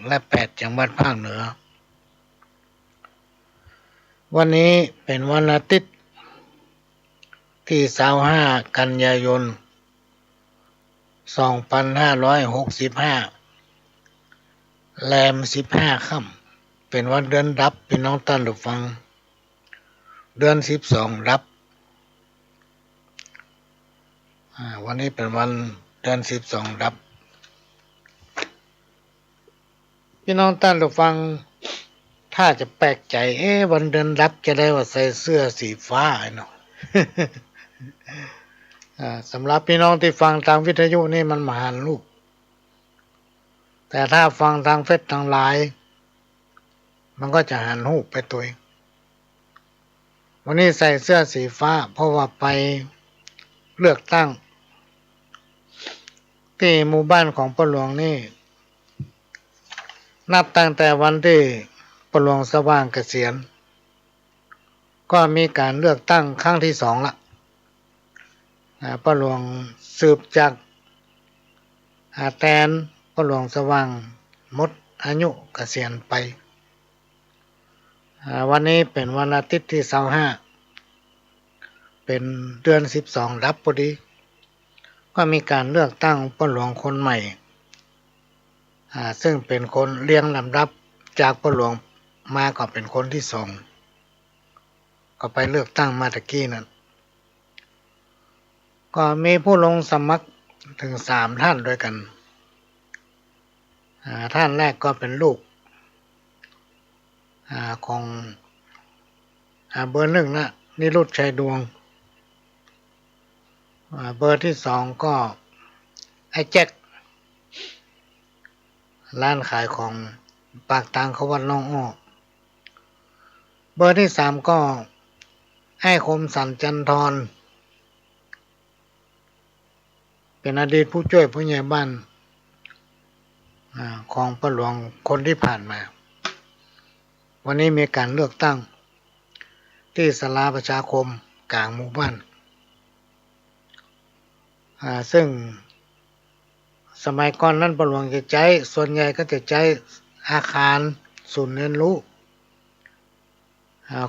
และ8จังหวัดภาคเหนือวันนี้เป็นวันอาทิตย์ที่25กันยายน2565แรม15ค่ำเป็นวันเดือนรับพี่น้องท่านผู้ฟังเดือน12รับวันนี้เป็นวันเดือน12รับพี่น้องท่านผู้ฟังถ้าจะแปลกใจวันเดือนรับจะได้ว่าใส่เสื้อสีฟ้าเนาะ สำหรับพี่น้องที่ฟังทางวิทยุนี่มันมหันต์ลูกแต่ถ้าฟังทางเฟซทางไลน์มันก็จะหันหูไปตัวเองวันนี้ใส่เสื้อสีฟ้าเพราะว่าไปเลือกตั้งที่หมู่บ้านของพ่อหลวงนี่นับตั้งแต่วันที่พ่อหลวงสว่างเกษียณก็มีการเลือกตั้งครั้งที่2ละพ่อหลวงสืบจากแทนพ่อหลวงสว่างหมดอายุเกษียณไปวันนี้เป็นวันอาทิตย์ที่25เป็นเดือน12รับพอดีก็มีการเลือกตั้งพ่อหลวงคนใหม่ซึ่งเป็นคนเรียงลำดับจากพ่อหลวงมาก็เป็นคนที่2ก็ไปเลือกตั้งมาตะกี้นั่นก็มีผู้ลงสมัครถึง3ท่านด้วยกันท่านแรกก็เป็นลูกของเบอร์1นะนิรุตชัยดวงเบอร์ที่2ก็ไอ้แจ็คร้านขายของปากทางเขาวัดน้องอ้อเบอร์ที่3ก็ไอ้คมสันจันทรเป็นอดีตผู้ช่วยผู้ใหญ่บ้านของพ่อหลวงคนที่ผ่านมาวันนี้มีการเลือกตั้งที่ศาลาประชาคมกลางหมู่บ้านซึ่งสมัยก่อนนั้นพ่อหลวงจะใช้ส่วนใหญ่ก็จะใช้อาคารศูนย์เรียนรู้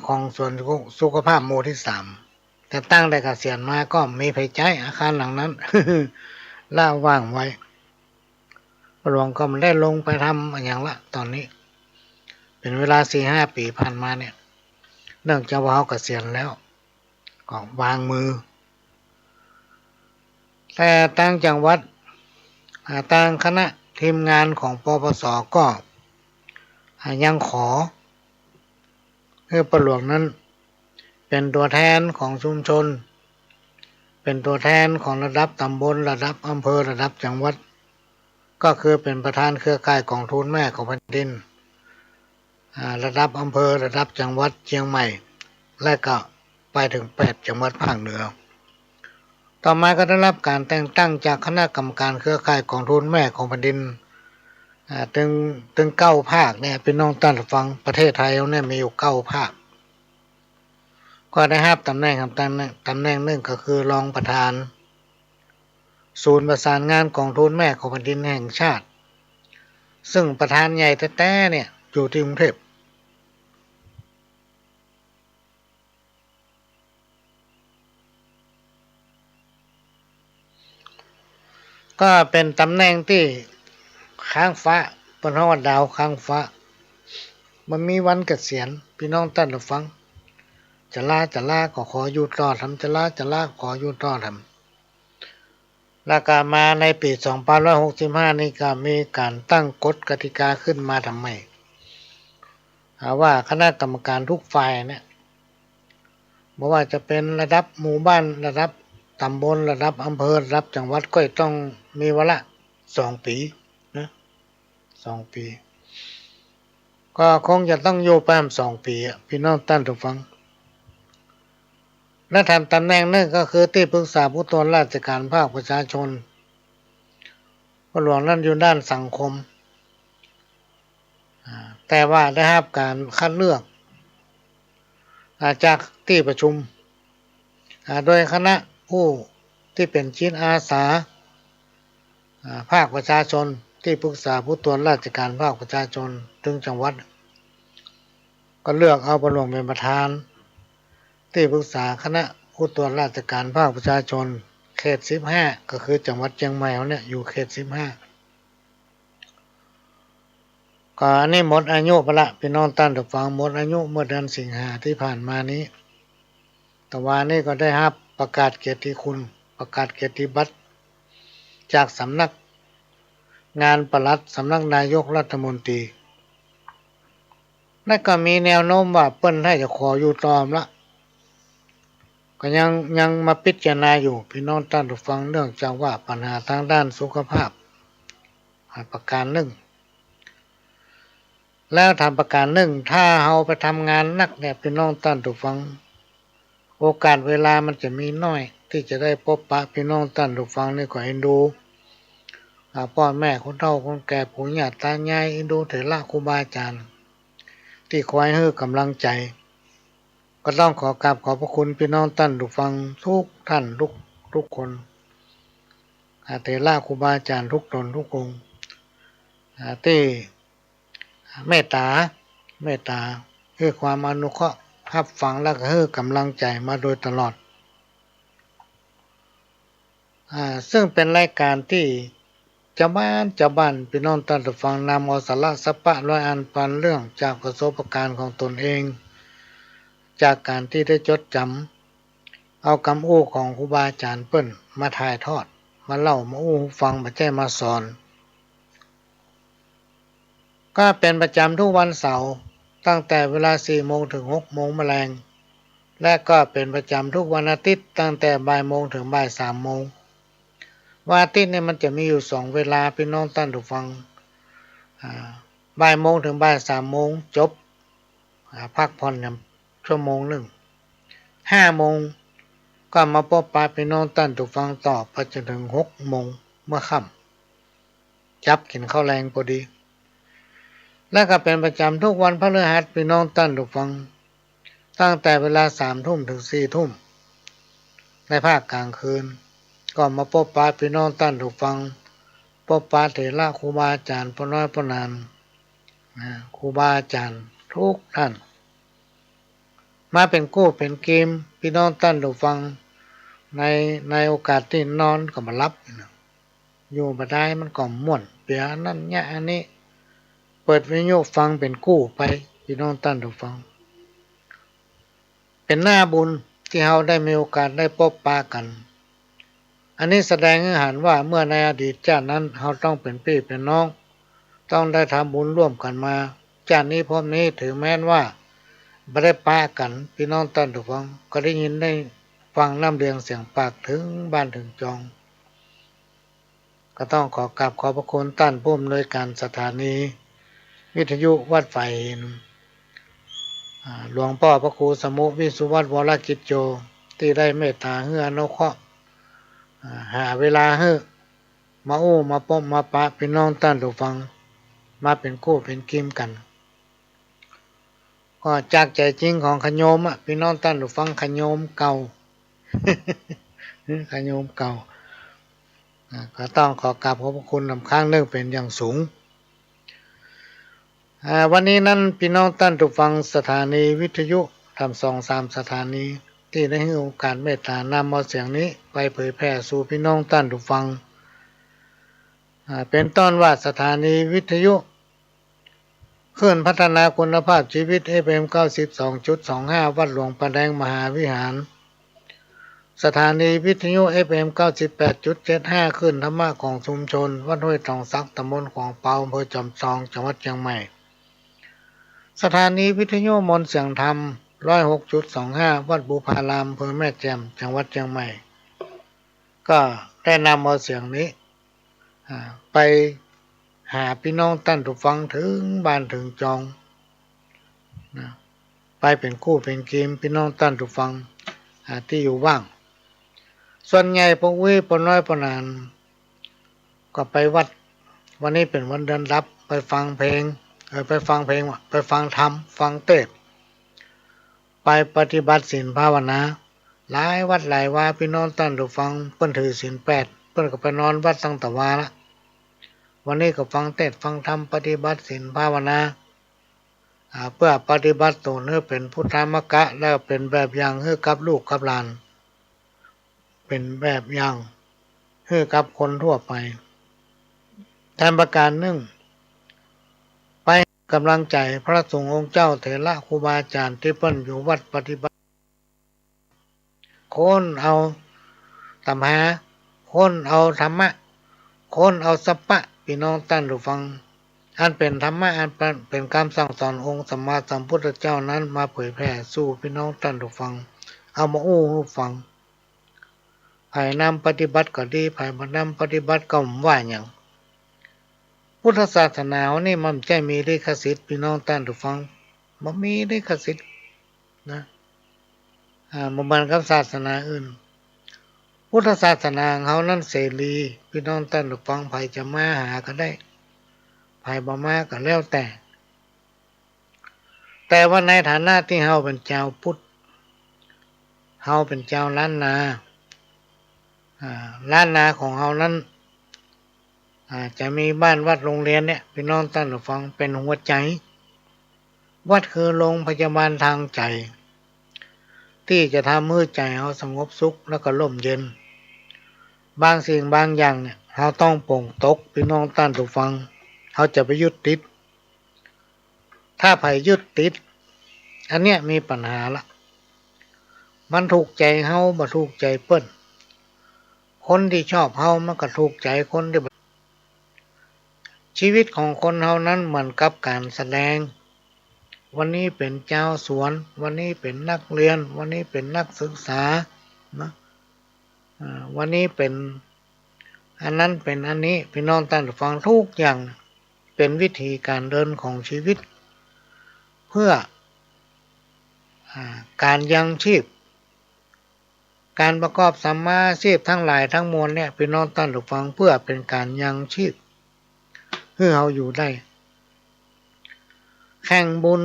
ของส่วนสุขภาพหมู่ที่3แต่ตั้งแต่เกษียณมาก็ไม่ไปใช้อาคารหลังนั้น ล่าว่างไว้พ่อหลวงก็ไม่ได้ลงไปทำอย่างละตอนนี้เป็นเวลา 4-5 ปีผ่านมาเนี่ยเนื่องจากว่าเขาเกษียณแล้วก็วางมือแต่ต่างจังหวัดต่างคณะทีมงานของปปสก็ยังขอให้พ่อหลวงนั้นเป็นตัวแทนของชุมชนเป็นตัวแทนของระดับตำบลระดับอำเภอระดับจังหวัดก็คือเป็นประธานเครือข่ายกองทุนแม่ของแผ่นดินระดับอำเภอระดับจังหวัดเชียงใหม่และก็ไปถึง8จังหวัดภาคเหนือต่อมาก็ได้รับการแต่งตั้งจากคณะกรรมการเครือข่ายกองทุนแม่ของแผ่นดินถึง9ภาคเนี่ยพี่น้องท่านฟังประเทศไทยเนี่ยมีอยู่9ภาคก็ได้รับตำแหน่งหนึ่งก็คือรองประธานศูนย์ประสานงานกองทุนแม่ของแผ่นดินแห่งชาติซึ่งประธานใหญ่แท้ๆเนี่ยอยู่ที่กรุงเทพก็เป็นตำแหน่งที่ค้างฟ้าบนห้องดาวค้างฟ้ามันมีวันเกษียณพี่น้องท่านผู้ฟังจะลาก็ขออยู่ต่อทำจะลาขออยู่ต่อทำแล้วก็มาในปี2565นี่ก็มีการตั้งกฎกติกาขึ้นมาทำไมว่าคณะกรรมการทุกฝ่ายเนี่ยไม่ว่าจะเป็นระดับหมู่บ้านระดับตำบลระดับอำเภอระดับจังหวัดก็ต้องมีวาระ2 ปีนะ2 ปีก็คงจะต้องอยู่ไป2 ปีพี่น้องท่านผู้ฟังและทำตำแหน่งนึงก็คือที่ปรึกษาผู้ตรวจราชการภาคประชาชนพ่อหลวงนั้นอยู่ด้านสังคมแต่ว่าได้รับการคัดเลือกจากที่ประชุมโดยคณะผู้ที่เป็นจิตอาสาภาคประชาชน ที่ปรึกษาผู้ตรวจราชการภาคประชาชนถึงจังหวัดก็เลือกเอาประหลวงเป็นประธานที่ปรึกษาคณะผู้ตรวจราชการภาคประชาชนเขต15ก็คือจังหวัดเชียงใหม่เนี่ยอยู่เขต15ก็อันนี้หมดอายุไปละพี่น้องท่านผู้ฟังหมดอายุเมื่อเดือนสิงหาที่ผ่านมานี้แต่ว่านี่ก็ได้รับประกาศเกียรติคุณประกาศเกียรติบัตรจากสำนักงานปลัดสำนักนายกรัฐมนตรีนั่นก็มีแนวโน้มว่าเปิ้นให้จะขออยู่ตอมละก็ยังมาพิจารณาอยู่พี่น้องท่านผู้ฟังเนื่องจากว่าปัญหาทางด้านสุขภาพประการหนึ่งแล้วทำประการหนึ่งถ้าเราไปทำงานนักเนี่ยพี่น้องท่านผู้ฟังโอกาสเวลามันจะมีน้อยที่จะได้พบปะพี่น้องท่านผู้ฟังนี่ก็เอ็นดูพ่อแม่คนเฒ่าคนแก่ปู่ย่าตายายเอ็นดูเถระครูบาอาจารย์ที่คอยให้กำลังใจก็ต้องขอกราบขอบพระคุณพี่น้องท่านผู้ฟังทุกท่านทุกคนเถระครูบาอาจารย์ทุกตนทุกองค์ที่เมตตาคือความอนุเคราะห์รับฟังและก็ให้กำลังใจมาโดยตลอดซึ่งเป็นรายการที่ชาวบ้านพี่น้องท่านผู้ฟังนำเอาสาระสัพพะร้อยอันปันเรื่องจากประสบการณ์ของตนเองจากการที่ได้จดจำเอาคำอู้ของครูบาอาจารย์เปิ้นมาถ่ายทอดมาเล่ามาอู้ฟังมาแจ้มาสอนก็เป็นประจำทุกวันเสาร์ตั้งแต่เวลา 4 โมงถึง 6 โมงแมลงและก็เป็นประจำทุกวันอาทิตย์ตั้งแต่บ่ายโมงถึงบ่าย 3 โมงวันอาทิตย์เนี่ยมันจะมีอยู่2เวลาพี่น้องท่านผู้ฟังบ่ายโมงถึงบ่าย 3 โมงจบพักผ่อนชั่วโมงหนึ่ง5 โมงก็มาพบปะพี่น้องท่านผู้ฟังต่อไปจนถึง 6 โมงเมื่อค่ำจับกินข้าวแรงพอดีและก็เป็นประจำทุกวันพฤหัสพี่น้องท่านผู้ฟังตั้งแต่เวลา 3 ทุ่มถึง 4 ทุ่มในภาคกลางคืนก็มาพบปะพี่น้องท่านผู้ฟังพบปะเถระครูบาอาจารย์พ่อน้อยพ่อนานครูบาอาจารย์ทุกท่านมาเป็นกู้เป็นเกมพี่น้องท่านผู้ฟังในโอกาสที่นอนก็มารับอยู่บ่ได้มันก็ม่วนเปียนั่นเนี่ยอันนี้เปิดวิทยุฟังเป็นกู้ไปพี่น้องท่านผู้ฟังเป็นหน้าบุญที่เราได้มีโอกาสได้พบปะกันอันนี้แสดงให้เห็นว่าเมื่อในอดีตชาตินั้นเราต้องเป็นพี่เป็นน้องต้องได้ทำบุญร่วมกันมาชาตินี้พบนี้ถือแม้นว่าไม่ได้ปะกันพี่น้องท่านผู้ฟังก็ได้ยินได้ฟังน้ำเรียงเสียงปากถึงบ้านถึงจองก็ต้องขอกราบขอบพระคุณท่านผู้อำนวยการสถานีวิทยุวัดไฟหลวงพ่อพระครูสมุวิสุวัฒน์วรกิจโจที่ได้เมตตาเฮืออนุเคราะห์หาเวลาให้มาอู้มาพบมาปะพี่น้องท่านผู้ฟังมาเป็นคู่เป็นกิมกันก็จากใจจริงของขโยมพี่น้องท่านผู้ฟังขโยมเก่า ขโยมเก่าก็ต้องขอกราบขอบพระคุณนำข้างเรื่องเป็นอย่างสูงวันนี้นั้นพี่น้องท่านผู้ฟังสถานีวิทยุทำ2-3 สถานีที่ได้ให้โอกาสเมตตานำเอาเสียงนี้ไปเผยแพร่สู่พี่น้องท่านผู้ฟังเป็นต้นว่าสถานีวิทยุคลื่นพัฒนาคุณภาพชีวิต FM 92.25 วัดหลวงประแดงมหาวิหารสถานีวิทยุ FM 98.75 คลื่นธรรมะของชุมชนวัดห้วยตองซักตำบลของเปาอำเภอจอมทองจังหวัดเชียงใหม่สถานีวิทยุมนต์เสียงธรรม 106.25 วัดบูพารามอำเภอแม่แจ่มจังหวัดเชียงใหม่ก็ได้นำเอาเสียงนี้ไปหาพี่น้องท่านผู้ฟังถึงบ้านถึงจองไปเป็นคู่เป็นเกมพี่น้องท่านผู้ฟังที่อยู่ว่างส่วนใหญ่พวกวิปน้อยปนานก็ไปวัดวันนี้เป็นวันเดือนรับไปฟังเพลงไปฟังธรรมฟังเทศน์ไปปฏิบัติศีลภาวนาหลายวัดหลายวาพี่น้องท่านผู้ฟังเพิ่นถือศีล8เพิ่นก็ไปนอนวัดตั้งแต่วาละ วันนี้ก็ฟังเทศน์ฟังธรรมปฏิบัติศีลภาวนาเพื่อปฏิบัติตนให้เป็นพุทธมกะแล้วเป็นแบบอย่างให้กับลูกกับหลานเป็นแบบอย่างให้กับคนทั่วไปทำประการหนึ่งไปกำลังใจพระสงฆ์องค์เจ้าเถระครูบาอาจารย์ที่เพิ่นอยู่วัดปฏิบัติค้นเอาธรรมะค้นเอาธรรมะค้นเอาสัพพะพี่น้องท่านผู้ฟังอันเป็นธรรมะอันเป็นคำสั่งสอนองค์สัมมาสัมพุทธเจ้านั้นมาเผยแผ่สู่พี่น้องท่านผู้ฟังเอามาอู้ให้ฟังภายนำปฏิบัติก็ดีภายบ่นำปฏิบัติก็ว่าอย่างพุทธศาสนานี่มันจะมีลิขสิทธิ์พี่น้องท่านผู้ฟังบ่มีลิขสิทธิ์นะบ่เหมือนกับศาสนาอื่นพุทธศาสนาของเขานั้นเสรีพี่น้องท่านผู้ฟังไผจะมาหาก็ได้ไผบ่มาก็แล้วแต่ว่าในฐานะที่เฮาเป็นเจ้าพุทธเฮาเป็นเจ้าล้านนาล้านนาของเฮานั้นจะมีบ้านวัดโรงเรียนเนี่ยพี่น้องท่านผู้ฟังเป็นหัวใจวัดคือโรงพยาบาลทางใจที่จะทำให้ใจเฮาสงบสุขแล้วก็ร่มเย็นบางสิ่งบางอย่างเนี่ยเฮาต้องปลงตกพี่น้องท่านผู้ฟังเฮาจะไปยึดติดถ้าไผยึดติดอันเนี้ยมีปัญหาละมันถูกใจเฮาบ่ถูกใจเปิ้นคนที่ชอบเฮามันก็ถูกใจคนที่ชีวิตของคนเฮานั้นเหมือนกับการแสดงวันนี้เป็นเจ้าสวนวันนี้เป็นนักเรียนวันนี้เป็นนักศึกษานะวันนี้เป็นอันนั้นเป็นอันนี้พี่น้องท่านฟังทุกอย่างเป็นวิธีการเดินของชีวิตเพื่อการยังชีพการประกอบสัมมาอาชีพทั้งหลายทั้งมวลเนี่ยพี่น้องท่านฟังเพื่อเป็นการยังชีพเพื่อเราอยู่ได้แข่งบุญ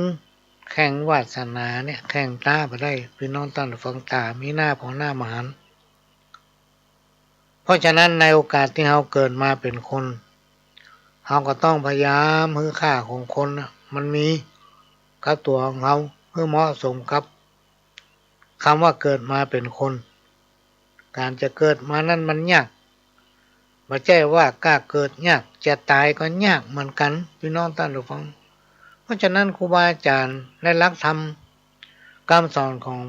แข่งวาสนาเนี่ยแข่งตาไปได้พี่น้องท่านฟังตามีหน้าของหน้ามหันต์เพราะฉะนั้นในโอกาสที่เราเกิดมาเป็นคนเราก็ต้องพยายามให้ค่าของคนมันมีกับตัวของเราเพื่อเหมาะสมกับคำว่าเกิดมาเป็นคนการจะเกิดมานั้นมันยากไม่ใช่ว่ากล้าเกิดยากจะตายก็ยากเหมือนกันพี่น้องท่านผู้ฟังเพราะฉะนั้นครูบาอาจารย์ได้หลักธรรมคำสอนของ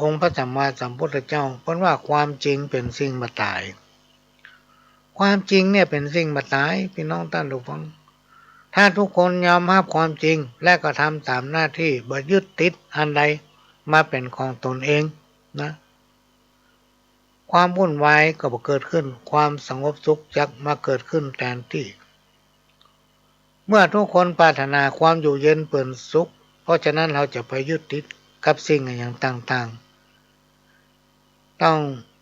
องค์พระสัมมาสัมพุทธเจ้าเพราะว่าความจริงเป็นสิ่งบ่ตายความจริงเนี่ยเป็นสิ่งบ่ตายพี่น้องท่านผู้ฟังถ้าทุกคนยอมรับความจริงและก็ทำตามหน้าที่บ่ยึดติดอันใดมาเป็นของตนเองนะความวุ่นวายก็บ่เกิดขึ้นความสงบสุขจักมาเกิดขึ้นแทนที่เมื่อทุกคนปรารถนาความอยู่เย็นเป็นสุขเพราะฉะนั้นเราจะไปยึดติดกับสิ่งอย่างต่างๆต้อง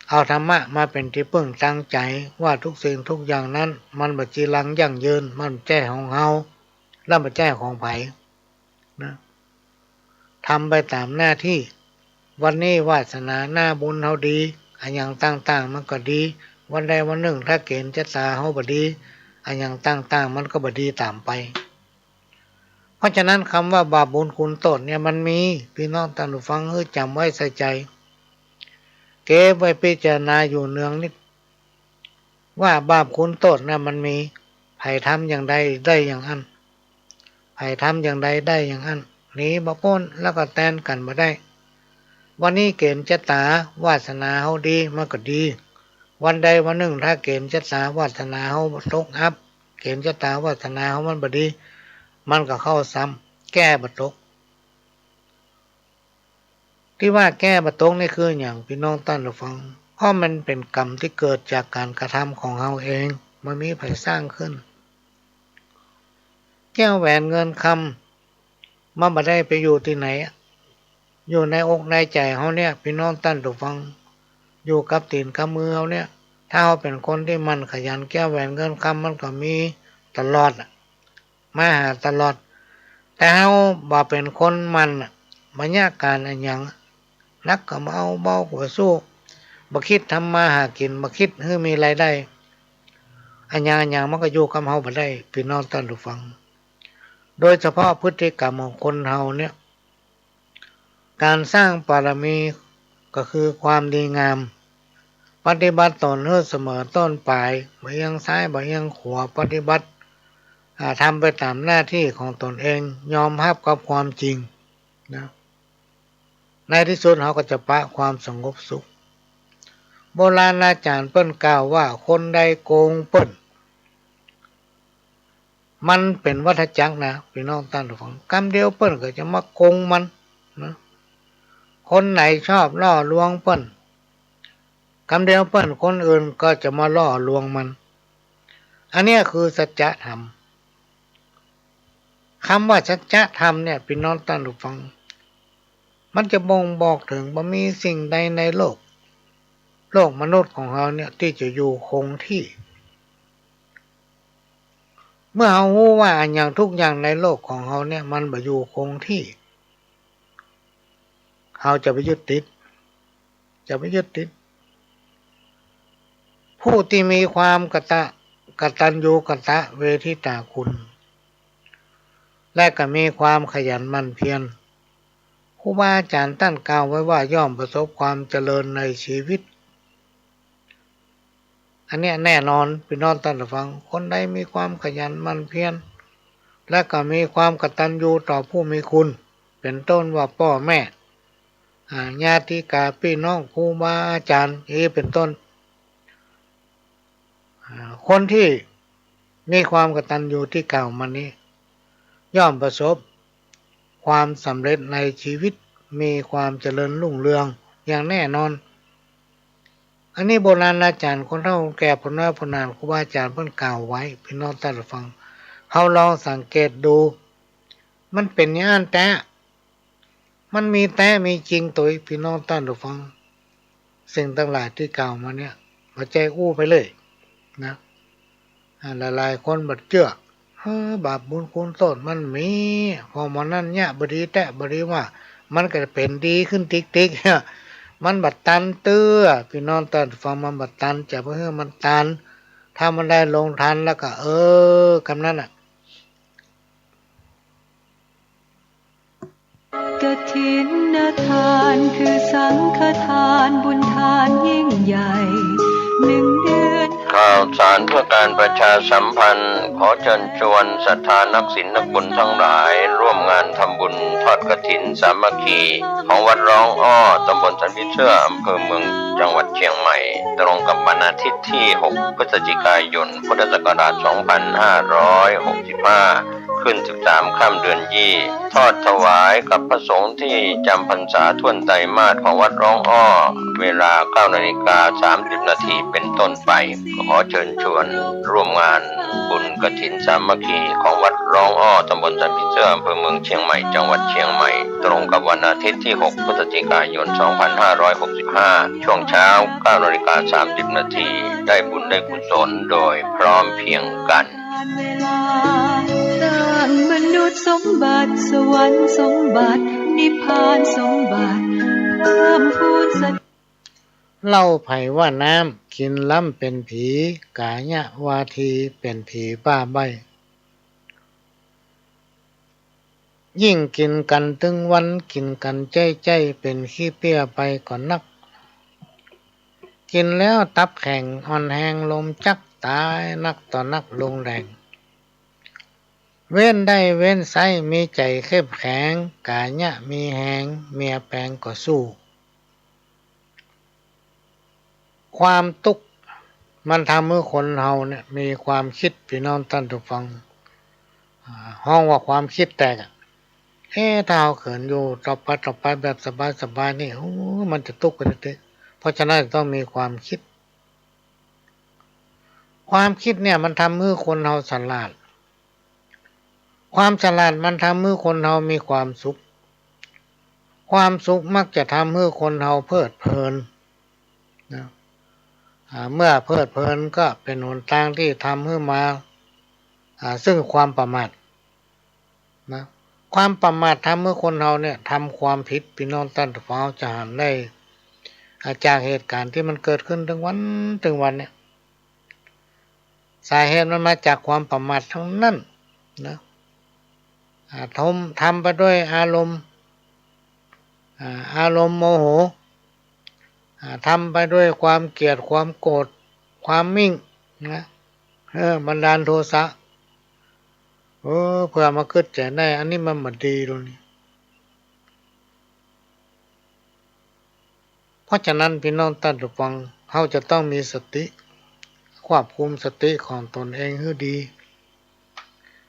เอาธรรมะมาเป็นที่พึ่งตั้งใจว่าทุกสิ่งทุกอย่างนั้นมันบ่จีรังยั่งยืนมันแจ้ของเฮาและบ่แจ้ของไผนะทำไปตามหน้าที่วันนี้วาสนาหน้าบุญเฮาดีอันอย่างต่างๆมันก็ดีวันใดวันหนึ่งถ้าเกณฑ์ชะตาเฮาบ่ดีอันอย่างต่างๆมันก็บ่ดีตามไปเพราะฉะนั้นคำว่าบาปบุญคุณโทษเนี่ยมันมีพี่น้องท่านผู้ฟังจำไว้ใส่ใจเก็บไว้พิจารณาอยู่เนืองนิดว่าบาปคุณโทษนะมันมีไผทำอย่างใดได้อย่างนั้นไผทำอย่างใดได้อย่างนั้นหนีบ่พ้นแล้วก็แตนกันบ่ได้วันนี้เกณฑ์ชะตาวาสนาเฮาดีมันก็ดีวันใดวันหนึ่งถ้าเกณฑ์ชะตาวาสนาเฮาตกอับเกณฑ์ชะตาวาสนาเฮามันบ่ดีมันก็เข้าซ้ำแก้บ่ตกที่ว่าแก้บ่ตกนี่คืออย่างพี่น้องท่านผู้ฟังเพราะมันเป็นกรรมที่เกิดจากการกระทำของเฮาเองมันมีไผสร้างขึ้นแก้วแหวนเงินคำมันบ่ได้ไปอยู่ที่ไหนอยู่ในอกในใจเฮาเนี่ยพี่น้องท่านผู้ฟังอยู่กับตีนกับมือเฮาเนี่ยถ้าเฮาเป็นคนที่มันขยันแก้วแหวนเงินคำมันก็มีตลอดมาหาตลอดแต่เฮาบ่เป็นคนมันบรรยากาศอันหยังนักก็มาเอาเบากว่าสู้บ่คิดทำมาหากินบ่คิดให้มีรายได้ อันยังมันก็อยู่กับเฮาบ่ได้พี่น้องท่านผู้ฟังโดยเฉพาะพฤติกรรมของคนเฮาเนี่ยการสร้างบารมีก็คือความดีงามปฏิบัติตนให้เสมอต้นปลายบ่เอียงซ้ายบ่เอียงขวาปฏิบัติทำไปตามหน้าที่ของตนเองยอมรับกับความจริงนะในที่สุดเขาก็จะปะความสงบสุขโบราณอาจารย์เปิ้นกล่าวว่าคนใดโกงเปิ้นมันเป็นวัฏจักรนะพี่น้องท่านผู้ฟังกรรมเดียวเปิ้นก็จะมาโกงมันนะคนไหนชอบล่อลวงเปิ้นกรรมเดียวเปิ้นคนอื่นก็จะมาล่อลวงมันอันนี้คือสัจธรรมคำว่าสัจธรรมเนี่ยพี่น้องท่านผู้ฟังมันจะบ่งบอกถึงว่ามีสิ่งใดในโลกมนุษย์ของเราเนี่ยที่จะอยู่คงที่เมื่อเรารู้ว่าอันอย่างทุกอย่างในโลกของเราเนี่ยมันบ่อยู่คงที่เราจะไปยึดติดผู้ที่มีความกตัญญูกตเวทิตาคุณและก็มีความขยันหมั่นเพียรครูบาอาจารย์ท่านกล่าวไว้ว่าย่อมประสบความเจริญในชีวิตอันนี้แน่นอนพี่น้องท่านผู้ฟังคนใดมีความขยันหมั่นเพียรและก็มีความกตัญญูต่อผู้มีคุณเป็นต้นว่าพ่อแม่ญาติกาพี่น้องครูบาอาจารย์เป็นต้นคนที่มีความกตัญญูที่กล่าวมานี้ย่อมประสบความสำเร็จในชีวิตมีความเจริญรุ่งเรืองอย่างแน่นอนอันนี้โบราณอาจารย์คนเฒ่าแก่ผู้น้อยผู้นานครูบาอาจารย์เพิ่นกล่าวไว้พี่น้องท่านผู้ฟังเฮาลองสังเกตดูมันเป็นอย่างนั้นแต่มันมีแต่มีจริงตัวพี่น้องท่านผู้ฟังสิ่งทั้งหลายที่กล่าวมาเนี่ยบ่ใจอู้ไปเลยนะหลายๆคนบ่เชื่อบาปบุญคุณโทษมันมีพอมันนั่นเนี่ยบ่ดีแต่บ่ดีว่ามันก็เป็นดีขึ้นติ๊กๆมันบัดตันเตื้อพี่น้องท่านฟังมันบัดตันจะเพื่อมันตันถ้ามันได้ลงทันแล้วก็คำนั้นกฐินทานคือสังฆทานบุญทานยิ่งใหญ่1 เดือนข่าวสารเพื่อการประชาสัมพันธ์ขอเชิญชวนศรัทธานักศีลนักบุญทั้งหลายร่วมงานทำบุญทอดกฐินสามัคคีของวัดร้องอ้อตำบลสันติเชื่ออำเภอเมืองจังหวัดเชียงใหม่ตรงกับวันอาทิตย์ที่ 6 พฤศจิกายน พุทธศักราช 2565 ขึ้น 13 ค่ำเดือนยี่ทอดถวายกับพระสงฆ์ที่จำพรรษาท่วนไตรมาสของวัดร้องอ้อเวลา 9:30 นาทีเป็นต้นไปขอเชิญชวนร่วมงานบุญกฐินสามัคคีของวัดร้องอ้อตำบลสันติเชื่ออำเภอเมืองเชียงใหม่จังหวัดเชียงใหม่ตรงกับวันอาทิตย์ที่ 6 พฤศจิกายน 2565 ช่วงเช้า 9:30 นาทีได้บุญได้กุศลโดยพร้อมเพรียงกันเวลาสร้างมนุษย์สมบัติสวรรค์สมบัตินิพพานสมบัติเพิ่มพูนเล่าไผว่าน้ำกินล้ำเป็นผีกายะวาทีเป็นผีบ้าใบยิ่งกินกันตึงวันกินกันใจเป็นขี้เปี้ยไปก่อนนักกินแล้วตับแข็งอ่อนแหงลมจักตายนักต่อนักลงแรงเว้นได้เว้นไซมีใจเข้มแข็งกายะมีแหงเมียแปลงก็สู้ความทุกข์มันทำให้คนเราเนี่ยมีความคิดพี่น้องท่านทุกฟังห้องว่าความคิดแตกถ้าเราเขินอยู่ต่อไปแบบสบายนี่มันจะทุกข์กันเลยเพราะฉะนั้นต้องมีความคิดเนี่ยมันทำให้คนเราฉลาดความฉลาดมันทำให้คนเรามีความสุขความสุขมักจะทำให้คนเราเพลิดเพลินนะเมื่อเพลิดเพลินก็เป็นหนทางที่ทำให้มาซึ่งความประมาทนะความประมาททำให้คนเราเนี่ยทำความผิดพี่น้องท่านผู้ฟังจะหันได้จากเหตุการณ์ที่มันเกิดขึ้นถึงวันเนี่ย สาเหตุมันมาจากความประมาททั้งนั้นนะทำไปด้วยอารมณ์โมโหทำไปด้วยความเกลียดความโกรธความมิ่งนะบันดาลโทสะเพื่อมาคิดใจได้อันนี้มันไม่ดีตรงนี้เพราะฉะนั้นพี่น้องท่านผู้ฟังเขาจะต้องมีสติควบคุมสติของตนเองให้ดี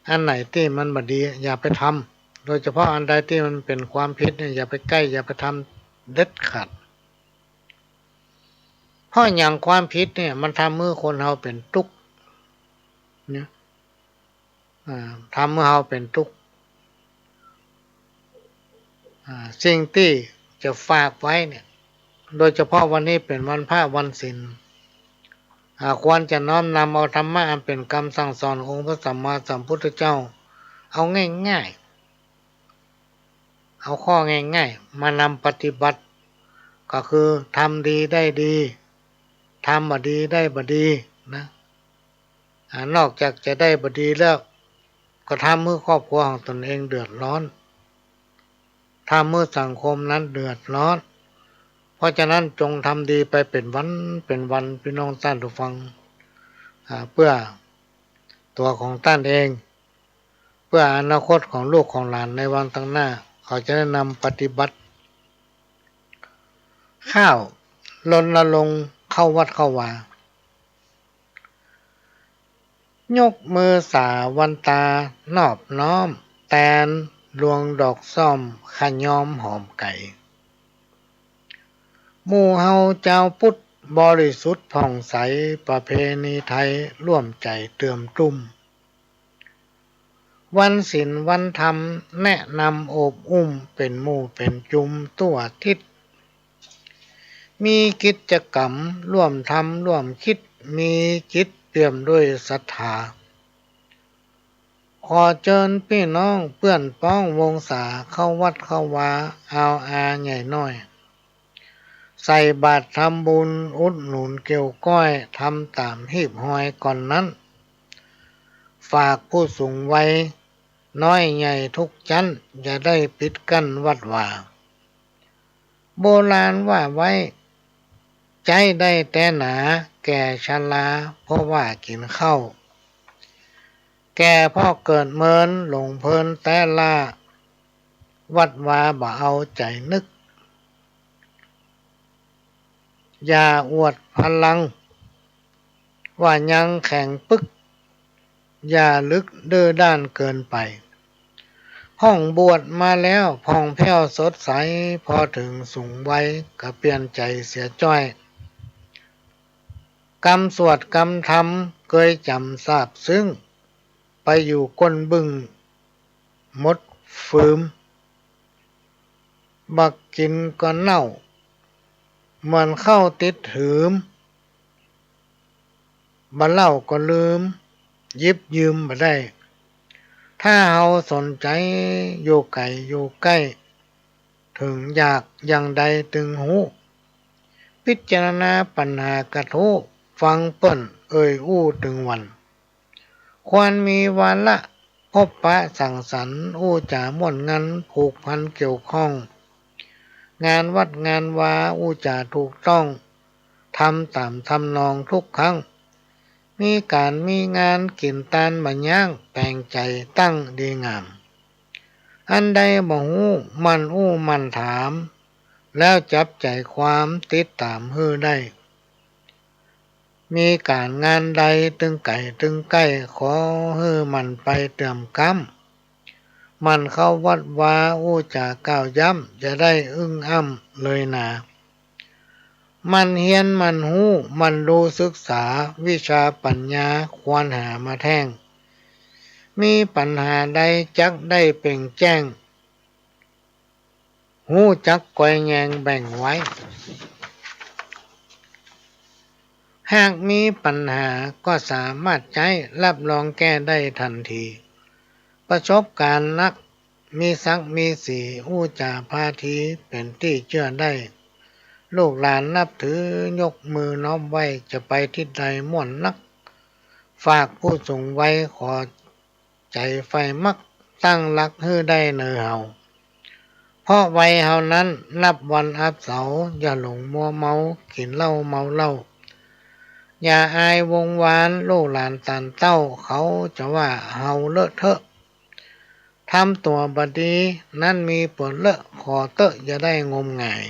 อันไหนที่มันไม่ดีอย่าไปทำโดยเฉพาะอันใดที่มันเป็นความผิดเนี่ยอย่าไปใกล้อย่าไปทำเด็ดขาดเพราะอย่างความผิดเนี่ยมันทำมือคนเราเป็นทุกข์เนี่ยทำมือเราเป็นทุกข์สิ่งที่จะฝากไว้เนี่ยโดยเฉพาะวันนี้เป็นวันพระวันศีลควรจะน้อมนำเอาธรรมะอันเป็นคำสั่งสอนขององค์พระสัมมาสัมพุทธเจ้าเอาง่ายๆเอาข้อง่ายๆมานำปฏิบัติก็คือทำดีได้ดีทำบ่ดีได้บ่ดีนะนอกจากจะได้บ่ดีแล้วก็ทำเมื่อครอบครัวของตนเองเดือดร้อนทำเมื่อสังคมนั้นเดือดร้อนเพราะฉะนั้นจงทำดีไปเป็นวันพี่น้องท่านผู้ฟังเพื่อตัวของท่านเองเพื่ออนาคตของลูกของหลานในวันข้างหน้าเขาจะได้นำปฏิบัติข้าวรณรงค์เข้าวัดเข้าวายกมือสาวันตานอบน้อมแตนลวงดอกซ่อมขยอมหอมไก่หมู่เฮาเจ้าพุทธบริสุทธิ์ผ่องใสประเพณีไทยร่วมใจเติมตุ้มวันศีลวันธรรมแนะนำโอบอุ้มเป็นหมู่เป็นจุมตัวทิศมีกิจกรรมร่วมทำร่วมคิดมีจิตเปี่ยมด้วยศรัทธาขอเชิญพี่น้องเพื่อนพ้องวงศาเข้าวัดเข้าวาเอาอาใหญ่น้อยใส่บาตรทำบุญอุดหนุนเกี่ยวก้อยทำตามหีบหอยก่อนนั้นฝากผู้สูงวัยน้อยใหญ่ทุกชั้นอย่าได้ปิดกั้นวัดว่าโบราณว่าไว้ใจได้แต่หนาแก่ชราเพราะว่ากินข้าวแก่พ่อเกิดเมินหลงเพลินแต่ละวัดว่าบ่เอาใจนึกอย่าอวดพลังว่ายังแข็งปึกอย่าลึกดื้อด้านเกินไปห้องบวชมาแล้วผ่องแผ้วสดใสพอถึงสูงวัยก็เปลี่ยนใจเสียจ้อยกรรมสวดกรรมทำเคยจำทราบซึ้งไปอยู่ก้นบึ้งมดฟืมบักกินก็เน่าเหมือนเข้าติดหืมบ่เล่าก็ลืมยิบยืมบ่ได้ถ้าเฮาสนใจอยู่ไกลอยู่ใกล้ถึงอยากอย่างใดตึงหูพิจารณาปัญหากระทู้ฟังเปิ้นเอ่ยอู้ถึงวันควรมีวาระพบปะสังสรรค์อู้จ่าม่วนงานผูกพันเกี่ยวข้องงานวัดงานวาอู้จ่าถูกต้องทำตามทำนองทุกครั้งมีการมีงานกินตานบะย่างแปลงใจตั้งดีงามอันใดบ่ฮู้มันอู้มันถามแล้วจับใจความติดตามฮื้อได้มีการงานใดตึงไก่ตึงใกล้ขอฮื้อมันไปเติมกำมันเข้าวัดวาอู้จาก่าวย้ำจะได้อึ้งอ้ำเลยนามันเฮียนมันหู้มันรู้ศึกษาวิชาปัญญาควรหามาแท่งมีปัญหาใดจักได้เปล่งแจ้งหู้จักก่อยแยงแบ่งไว้หากมีปัญหาก็สามารถใช้รับรองแก้ได้ทันทีประสบการณ์นักมีสักมีสีอู้จ่าพาทีเป็นที่เชื่อได้ลูกหลานนับถือยกมือน้อมไว้จะไปทิศใดม่วนนัก ฝากผู้สูงไว้ขอใจไฟมักตั้งรักให้ได้เนอเฮาเพราะวัยเฮานั้นนับวันอับเสาอย่าหลงมัวเมากินเหล้าเมาเหล้าอย่าอายวงวานลูกหลานตานเต้าเขาจะว่าเฮาเลอะเทอะทำตัวบดีนั่นมีผลเลอะขอเตอะอย่าได้งมงาย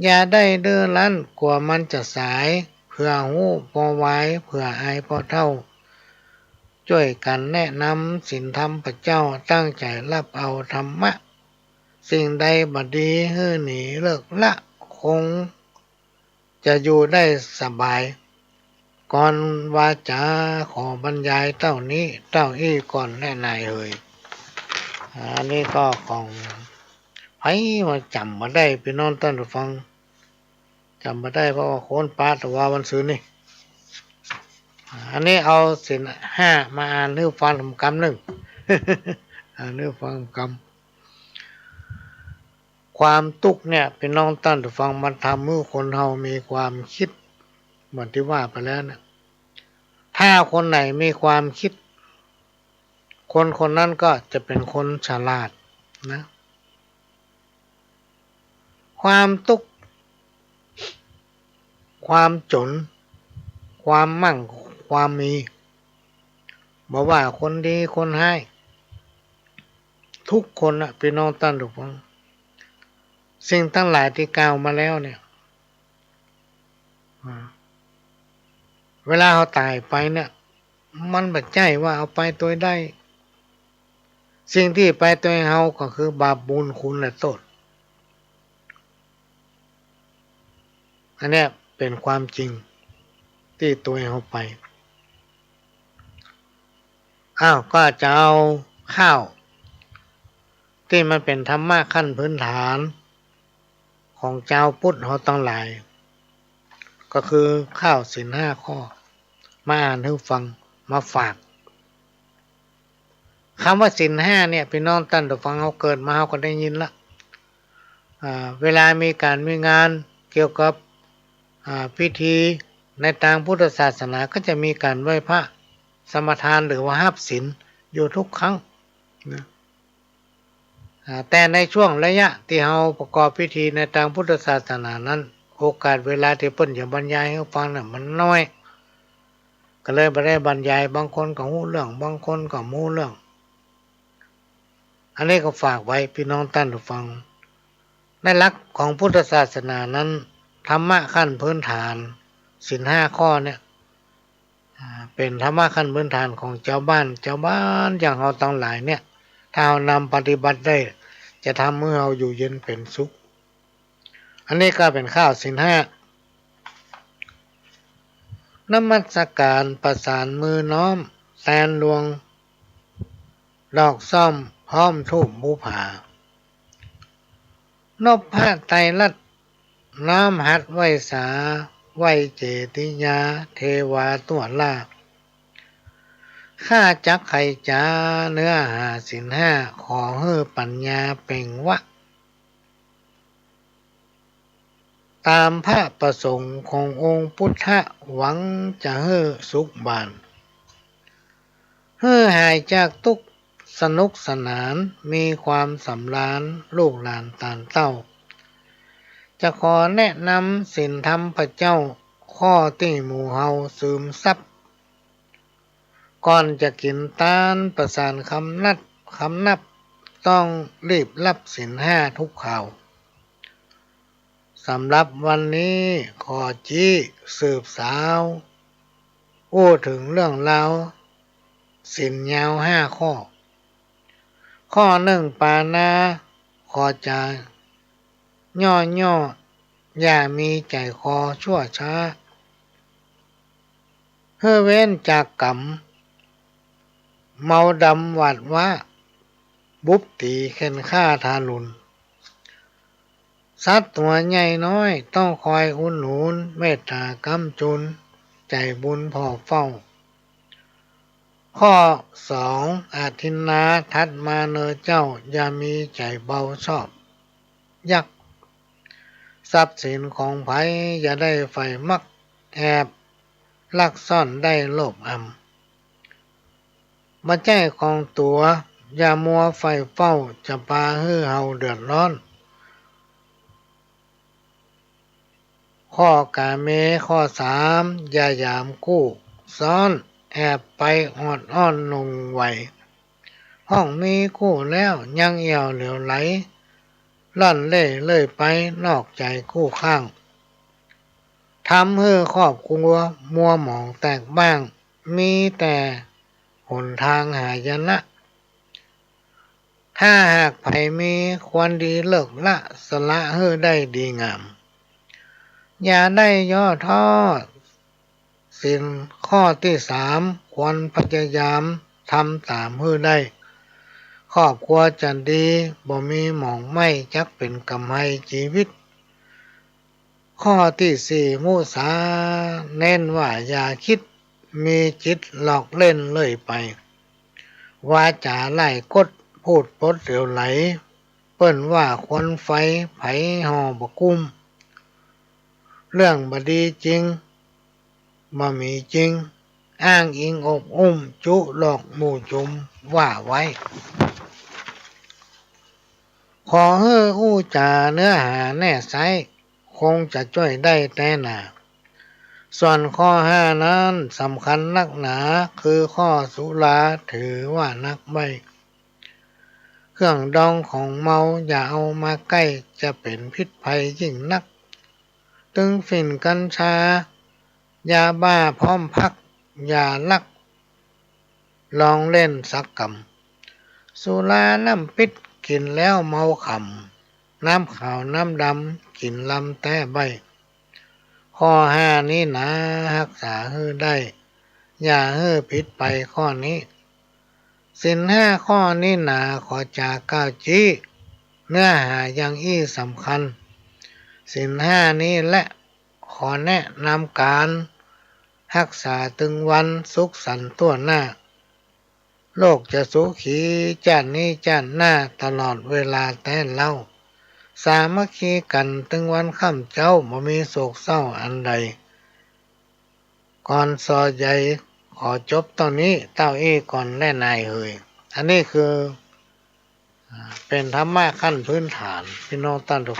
อย่าได้เดือรั้นกว่ามันจะสายเพื่อหูพอไว้เพื่ออายพอเท่าช่วยกันแนะนำศีลธรรมพระเจ้าตั้งใจรับเอาธรรมะสิ่งใดบดีให้หนีเลิกละคงจะอยู่ได้สบายก่อนวาจาขอบรรยายเต้านี้เต้าอี้ก่อนแน่นายเอ่ยอันนี้ก็ของไผมาจำมาได้พี่น้องท่านผู้ฟังจำมาได้เพราะว่าโคนปาตะวาวันซื้อนี่อันนี้เอาศีลห้ามาอ่านให้ฟังกำหนึ่ง อ่านให้ฟังกำความทุกข์เนี่ยพี่น้องท่านผู้ฟังมันทำให้คนเรามีความคิดเหมือนที่ว่าไปแล้วนะถ้าคนไหนมีความคิดคนคนนั้นก็จะเป็นคนฉลาดนะความทุกข์ความจนความมั่งความมีบอกว่าคนดีคนให้ทุกคนนะพี่น้องท่านทุกคนสิ่งทั้งหลายที่กล่าวมาแล้วเนี่ยเวลาเขาตายไปเนี่ยมันบัดใจว่าเอาไปตัวได้สิ่งที่ไปตัวเฮาก็คือบาปบุญคุณและโทษอันเนี้ยเป็นความจริงที่ตัวเฮาไปก็จะเอาข้าวที่มันเป็นธรรมะขั้นพื้นฐานของเจ้าพุทธเขาตั้งหลายก็คือข้าวศีลห้าข้อมาอ่านให้ฟังมาฝากคำว่าศีลห้าเนี่ยพี่น้องท่านผู้ฟังเขาเกิดมาเขาก็ได้ยินละเวลามีการมีงานเกี่ยวกับพิธีในทางพุทธศาสนาก็จะมีการไหว้พระสมทานหรือว่าหับศีลอยู่ทุกครั้งนะแต่ในช่วงระยะที่เราประกอบพิธีในทางพุทธศาสนานั้นโอกาสเวลาที่เพิ่นจะบรรยายให้ฟังน่ะมันน้อยก็เลยไม่ได้บรรยายบางคนก็หูเรื่องบางคนก็มูเรื่องอันนี้ก็ฝากไว้พี่น้องท่านผู้ฟังในหลักของพุทธศาสนานั้นธรรมะขั้นพื้นฐานศีลห้าข้อเนี่ยเป็นธรรมะขั้นพื้นฐานของเจ้าบ้านอย่างเราทั้งหลายเนี่ยถ้าเรานำปฏิบัติได้จะทำให้เราอยู่เย็นเป็นสุขอันนี้ก็เป็นข้าวศีลห้านมัสการประสานมือน้อมแตนลวงดอกซ่อมพร้อมทูปบูผานพพระไตรลัตน์น้อมหัดไว้สาไว้เจติยาเทวาตัวลาข้าจักไขจาเนื้อหาศีลห้าขอเฮือปัญญาเป่งวะตามพระประสงค์ขององค์พุทธหวังจะเฮือสุขบานเฮือหายจากทุกข์สนุกสนานมีความสำราญลูกหลานตานเต้าจะขอแนะนำศีลธรรมพระเจ้าข้อที่หมู่เฮาซึมซับก่อนจะกินตาลประสานคำนับต้องรีบรับศีลห้าทุกข่าวสำหรับวันนี้ขอจี้สืบสาวอู้ถึงเรื่องราวศีลยาวห้าข้อหนึ่งปานาขอจาย่ออย่ามีใจคอชั่วช้าเฮือเว้นจากกรรมเมาดำหวาดว่าบุบตีเข็นฆ่าทารุณสัตว์ตัวใหญ่น้อยต้องคอยอุดหนุนเมตตากำจุนใจบุญพอเฝ้าข้อสองอาทินนาทัดมาเนอเจ้าอย่ามีใจเบาชอบยักทรัพย์สินของไผอย่าได้ไฟมักแอบ ลักซ่อนได้โลภอำมาใจของตัวอย่ามัวไฟเฝ้าจะปาฮื้อเฮาเดือดร้อนข้อกาเมข้อ3อย่าหยามกู้ซ้อนแอบไปออดอ้อนนงไหวห้องมีคู่แล้วยังเอี่ยวเหลียวไหลล่อนเล่เลยไปนอกใจคู่ข้างทำให้ครอบครัวมัวหมองแตกบ้างมีแต่หนทางหายนะถ้าหากไผมีควรดีเลิกละสละให้ได้ดีงามอย่าได้ย่อท้อสินข้อที่3ควรพยายามทำตามให้ได้ครอบครัวจะดีบ่มีหมองไม่จักเป็นกำไห้ชีวิตข้อที่4มุสาเน้นว่าอย่าคิดมีจิตหลอกเล่นเลยไปวาจาไล่กดพูดปดเหลวไหลเปิ้นว่าควันไฟไผห่อบกุ้มเรื่องบดีจริงบ่มีจริงอ้างอิงอบอุ้มจุหลอกหมู่จุมว่าไว้ขอให้อู้จาเนื้อหาแน่ไซคงจะช่วยได้แต่หนาส่วนข้อ5นั้นสำคัญนักหนาคือข้อสุราถือว่านักใบเครื่องดองของเมาอย่าเอามาใกล้จะเป็นพิษภัยยิ่งนักตึงฝิ่นกัญชายาบ้าพร้อมพักอย่าลักลองเล่นสักกำสุราน้ำปิดกินแล้วเมาขำน้ำขาวน้ำดำกินลำแต่ใบข้อ5นี้นะรักษาให้ได้อย่าให้ผิดไปข้อนี้ศีล5ข้อนี้นะขอจากก้าวจี้เนื้อหาอย่างอี้สำคัญศีล5นี้และขอแนะนำการรักษาตึงวันสุขสันต์ตัวหน้าโลกจะสุขีจาตินี้จาติหน้าตลอดเวลาแต่เล่าสามัคคีกันตึงวันค่ำเจ้าบ่มีโศกเศร้าอันใดก่อนซอใหญ่ขอจบตอนนี้เต้าอี้ก่อนแล่นายเฮยอันนี้คือเป็นธรรมะขั้นพื้นฐานพี่น้องท่านทุก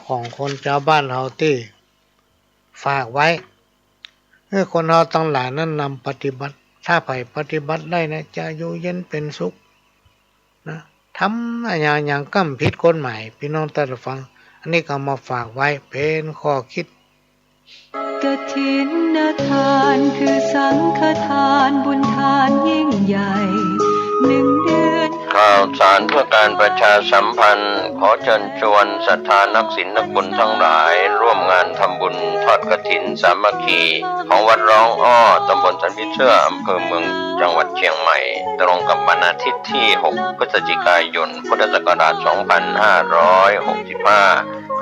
ของคนชาวบ้านเฮาที่ฝากไว้เมื่อคนเฮาทั้งหลายนั้นนำปฏิบัติถ้าไผปฏิบัติได้นะจะอยู่เย็นเป็นสุขนะทำอย่างกำผิดกฎหมายพี่น้องท่านฟังอันนี้ก็มาฝากไว้เป็นข้อคิดกฐินทานคือสังฆทานบุญทานยิ่งใหญ่1 เดือนข่าวสารเพื่อการประชาสัมพันธ์ขอเชิญชวนศรัทธานักศีลนักบุญทั้งหลายร่วมงานทำบุญทอดกฐินสามัคคีของวัดร้องอ้อตำบลสันพิเชื่ออำเภอเมืองจังหวัดเชียงใหม่ตรงกับวันอาทิตย์ที่6พฤศจิกายนพุทธศักราช2565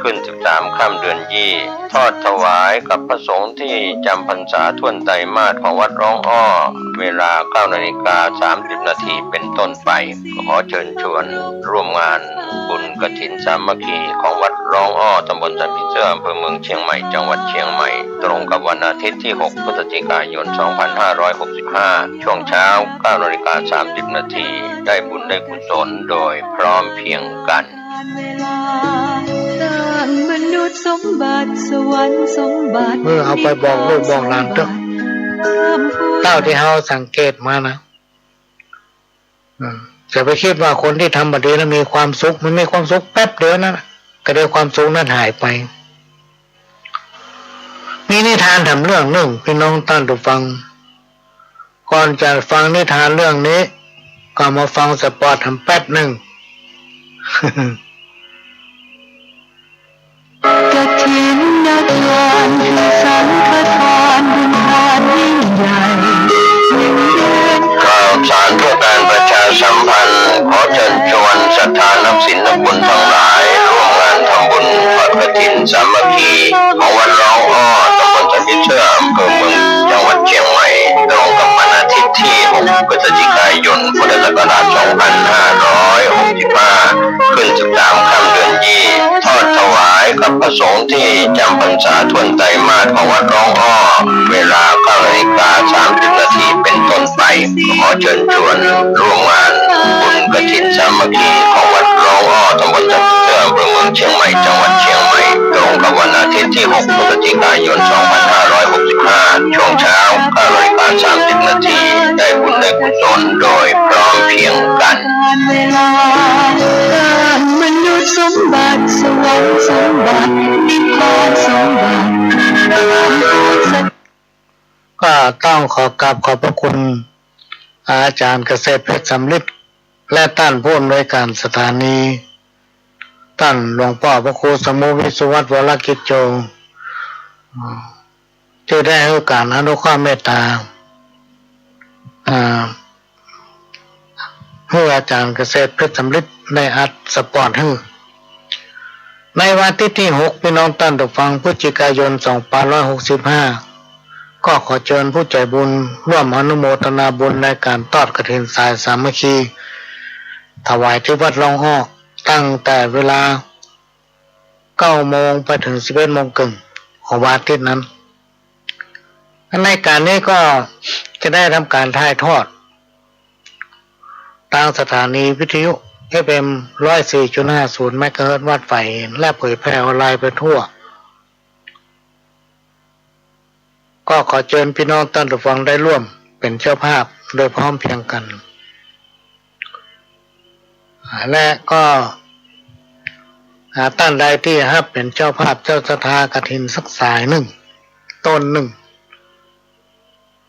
ขึ้น13ค่ำเดือนยี่ทอดถวายกับพระสงฆ์ที่จำพรรษาท่วนไตรมาสของวัดร้องอ้อเวลา 9:30 นาทีเป็นต้นไปขอเชิญชวนร่วมงานบุญกฐินสามัคคีของวัดร้องอ้อตำบลสันพิเชื่ออำเภอเมืองเชียงใหม่จังหวัดเชียงใหม่ตรงกับวันอาทิตย์ที่6พฤศจิกายน2565ช่วงเช้า 9:30 นาทีได้บุญได้กุศลโดยพร้อมเพรียงกันเวลาสร้างมนุษย์สมบัติสวรรค์สมบัติเอาไปบอกลูกบอกหลานเถอะเท่าที่เฮาสังเกตมานะจะไปคิดว่าคนที่ทำแบบนี้แล้วมีความสุขมันมีความสุขแป๊บเดียวนะก็เดี๋ยวความสุขนั้นหายไปมีนิทานทำเรื่องหนึ่งพี่น้องท่านผู้ฟังก่อนจะฟังนิทานเรื่องนี้ก็มาฟังสปอร์ตทำแป๊บหนึ่งกฐินทานคือสังฆทานบุญทานยิ่งใหญ่ข่าวสารเพื่อการประชาสัมพันธ์ขอเชิญชวนศรัทธานักศีลนักบุญทั้งหลายร่วมงานทำบุญทอดกฐินสามัคคีของวัดร้องอ้อตำบลสันพิเชื่ออำเภอเมืองจังหวัดเชียงใหม่ตรงกับวันอาทิตย์ที่6พฤศจิกายนพุทธศักราช2565ขึ้น13ค่ำเดือนยี่ทอดถวายกับพระ ระสงฆ์ที่จำพรรษาทวนไตรมาสของวัดร้องอ้อเวลา9:30 น.เป็นต้นไปขอเชิญชวนร่วมงานบุญกฐินสามัคคีของวัดร้องอ้อตำบลทับเทือกอำเภอเมืองเชียงใหม่จังหวัดเชียงใหม่ตรงกับวันอาทิตย์ที่ 6 พฤศจิกายน 2565 ช่วงเช้า9:30 น.ได้บุญได้กุศลโดยพร้อมเพรียงกัน เวลาการมนุษย์สมบัติสวรรค์สมบัตินิพพานสมบัติก็ต้องขอกราบขอบพระคุณอาจารย์เกษตรเพชรสำลิดและท่านผู้อำนวยการสถานีท่านหลวงพ่อพระครูสมุวิสุวัฒน์วรกิจโจที่ได้ให้โอกาสอนุเคราะห์เมตตาให้อาจารย์เกษตรเพชรสำลิดได้อัดสปอร์ตให้ในวันที่ 6 พี่น้องท่านผู้ฟังพฤศจิกายน 2565 ก็ขอเชิญผู้ใจบุญร่วมอนุโมทนาบุญในการทอดกฐินสายสามัคคีถวายที่วัดร้องอ้อตั้งแต่เวลา 9 โมงไปถึง 11 โมงครึ่งของวันอาทิตย์นั้นในการนี้ก็จะได้ทำการถ่ายทอดทางสถานีวิทยุ FM 104.50 เมกะเฮิรตซ์วัดไฟและเผยแพร่ออนไลน์ไปทั่วก็ขอเชิญพี่น้องท่านผู้ฟังได้ร่วมเป็นเจ้าภาพโดยพร้อมเพรียงกันและก็ท่านใดที่เป็นเจ้าภาพเจ้าศรัทธากฐินสักสายหนึ่งต้นหนึ่ง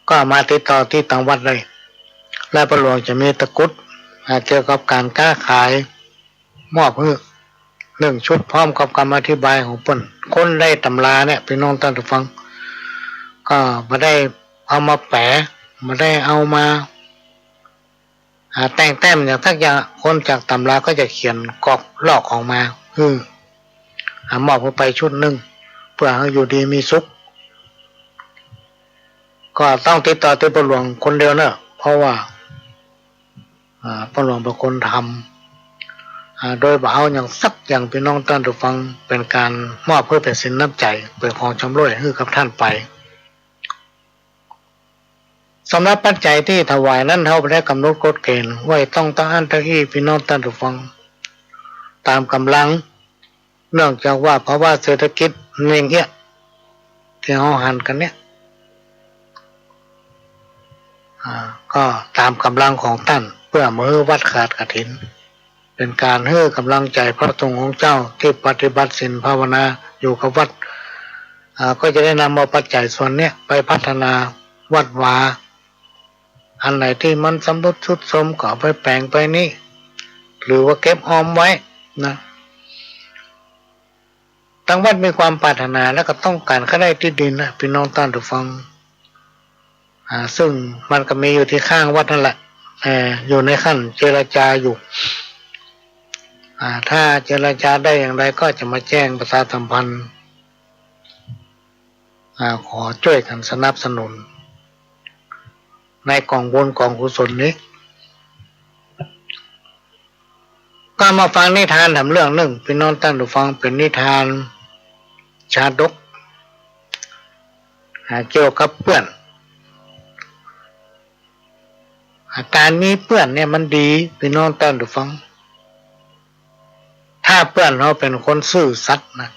ก็มาติดต่อที่ทางวัดเลยและประหลวงจะมีตะกรุดเกี่ยวกับการค้าขายมอบให้1 ชุดพร้อมกับคำอธิบายของเพิ่นคนได้ตำราเนี่ยพี่น้องท่านผู้ฟังก็ไม่ได้เอามาแปะไม่ได้เอามาแต่งแต้มอย่างทักอย่างคนจากตำราก็จะเขียนกรอบลอกออกมามอบไปชุดหนึ่งเพื่อให้อยู่ดีมีสุขก็ต้องติดต่อที่ประหลวงคนเดียวเนอะเพราะว่าประหลวงเป็นคนทำโดยบ่เอาอย่างสักอย่างพี่น้องท่านผู้ฟังเป็นการมอบเพื่อเป็นสินน้ำใจเป็นของชำร่วยให้กับท่านไปสำหรับปัจจัยที่ถวายนั้นเขาได้กำหนดกฎเกณฑ์ไว้ต้องตั้งอันตั้งอีพี่น้องท่านผู้ฟังตามกำลังเนื่องจากว่าเพราะว่าเศรษฐกิจเองเนี่ยที่เขาหันกันเนี่ยก็ตามกำลังของท่านเพื่อมือวัดขาดกฐินเป็นการให้กำลังใจพระสงฆ์ของเจ้าที่ปฏิบัติศีลภาวนาอยู่กับวัดก็จะได้นำเอาปัจจัยส่วนเนี้ยไปพัฒนาวัดวาอันไหนที่มันสำรุดทรุดโทรมก็ไปแปลงไปนี่หรือว่าเก็บออมไว้นะทางวัดมีความปรารถนาและก็ต้องการค่าได้ที่ดินนะพี่น้องท่านผู้ฟังซึ่งมันก็มีอยู่ที่ข้างวัดนั่นแหละอยู่ในขั้นเจรจาอยู่ถ้าเจรจาได้อย่างไรก็จะมาแจ้งประชาสัมพันธ์ขอช่วยกันสนับสนุนในกองบุญกองกุศลนี้ก็มาฟังนิทานทำเรื่องหนึ่งพี่น้องท่านผู้ฟังเป็นนิทานชาดกเกี่ยวกับเพื่อนการมีเพื่อนเนี่ยมันดีพี่น้องท่านผู้ฟังถ้าเพื่อนเราเป็นคนซื่อสัตย์นะ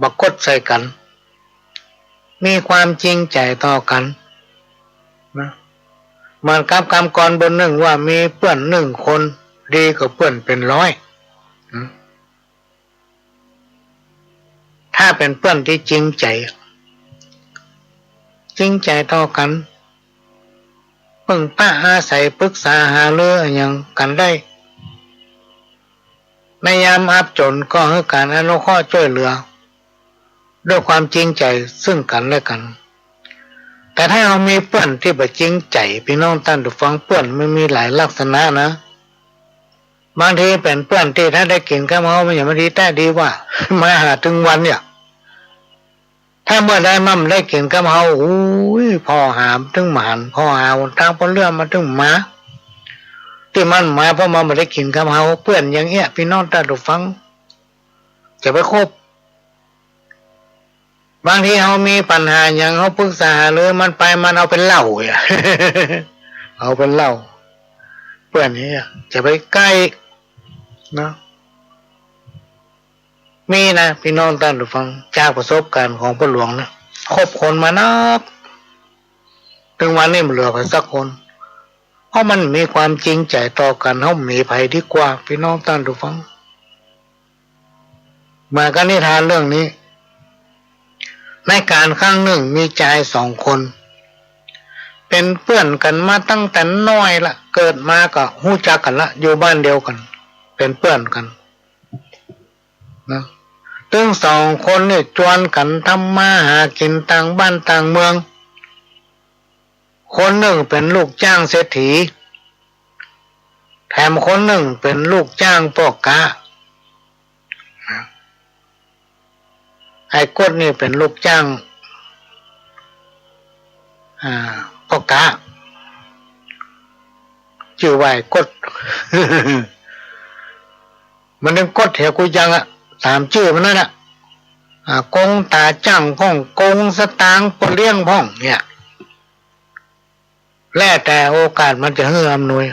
บักกดใส่กันมีความจริงใจต่อกันนะเหมือนกับคำกรบนหนึ่งว่ามีเพื่อน1 คนดีกว่าเพื่อนเป็น100ถ้าเป็นเพื่อนที่จริงใจต่อกันพึ่งพาอาศัยปรึกษาหารืออย่างกันได้ในยามอับจนก็ให้การอนุเคราะห์ช่วยเหลือด้วยความจริงใจซึ่งกันและกันแต่ถ้าเรามีเพื่อนที่บ่จริงใจพี่น้องท่านผู้ฟังเพื่อนไม่มีหลายลักษณะนะบางทีเป็นเพื่อนที่ถ้าได้กินข้าวเฮามันอย่างไม่ดีแต่ดีว่ามาหาถึงวันเนี่ยถ้าเมื่อได้มั่มได้กินข้าวเฮาพอหามถึงหมานพอหาทางพอเรื่องมาถึงหมาที่มันมาเพราะมันไม่ได้กินข้าวเฮาเพื่อนอย่างเงี้ยพี่น้องท่านผู้ฟังจ จะไปคบบางทีเขามีปัญหาอย่างเขาปรึกษาหรือมันไปมันเอาเป็นเหล้าอ่ะ เอาเป็นเหล้าเพื่อนนี้จะไปใกล้เนาะมีนะพี่น้องท่านผู้ฟังจากประสบการณ์ของพ่อหลวงนะคบคนมานักถึงวันนี้มันเหลือไปสักคนเพราะมันมีความจริงใจต่อกันเขามีภัยดีกว่าพี่น้องท่านผู้ฟังมากันนิทานเรื่องนี้ในการครั้งหนึ่งมีชาย2 คนเป็นเพื่อนกันมาตั้งแต่น้อยละเกิดมาก็หู้จักกันละอยู่บ้านเดียวกันเป็นเพื่อนกันนะถึง2 คนเนี่ยชวนกันทำมาหากินต่างบ้านต่างเมืองคนหนึ่งเป็นลูกจ้างเศรษฐีแถมคนหนึ่งเป็นลูกจ้างพ่อกะไอ้กดนี่เป็นลูกจ้างพ่อกะชื่อว่าไอ้กด มันนึงกดเหี่ยวกูยังอ่ะตามชื่อมันนั่นอ่ะกงตาจ้างพ่องกงสตางค์ปเลี้ยงพ่องเนี่ยแล้วแต่โอกาสมันจะเฮืออำนวย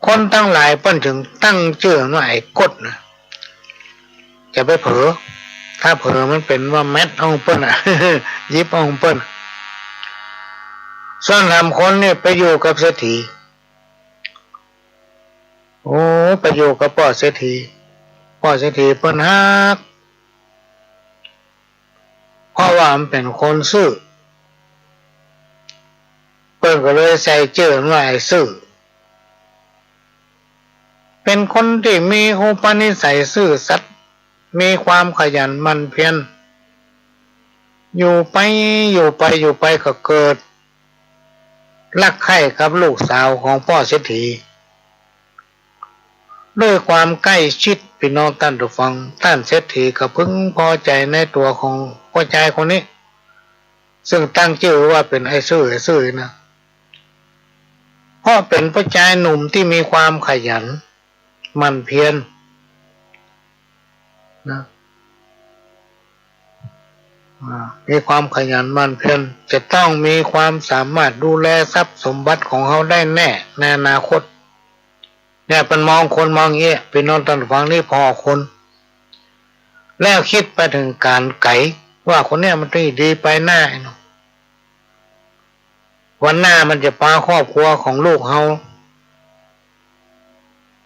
คนตั้งหลายเปิ้นถึงตั้งชื่อว่าไอ้กดนะจะไปเผลอถ้าเผลอมันเป็นว่าแมทเอาเปิ้นอ่ะ ยิบเอาเปิ้นส่วน3 คนเนี่ยไปอยู่กับเศรษฐีโอ้ไปอยู่กับพ่อเศรษฐีเปิ้นฮักเพราะว่ามันเป็นคนซื่อเปิ้นก็เลยใส่ชื่อว่าไอ้ซื่อเป็นคนที่มีอุปนิสัยซื่อสัตย์มีความขยันหมั่นเพียรอยู่ไปก็เกิดรักใคร่กับลูกสาวของพ่อเศรษฐีด้วยความใกล้ชิดพี่น้องท่านผู้ฟังท่านเศรษฐีก็พึงพอใจในตัวของพ่อชายคนนี้ซึ่งตั้งชื่อว่าเป็นไอ้ซื่อนะเพราะเป็นพ่อชายหนุ่มที่มีความขยันหมั่นเพียรนะมีความขยันหมั่นเพียรจะต้องมีความสามารถดูแลทรัพย์สมบัติของเขาได้แน่ในอนาคตเนี่ยเป็นมองคนมองเงี้ยพี่น้องท่านฟังนี่พอคนแล้วคิดไปถึงการไก่ว่าคนเนี้ยมันดีไปหน้าเนาะวันหน้ามันจะพาครอบครัวของลูกเขา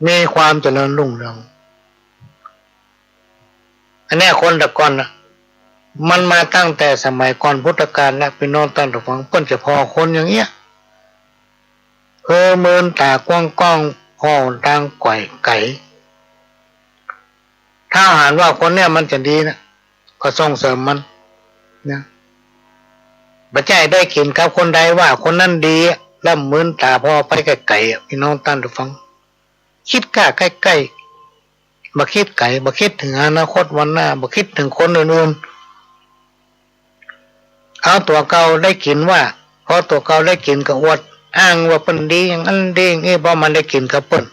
มีความเจริญรุ่งเรืองอันนี้คนแต่ก่อนนะมันมาตั้งแต่สมัยก่อนพุทธกาลและพี่น้องท่านผู้ฟังเพิ่นจะพอคนอย่างเงี้ยเมินตากว้างๆพ่อทางไก่ถ้าหากว่าคนเนี้ยมันจะดีนะก็ส่งเสริมมันนะบัจจัยได้กินกับคนใดว่าคนนั้นดีแล้วเหมือนตาพ่อไปไก่พี่น้องท่านผู้ฟังคิดกล้าใกล้ๆบ่คิดไก่บ่คิดถึงอนาคตวันหน้าบ่คิดถึงคนอื่นๆเอาตัวเก่าได้กินว่าพอตัวเก่าได้กินก็อวดอ้างว่าเปิ้นดีอย่างนั้นดีอย่างนี้เพราะมันได้กินกับเปิ้น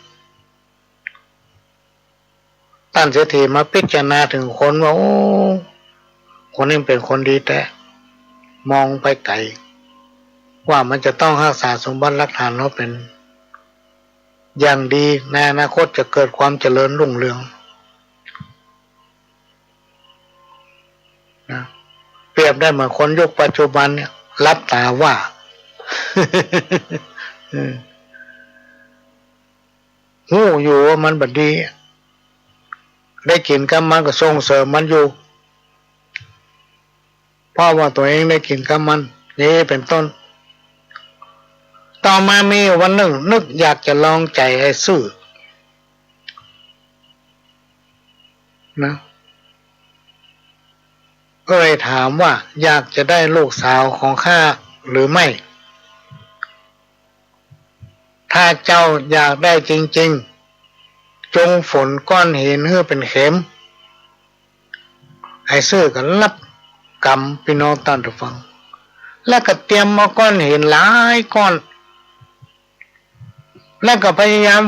ท่านเศรษฐีมาพิจารณาถึงคนว่าโอ้คนนี้เป็นคนดีแต่มองไปไกลว่ามันจะต้องรักษาสมบัติหลักฐานเขาเป็นอย่างดีในอนาคตจะเกิดความเจริญรุ่งเรืองนะเปรียบได้เหมือนคนยุคปัจจุบันเนี่ยรับตาว่า หูอยู่ว่ามันบัดดีได้กินกับมันก็ส่งเสริมมันอยู่เพราะว่าตัวเองได้กินกับมันนี่เป็นต้นต่อมามีวันหนึ่งนึกอยากจะลองใจไอ้ซื่อนะก็เลยถามว่าอยากจะได้ลูกสาวของข้าหรือไม่ถ้าเจ้าอยากได้จริงๆจงฝนก้อนหินให้เป็นเข็มไอ้ซื่อก็รับกรรมพี่น้องท่านผู้ฟังแล้วก็เตรียมมาก้อนหินหลายก้อนแล้วก็พยายาม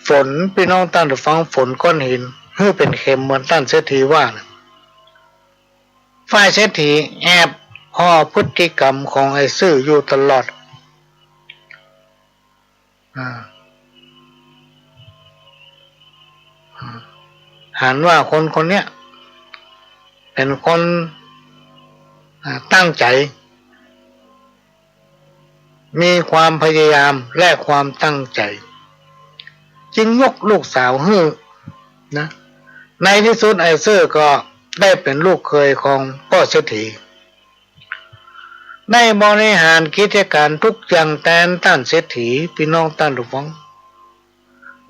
ฝนพี่น้องท่านผู้ฟังฝนก้อนหินเพื่อเป็นเข็มเหมือนท่านเศรษฐีว่านะฝ่ายเศรษฐีแอบพ่อพฤติกรรมของไอ้ซื่ออยู่ตลอดหันว่าคนคนเนี้ยเป็นคนตั้งใจมีความพยายามและความตั้งใจจึงยกลูกสาวให้นะในที่สุดไอเซอร์ก็ได้เป็นลูกเคยของพ่อเศรษฐีได้บริหารกิจการทุกอย่างแทนท่านเศรษฐีพี่น้องท่านผู้ฟัง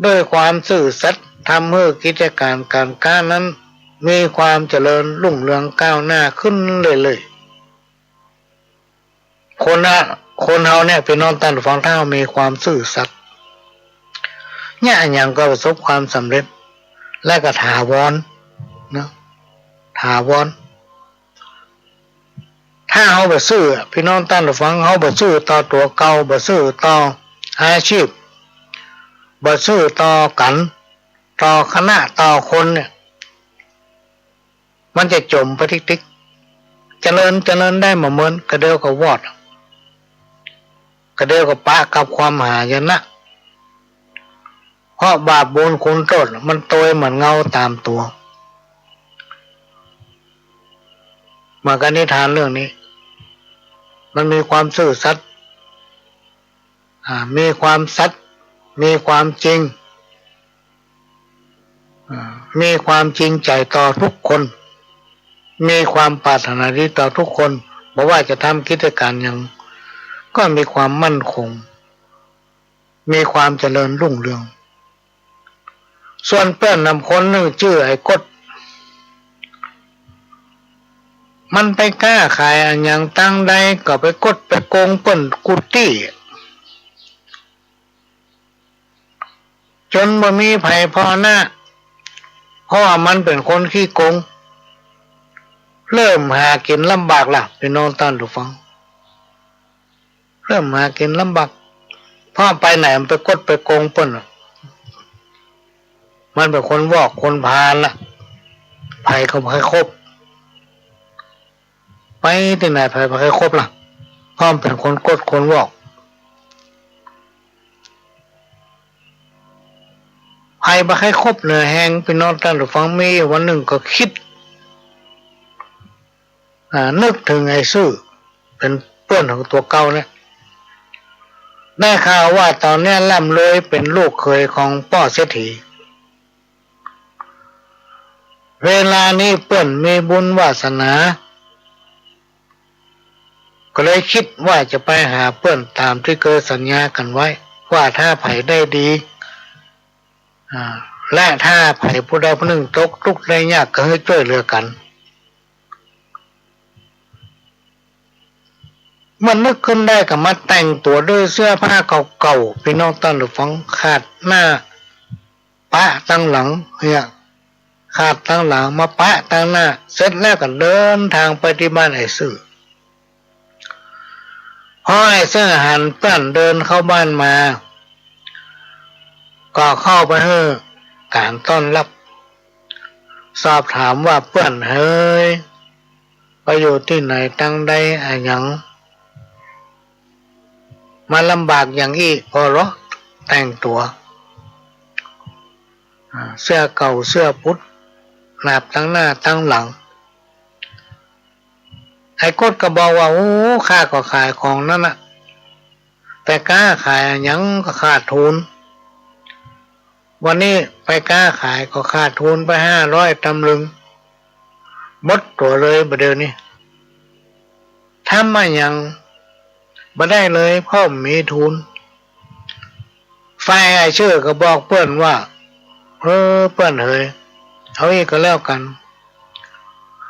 ด้วยความซื่อสัตย์ทำให้กิจการการค้านั้นมีความเจริญรุ่งเรืองก้าวหน้าขึ้นเลยคนเฮาเนี่ยพี่น้องท่านผู้ฟังถ้ามีความซื่อสัตย์เนี่ยอย่างก็ประสบความสำเร็จและก็ถาวรนะถาวรถ้าเฮาบ่ซื่อพี่น้องท่านผู้ฟังเฮาบ่ซื่อต่อตัวเก่าบ่ซื่อต่ออาชีพบ่ซื่อต่อกันต่อคณะต่อคนเนี่ยมันจะจมไปติ๊กๆเจริญได้มาเหมือนกระเดียวกับวอดกระเดียวกับปะกับความหายนะเพราะบาปบุญคุณโทษมันโตยเหมือนเงาตามตัวมากันนิทานเรื่องนี้มันมีความซื่อสัตย์มีความสัตย์มีความจริงมีความจริงใจต่อทุกคนมีความปรารถนาดีต่อทุกคนบอกว่าจะทำกิจการอย่างก็มีความมั่นคงมีความเจริญรุ่งเรืองส่วนเพื่อนนำคนนึงชื่อไอ้กดมันไปกล้าขายอันยังตั้งใดก็ไปกดไปโกงเปิ้นกุฏิจนบ่มีไผพอหน้าเพราะว่ามันเป็นคนขี้โกงเริ่มหากินลำบากล่ะพี่น้องท่านผู้ฟังเริ่มหากินลำบากเพราะไปไหนมันไปกดไปโกงเปิ้นมันเป็นคนวอกคนพาลล่ะไผก็บ่ให้คบไปที่ไหนไผบ่ให้คบล่ะเพราะมันเป็นคนกดคนวอกไผบ่ให้คบเนื้อแห้งพี่น้องท่านผู้ฟังมีวันหนึ่งก็คิดนึกถึงไอ้ซื่อเป็นเพื่อนของตัวเก่าเนี่ยได้ข่าวว่าตอนนี้ร่ำรวยเป็นลูกเขยของพ่อเศรษฐีเวลานี้เพื่อนมีบุญวาสนาก็เลยคิดว่าจะไปหาเพื่อนตามที่เคยสัญญากันไว้ว่าถ้าไผได้ดีและถ้าไผผู้ใดผู้หนึ่งตกทุกข์ได้ยากก็ให้ช่วยเหลือกันมันนึกขึ้นได้ก็มาแต่งตัวด้วยเสื้อผ้าเก่าๆพี่น้องท่านผู้ฟังขาดหน้าปะตั้งหลังเนี่ยขาดตั้งหลังมาปะตั้งหน้าเสร็จแล้วก็เดินทางไปที่บ้านไอ้ซื่อพอไอ้ซื่อหันเพื่อนเดินเข้าบ้านมาก็เข้าไปให้การต้อนรับสอบถามว่าเพื่อนเฮ้ยไปอยู่ที่ไหนตั้งใดอะไรอย่างมาลำบากอย่างอี้พอหรอแต่งตัวเสื้อเก่าเสื้อพุทธหนาบทั้งหน้าทั้งหลังไอ้กดก็บอกว่าโอ้ข้าก็ขายของนั่นน่ะแต่กล้าขายยังก็ขาดทุนวันนี้ไปกล้าขายก็ขาดทุนไป500 ตำลึงหมดตัวเลยประเดี๋ยวนี้ทำมายังบ่ได้เลยพ่อมีทุนฝ่ายไอ้ชื่อก็บอกเพื่อนว่าเพื่อนเฮ้ยเอาอีกก็แล้วกัน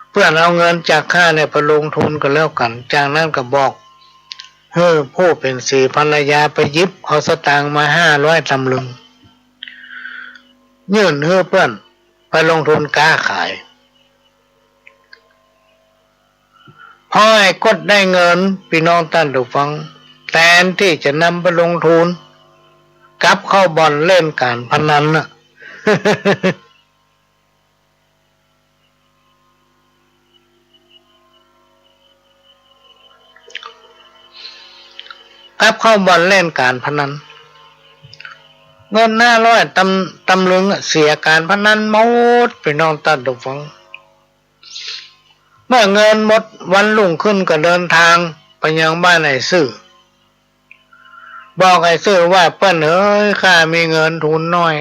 เพื่อนเอาเงินจากข้าเนี่ยไปลงทุนก็แล้วกันจากนั้นก็บอกผู้เป็นสีภรรยาไปยิบเอาสตางค์มา500 ตำลึงยื่นเพื่อนไปลงทุนค้าขายพอไอ้กดได้เงินพี่น้องท่านผู้ฟังแทนที่จะนำไปลงทุน กลับเข้าบ่อนเล่นการพนันน่ะ กลับเข้าบ่อนเล่นการพนันเงิน500ตำลึงเสียการพนันหมดไปน้องตัดดฟังเมื่อเงินหมดวันรุ่งขึ้นก็เดินทางไปยังบ้านไอ้ซื่อบอกไอ้ซื่อว่าเปิ้นเอ้ยข้ามีเงินทุนน้อย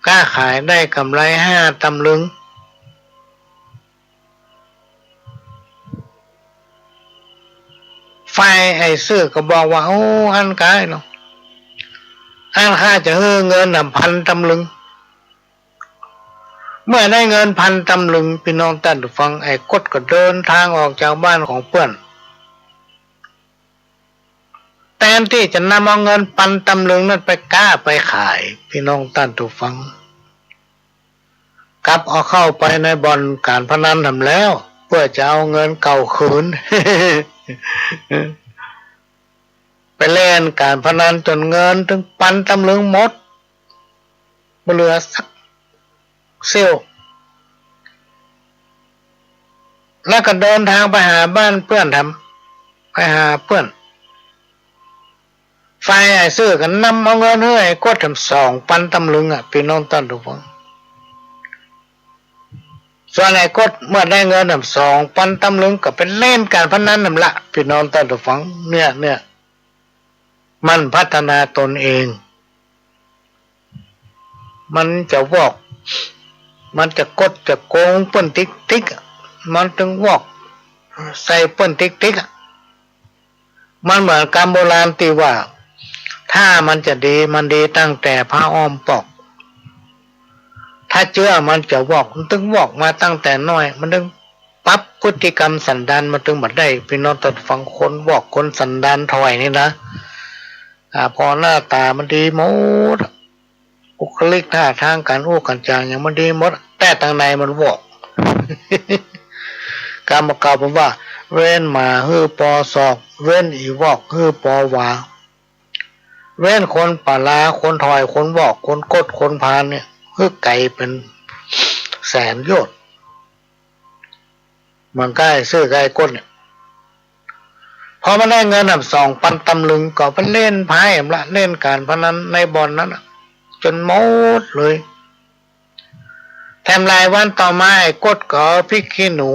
กล้าขายได้กำไร5 ตำลึงไฟไอ้ซื่อก็บอกว่าโอ้อันกายเนาะอันข้าจะให้เงิน1,000 ตำลึงเมื่อได้เงิน1,000 ตำลึงพี่น้องท่านฟังไอ้กดก็เดินทางออกจากบ้านของเพื่อนแทนที่จะนำเอาเงิน1,000 ตำลึงนั้นไปกล้าไปขายพี่น้องท่านฟังกลับเอาเข้าไปในบ่อนการพนันทำแล้วเพื่อจะเอาเงินเก่าคืน ไปเล่นการพนันจนเงินถึง1,000 ตำลึงหมดไม่เหลือสักเสี้ยวแล้วก็เดินทางไปหาบ้านเพื่อนไปหาเพื่อนไฟไอ้ซื้อกันนำเอาเงินให้ไอ้กด2,000 ตำลึงพี่น้องท่านทุกคนส่วนไอ้กดเมื่อได้เงิน2,000 ตำลึงก็เป็นเล่นการพนันนั่นละพี่น้องท่านทุกคนเนี่ยมันพัฒนาตนเองมันจะวอกมันจะกดจะโกงเปิ้นติ๊กมันถึงวอกใส่เปิ้นติ๊กมันเหมือนการโบราณที่ว่าถ้ามันจะดีมันดีตั้งแต่พระอ้อมปอกถ้าเชื่อมันจะวอกมันถึงวอกมาตั้งแต่น้อยมันถึงปรับพฤติกรรมสันดานมันถึงบัดได้พี่น้องตัดฟังคนวอกคนสันดานถอยนี่นะพอหน้าตามันดีหมดบุคลิกท่าทางการอู้กันจางอย่างมันดีหมดแต่ทางในมันวอก การมาเก่าผมว่าเว้นมาฮือปอศอกเว้นอีวอกฮือปอวาเว้นคนป่าลาคนถอยคนวอกคนกดคนพานเนี่ยฮือไก่เป็นแสนโยชน์มันใกล้ซื้อใกล้ก้นเนี่ยพอมาได้เงิน2,000 ตำลึงก็ไปเล่นไพ่ละเล่นการพนันในบ่อนนั้นจนหมดเลยแถมรายวันต่อมาไอ้กดก็พริกขี้หนู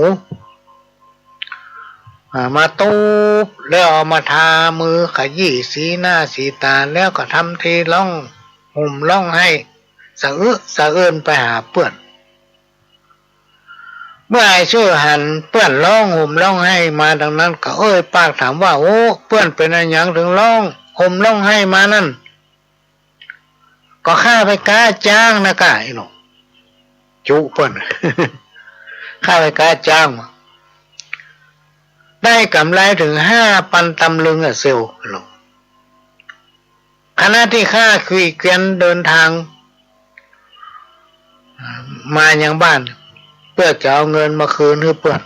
มาตูบแล้วเอามาทามือขยี้สีหน้าสีตาแล้วก็ทำทีร้องห่มร้องให้สะอื้นไปหาเพื่อนเมื่อไอ้ชื่อหันเพื่อนร้องห่มร้องให้มาดังนั้นก็ปากถามว่าโอ้เพื่อนเป็นอะไรอย่างถึงร้องห่มร้องให้มานั่นก็ข้าไปกล้าจ้างนะกะไอ้หนูจุเพื่อน ข้าไปกล้าจ้างได้กำไรถึง5,000 ตำลึงเซลล์ลงขณะที่ข้าคุยเกวียนเดินทางมายังบ้านเพื่อจะเอาเงินมาคืนให้เพื่อน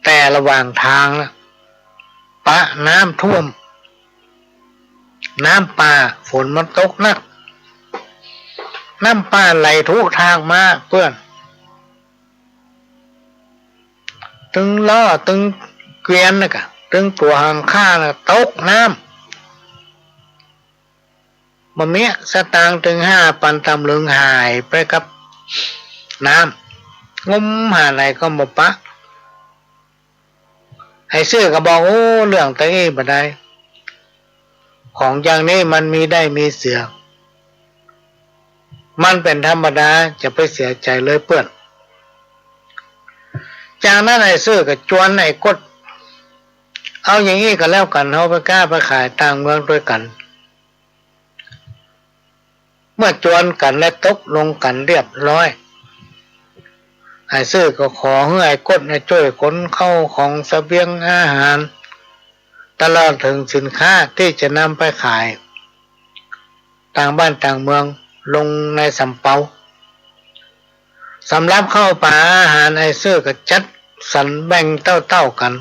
แต่ระหว่างทางนะปะน้ำท่วมน้ำป่าฝนมันตกนักน้ำป่าไหลทุกทางมาเพื่อนตึงล้อตึงเกวียนนะกะตึงตัวหางข้านะตกน้ำมะเมียสตางค์ถึง5,000 ตำลึงหายไปกับน้ำงมหาอะไรก็มาปะไอ้ซื้อก็บอกโอ้เรื่องตะอี้บ่ได้ของอย่างนี้มันมีได้มีเสียมันเป็นธรรมดาจะไปเสียใจเลยเพื่อนจากนั้นไอ้ซื้อก็จวนไอ้กดเอาอย่างนี้ก็แล้วกันเอาไปกล้าไปขายต่างเมืองด้วยกันเมื่อจวนกันและตกลงกันเรียบร้อยไอ้ซื้อก็ขอให้ไอ้กดช่วยขนเข้าของเสบียงอาหารตลอดถึงสินค้าที่จะนำไปขายต่างบ้านต่างเมืองลงในสำเปาสำหรับเข้าป่าอาหารไอ้ซื้อก็จัดสรรแบ่งเต้ากัน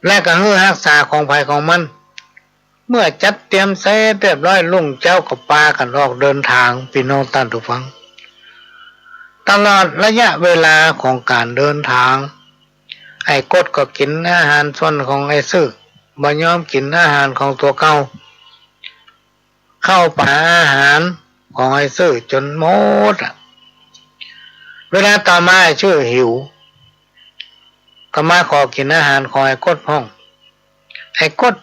และก็ให้รักษาของภัยของมันเมื่อจัดเตรียมเสร็จเรียบร้อยลุงเจ้ากับปากันออกเดินทางพี่น้องท่านผู้ฟังตลอดระยะเวลาของการเดินทางไอ้กดก็กินอาหารส่วนของไอ้ซื่อบ่ยอมกินอาหารของตัวเก่าเข้าป่าอาหารของไอ้ซื่อจนหมดเวลาต่อมาไอ้ชื่อหิวก็มาขอกินอาหารของไอ้กดพ้องไอ้กด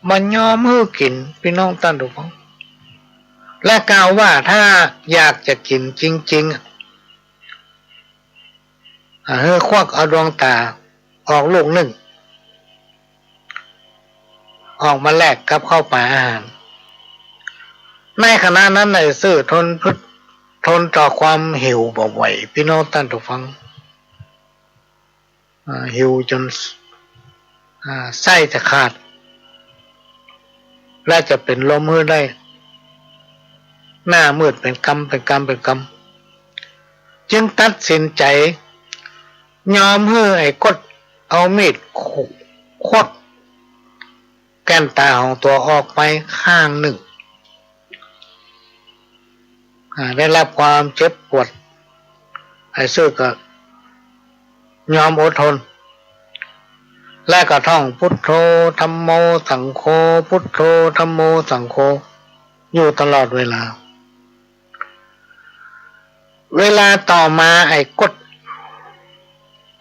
มันยอมให้กินพี่น้องท่านผู้ฟังและกล่าวว่าถ้าอยากจะกินจริงๆให้ควักเอาดวงตาออกลูกหนึ่งออกมาแลกกับข้าวปลาอาหารในขณะนั้นไอ้ซื่อทนต่อความหิวบ่ไหวพี่น้องท่านผู้ฟังหิวจนไส้จะขาดและจะเป็นลมมือได้หน้ามืดเป็นกำจึงตัดสินใจยอมให้ไอ้กดเอามีดควักแก้มตาของตัวออกไปข้างหนึ่งได้รับความเจ็บปวดไอ้ซื่อก็ยอมอดทนและก็ท่องพุทโธธัมโมสังโฆพุทโธธัมโมสังโฆอยู่ตลอดเวลาต่อมาไอ้กด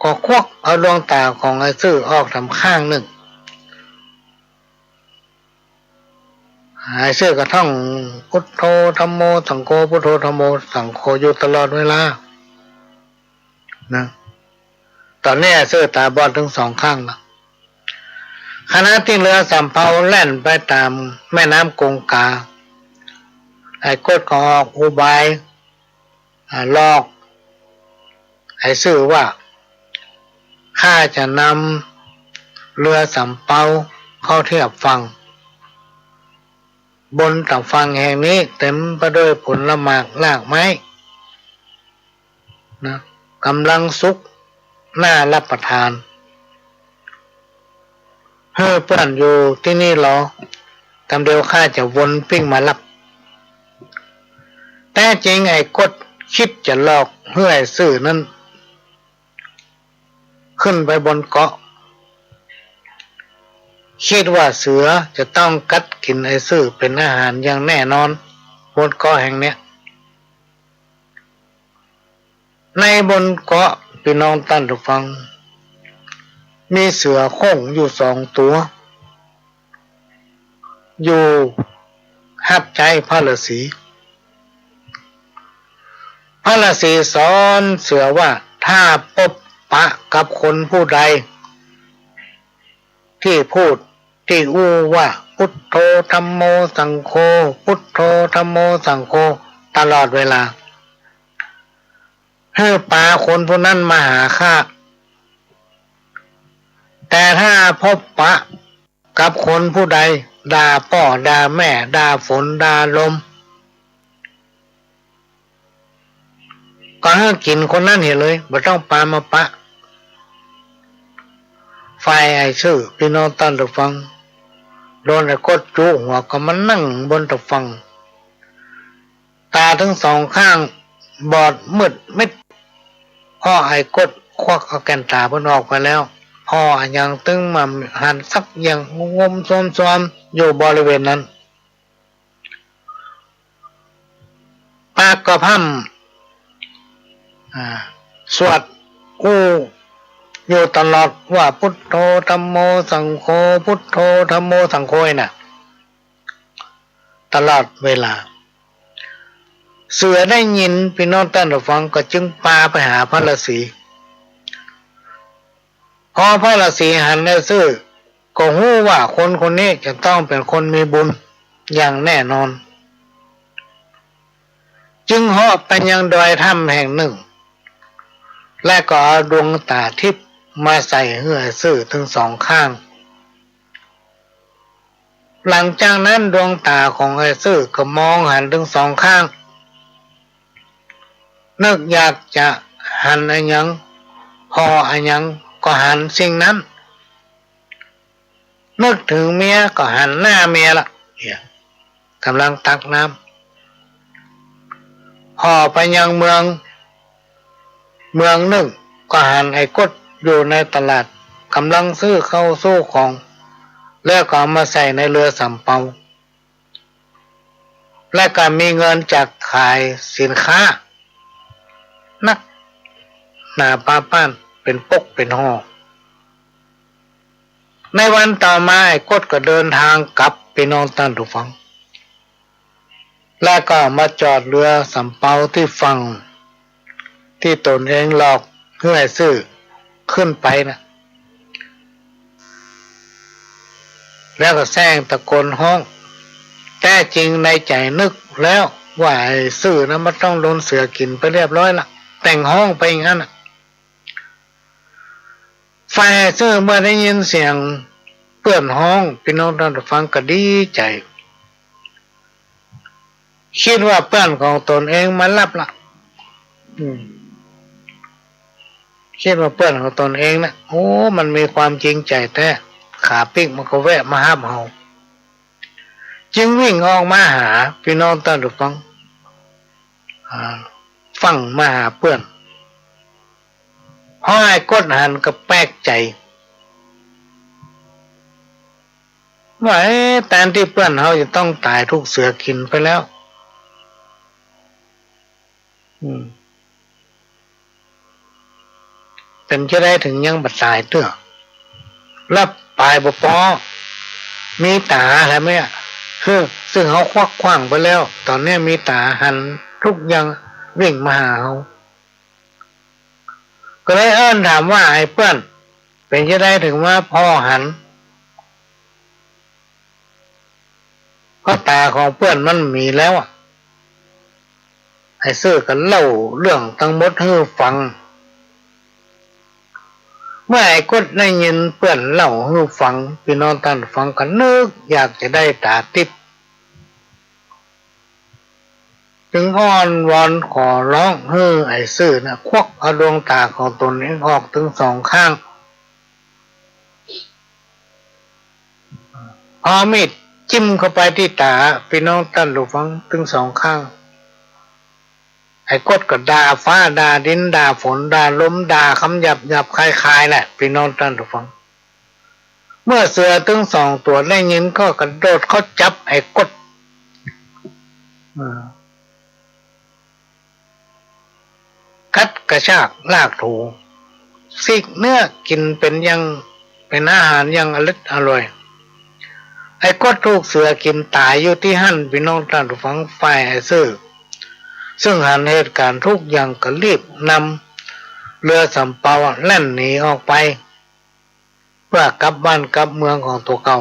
ก็ควักเอาดวงตาของไอ้ซื่อออกทำข้างหนึ่งไอ้ซื่อก็ท่องพุทโธธัมโมสังโฆพุทโธธัมโมสังโฆอยู่ตลอดเวลานะตอนนี้ไอ้ซื่อตาบอดทั้งสองข้างนะขณะที่เรือสำเภาแล่นไปตามแม่น้ำกงกาไอ้กดก็ออกอุบายลอกไอ้ซื่อว่าข้าจะนำเรือสำเภาเข้าเทียบฝั่งบนต่างฝั่งแห่งนี้เต็มไปด้วยผลหมากรากไม้นะกำลังสุกน่ารับประทานเพื่อนอยู่ที่นี่หรอกำเดียวข้าจะวนปิ้งมารับแต่จริงไอ้กดคิดจะหลอกเพื่อไอ้ซื่อนั้นขึ้นไปบนเกาะคิดว่าเสือจะต้องกัดกินไอ้ซื่อเป็นอาหารอย่างแน่นอนบนเกาะแห่งเนี้ยในบนเกาะพี่น้องท่านผู้ฟังมีเสือโคร่งอยู่2 ตัวอยู่หับใจพระฤาษีสอนเสือว่าถ้าพบปะกับคนผู้ใดที่พูดที่อู้ว่าพุทโธธัมโมสังโฆพุทโธธัมโมสังโฆตลอดเวลาให้ปาคนผู้นั้นมาหาข้าแต่ถ้าพบปะกับคนผู้ใดด่าพ่อด่าแม่ด่าฝนด่าลมก็ให้กินคนนั้นเห็นเลยไม่ต้องปามาปะไฟไอ้ชื่อพี่น้องท่านผู้ฟังโดนไอ้กดจุหัวก็มันนั่งบนตะฟังตาทั้งสองข้างบอดมืดมิดพ่อไอ้กดควักเอาแก่นตาเพิ่นออกไปแล้วพ่อยังตึงมาหันสักอย่างงมซ้อมอยู่บริเวณนั้นปากก็พั่มสวดกู้อยู่ตลอดว่าพุทโธธัมโมสังโฆพุทโธธัมโมสังโฆน่ะตลอดเวลาเสือได้ยินพี่น้องท่านผู้ฟังก็จึงปาไปหาพระฤาษีพอพระฤาษีหันไปซื่อก็รู้ว่าคนคนนี้จะต้องเป็นคนมีบุญอย่างแน่นอนจึงเหาะไปยังดอยถ้ำแห่งหนึ่งและก็เอาดวงตาทิพย์มาใส่เหือซื่อทั้งสองข้างหลังจากนั้นดวงตาของไอ้ซื่อก็มองหันทั้งสองข้างนึกอยากจะหันอะไรยังพออะไรยังก็หันสิ่งนั้น นึกถึงเมียก็หันหน้าเมียละเนี่ยกำลังตักน้ำพอไปยังเมืองหนึ่งก็หันไอ้กดอยู่ในตลาดกำลังซื้อเข้าสู้ของแล้วก็เอามาใส่ในเรือสำเภาและก็มีเงินจากขายสินค้านักหนาป้าป้านเป็นปกเป็นห่อในวันต่อมาไอ้กดก็เดินทางกลับไปนอนตันทุฟังแล้วก็มาจอดเรือสำเภาที่ฝั่งที่ตนเองหลอกเพื่อให้ซื้อขึ้นไปนะแล้วก็แซงตะโกนห้องแต่จริงในใจนึกแล้วว่าไอ้ซื้อนะมันต้องโดนเสือกินไปเรียบร้อยละแต่งห้องไปอย่างนั้นฝ่ายซื้อเมื่อได้ยินเสียงเปื่อนห้องพี่น้องท่านผู้ฟังก็ดีใจคิดว่าเพื่อนของตนเองมารับละคิดว่าเพื่อนของตนเองนะโอ้มันมีความจริงใจแท้ขาปิ๊กมันก็แวะมาห้ามเฮาจึงวิ่งออกมาหาพี่น้องท่านผู้ฟังฟังมาหาเพื่อนพอไอ้กดหันก็แปลกใจว่าแทนที่เพื่อนเขาจะต้องตายทุกเสือกินไปแล้วเป็นจะได้ถึงยังบัดตายเตื้อรับปลายบ่ปอมีตาอะไรไหมอ่ะซึ่งเขาควักขว้างไปแล้วตอนนี้มีตาหันทุกอย่างวิ่งมาหาเขาก็เลยเอิ้นถามว่าไอ้เพื่อนเป็นจะได้ถึงว่าพ่อหันเพราะตาของเพื่อนมันมีแล้วอ่ะไอ้ซื่อก็เล่าเรื่องทั้งหมดให้ฟังเมื่อไอ้กดได้ยินเพื่อนเล่าให้ฟังพี่น้องท่านฟังก็นึกอยากจะได้ตาทิพย์จึงอ้อนวอนขอร้องให้ไอ้ซื่อนะควักเอาดวงตาของตนเองออกถึงสองข้างเอามีดจิ้มเข้าไปที่ตาพี่น้องท่านฟังถึงสองข้างไอ้กดก็ด่าฟ้าด่าดินด่าฝนด่าลมด่าคำหยับคลายๆแหละพี่น้องท่านผู้ฟังเมื่อเสือถึงสองตัวได้ยินก็กระโดดเขาจับไอ้กดกัดกระชากลากถูซีกเนื้อกินเป็นอาหารยังอร่อยไอ้กดถูกเสือกินตายอยู่ที่หั่นพี่น้องท่านผู้ฟังฝ่ายไอ้ซื่อซึ่งหันเหตุการณ์ทุกอย่างก็รีบนำเรือสำเภาแล่นหนีออกไปเพื่อกลับบ้านกลับเมืองของตัวเก่า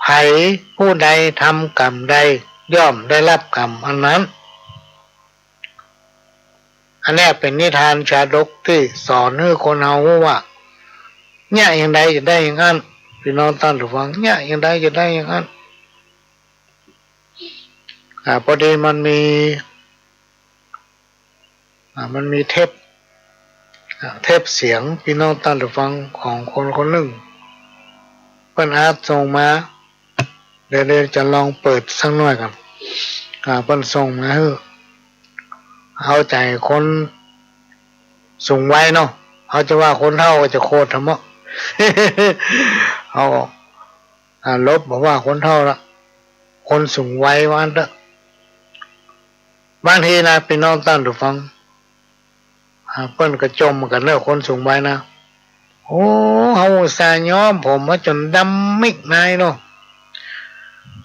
ไผผู้ใดทำกรรมใดย่อมได้รับกรรมอันนั้นอันนี้เป็นนิทานชาดกที่สอนให้คนเอาว่าเนี่ยอย่างใดจะได้อย่างนั้นพี่น้องท่านผู้ฟังเนี่ยอย่างใดจะได้อย่างนั้นพอดีมันมีเทปเสียงพี่น้องท่านผู้ฟังของคนหนึ่งเพิ่นอาจส่งมาเดี๋ยวจะลองเปิดสักหน่อยกันเพิ่นส่งมาให้เอาใจคนสูงวัยเนาะเขาจะว่าคนเฒ่าก็จะโคตรทำเนาะ เอาลบบอกว่าคนเฒ่าละคนสูงวัยวันเถอะบางทีนะพี่น้องท่านผู้ฟังเปิ้นก็จมกันเรื่องคนสูงวัยนะโอ้เฮาสาย้อมผมมาจนดำมิกนายเนาะ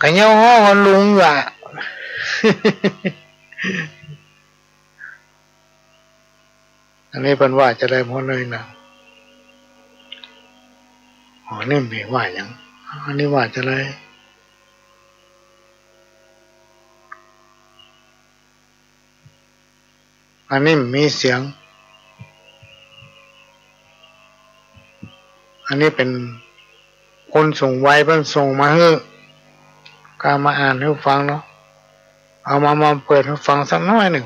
ก็เหี่ยวฮ้อลุงว่ะ อันนี้เพิ่นว่าจะได้หมดเลยนะอ๋อนี่ไม่ว่าหยังอันนี้ว่าจะได้อันนี้มีเสียงอันนี้เป็นคนส่งไว้เพิ่นส่งมาให้ก็มาอ่านให้ฟังเนาะเอามาเปิดให้ฟังสักหน่อยหนึ่ง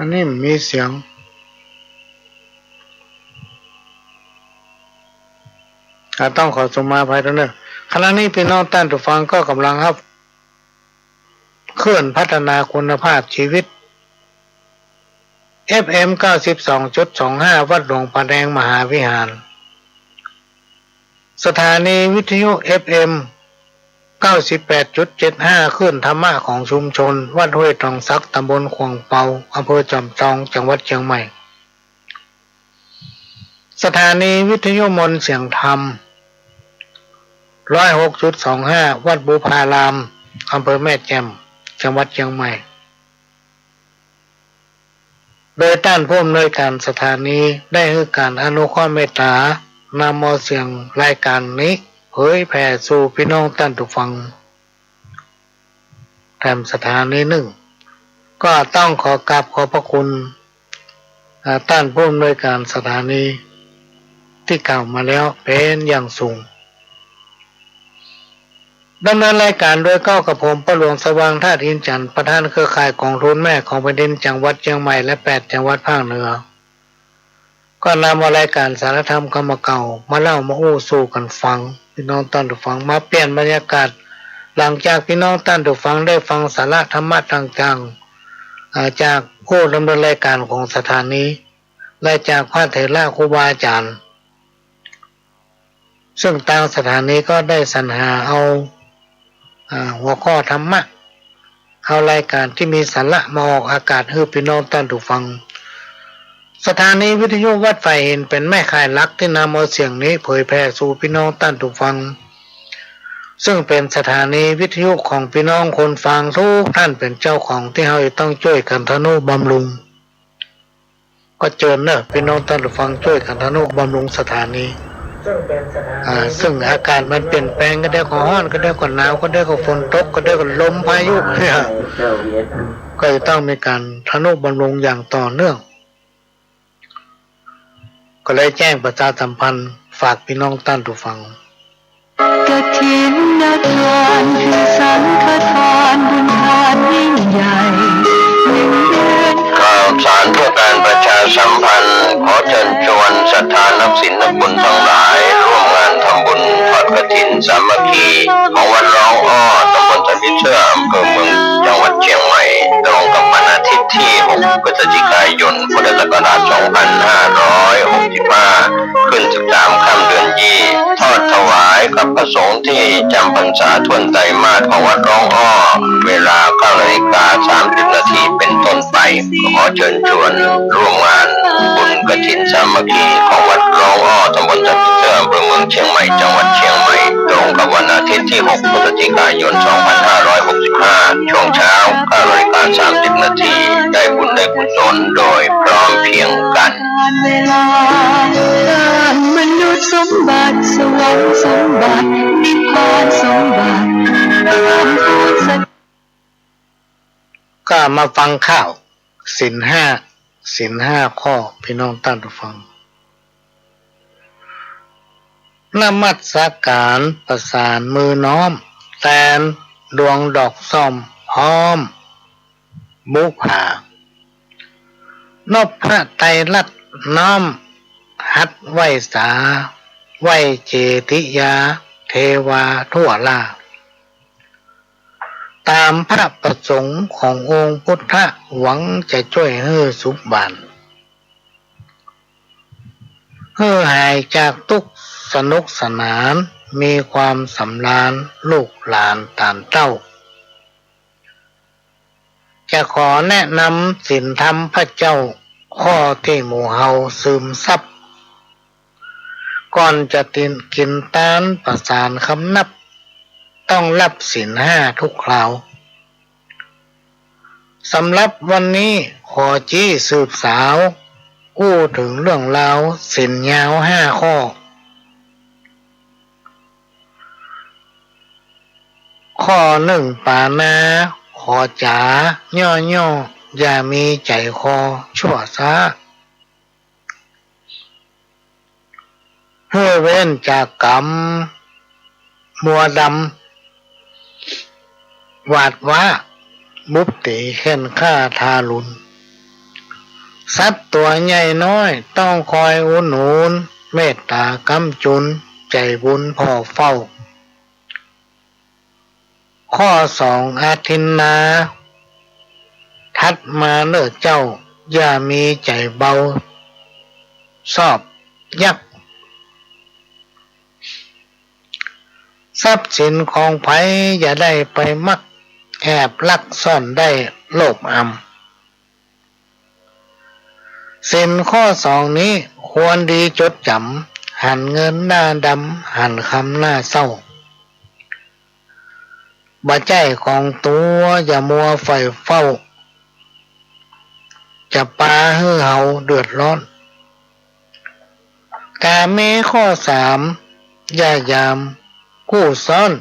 อันนี้มีเสียงต้องขอสมาภัยด้วยนะขณะนี้พี่น้องท่านผู้ฟังก็กำลังครับเคลื่อนพัฒนาคุณภาพชีวิต FM 92.25 วัดหลวงประแดงมหาวิหารสถานีวิทยุ FM 98.75 คลื่นธรรมะของชุมชนวัดห้วยทองซักตำบลขวงเปาอำเภอจอมทองจังหวัดเชียงใหม่สถานีวิทยุมนต์เสียงธรรม 106.25 วัดบูพารามอำเภอแม่แจ่มจังหวัดเชียงใหม่โดยต้านผู้อำนวยการสถานีได้ให้การอนุเคราะห์เมตตานำเอาเสียงรายการนี้เผยแผ่สู่พี่น้องท่านผู้ฟังแถมสถานีหนึ่งก็ต้องขอกราบขอบพระคุณท่านผู้อำนวยการสถานีที่กล่าวมาแล้วเป็นอย่างสูงดำเนินรายการโดยก้าวกับผมประหลวงสว่างท่าดินจันทร์ประธานเครือข่ายกองทุนแม่ของแผ่นดินจังหวัดเชียงใหม่และ8จังหวัดภาคเหนือก็นำรายการสารธรรมคำเก่ามาเล่ามาอู้สู่กันฟังพี่น้องท่านผู้ฟังมาเปลี่ยนบรรยากาศหลังจากพี่น้องท่านผู้ฟังได้ฟังสาระธรรมะต่างๆจากผู้ดำเนินรายการของสถานีและจากพระเถระครูบาอาจารย์ซึ่งทางสถานีก็ได้สรรหาเอาหัวข้อธรรมะเอารายการที่มีสาระมาออกอากาศให้พี่น้องท่านผู้ฟังสถานีวิทยุวัดไฟเห็นเป็นแม่ข่ายหลักที่นำเอาเสียงนี้เผยแพร่สู่พี่น้องท่านผู้ฟังซึ่งเป็นสถานีวิทยุของพี่น้องคนฟังทุกท่านเป็นเจ้าของที่เราต้องช่วยกันทนุบำรุงก็เชิญนะพี่น้องท่านผู้ฟังช่วยกันทนุบำรุงสถานีซึ่งอากาศมันเปลี่ยนแปลงก็ได้ก็ร้อนก็ได้ก็หนาวก็ได้ก็ฝนตกก็ได้ก็ลมพายุเนี่ยก็จะต้องมีการทนุบำรุงอย่างต่อเนื่องก็เลยแจ้งประชาสัมพันธ์ฝากพี่น้องท่านผู้ฟังกฐินทานคือสังฆทานบุญทานยิ่งใหญ่1 เดือนข่าวสารเพื่อการประชาสัมพันธ์ขอเชิญชวนศรัทธานักศีลนักบุญทั้งหลายร่วมงานทำบุญทอดกฐินสามัคคีของวัดร้องอ้อตำบลตะพิเชื่ออำเภอเมืองจังหวัดเชียงใหม่ตรงกับวันอาทิตย์ที่6 พฤศจิกายน พุทธศักราช 2565 ขึ้น13 ค่ำเดือนยี่ทอดถวายกับพระสงฆ์ที่จำพรรษาทวนไตรมาสของวัดร้องอ้อเวลา 9:30 นาทีเป็นต้นไปขอเชิญชวนร่วมงานบุญกฐินสามัคคีของวัดร้องอ้อตำบลตะพิเชื่ออำเภอเมืองเชียงใหม่จังหวัดเชียงใหม่ตรงกับวันอาทิตย์ที่ 6 พฤศจิกายน 2565 ช่วงเช้า 9:30 นาทีได้บุญได้กุศลโดยพร้อมเพรียงกันเวลาสร้างมนุษย์สมบัติสวรรค์สมบัตินิพพานสมบัติตามพูดสัญก็มาฟังข่าวศีลห้าข้อพี่น้องท่านผู้ฟังนมัสการประสานมือน้อมแตนดวงดอกส้มพร้อมบุภานพพระไตรลักษณ์น้อมหัดไหวสาไหวเจติยาเทวาทั่วลาตามพระประสงค์ขององค์พุทธะหวังจะช่วยให้สุขบันให้หายจากทุกข์สนุกสนานมีความสำราญลูกหลานตามเต้าจะขอแนะนำศีลธรรมพระเจ้าข้อที่หมู่เฮาซึมซับก่อนจะกินตานประสานคำนับต้องรับศีล5ทุกคราวสำหรับวันนี้ขอจี้สืบสาวกู้ถึงเรื่องราวศีลยาว5 ข้อข้อ 1 ปานาขอจ๋าย่ออย่ามีใจคอชั่วซะเพื่อเว้นจากกรรมมัวดำหวาดว่าบุปติเข็นฆ่าทารุณ สัตว์ตัวใหญ่น้อยต้องคอยอุดหนุนเมตตากำจุนใจบุญพ่อเฝ้าข้อ2อาทินนาทัดมาเลิกเจ้าอย่ามีใจเบาชอบยักทรัพย์สินของไผอย่าได้ไปมักแอบลักซ่อนได้โลภอำสินข้อ2นี้ควรดีจดจำหันเงินหน้าดำหันคำหน้าเศร้าบ่ใจของตัวอย่ามัวไฟเฝ้าจะปาให้เฮาเดือดร้อนกาเมข้อ3อย่ายามกู้ซ่อน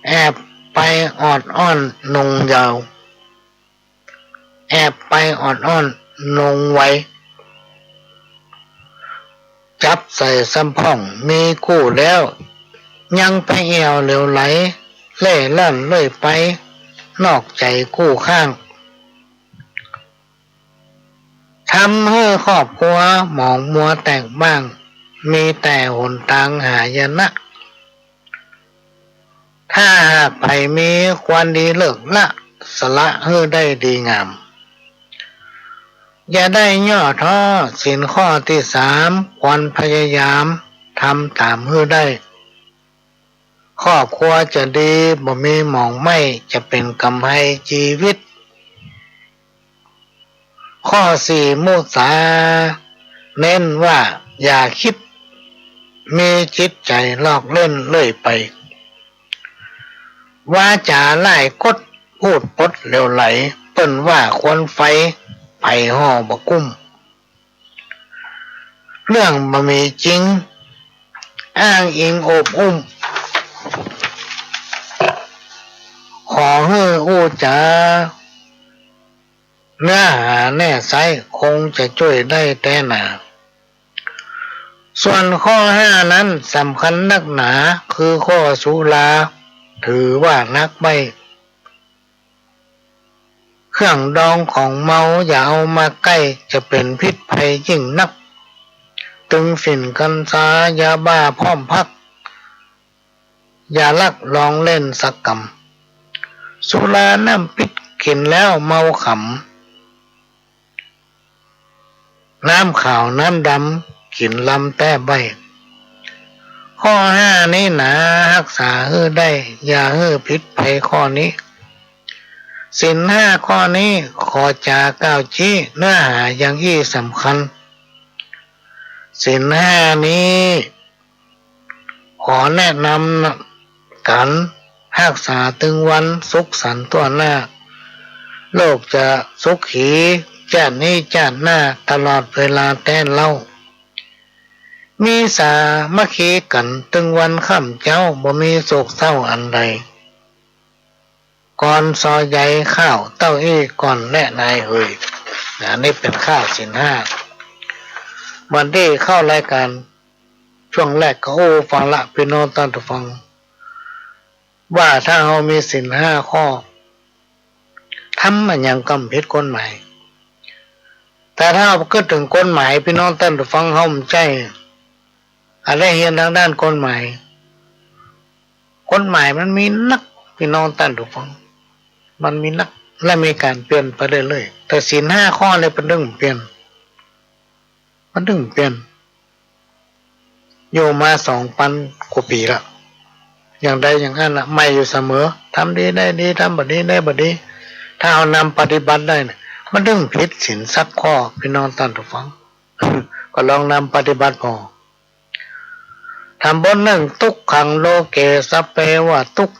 แอบไปออดอ้อนนงยาวแอบไปออดอ้อนนงไว้จับใส่ซ้ำพ่องมีกู้แล้วยังไปเอวเหลวไหลเล่ล่อนเลื่อยไปนอกใจกู้ข้างทำให้ครอบครัวหมองมัวแตกบ้างมีแต่หนทางหายนะถ้าหากไผมีควรดีเลิกละสละให้ได้ดีงามอย่าได้ย่อท้อสินข้อที่3ควรพยายามทำตามให้ได้ครอบครัวจะดีบ่มีหมองไม่จะเป็นกำให้ชีวิตข้อ4มุสาเน้นว่าอย่าคิดมีจิตใจลอกเล่นเลื่อยไปว่าจะไล่กดพูดปดเหลวไหลเปิ้นว่าควรไฟไปห่อบกุ้มเรื่องบ่มีจริงอ้างอิงโอบอุ้มขอให้อู้จาเนื้อหาแน่ไซคงจะช่วยได้แต่หนาส่วนข้อ5นั้นสำคัญนักหนาคือข้อสุราถือว่านักใบเครื่องดองของเมาอย่าเอามาใกล้จะเป็นพิษภัยยิ่งนักตึงฝิ่นกันซายาบ้าพร้อมพักอย่าลักลองเล่นสักกรรมสุราน้ำพิษกินแล้วเมาขำน้ำขาวน้ำดำกินลำแต่ใบข้อ5นี้นะรักษาให้ได้อย่าให้ผิดภัยข้อนี้ศีล5ข้อนี้ขอจากล่าวชี้เนื้อหาอย่างที่สำคัญศีล5นี้ขอแนะนำกันรักษาถึงวันสุขสันต์ตัวหน้าโลกจะสุขีชาตินี้ชาติหน้าตลอดเวลาแต่เล่ามีสามัคคีกันถึงวันค่ำเจ้าบ่มีโศกเศร้าอันใดก่อนซอใหญ่ข้าวเต้าอี้ก่อนและนายเฮยนี่เป็นข้าวศีล5วันที่เข้ารายการช่วงแรกก็ฟังละพี่น้องตั้งแต่ฟังว่าถ้าเรามีศีล5ข้อทำมันยังกำผิดกฎหมายแต่ถ้าเราก็ถึงกฎหมายพี่น้องตั้งแต่ฟังเขาใจอะไรเห็นทางด้านกฎหมายมันมีนักพี่น้องตั้งแต่ฟังมันมีนักและมีการเปลี่ยนไปเรื่อยๆแต่ศีล5ข้อเนี่ยเป็นเรื่องเปลี่ยนอยู่มา2,000 กว่าปีแล้วอย่างใดอย่างนั้นละไม่อยู่เสมอทำดีได้ดีทำบัดนี้ได้บัดนี้ถ้าเอานำปฏิบัติได้เนี่ยมันเรื่องผิดศีลสักข้อพี่น้องตั้งแต่ฟัง ก็ลองนำปฏิบัติพอทำบน1ทุกขังโลเกสัพเพวะทุก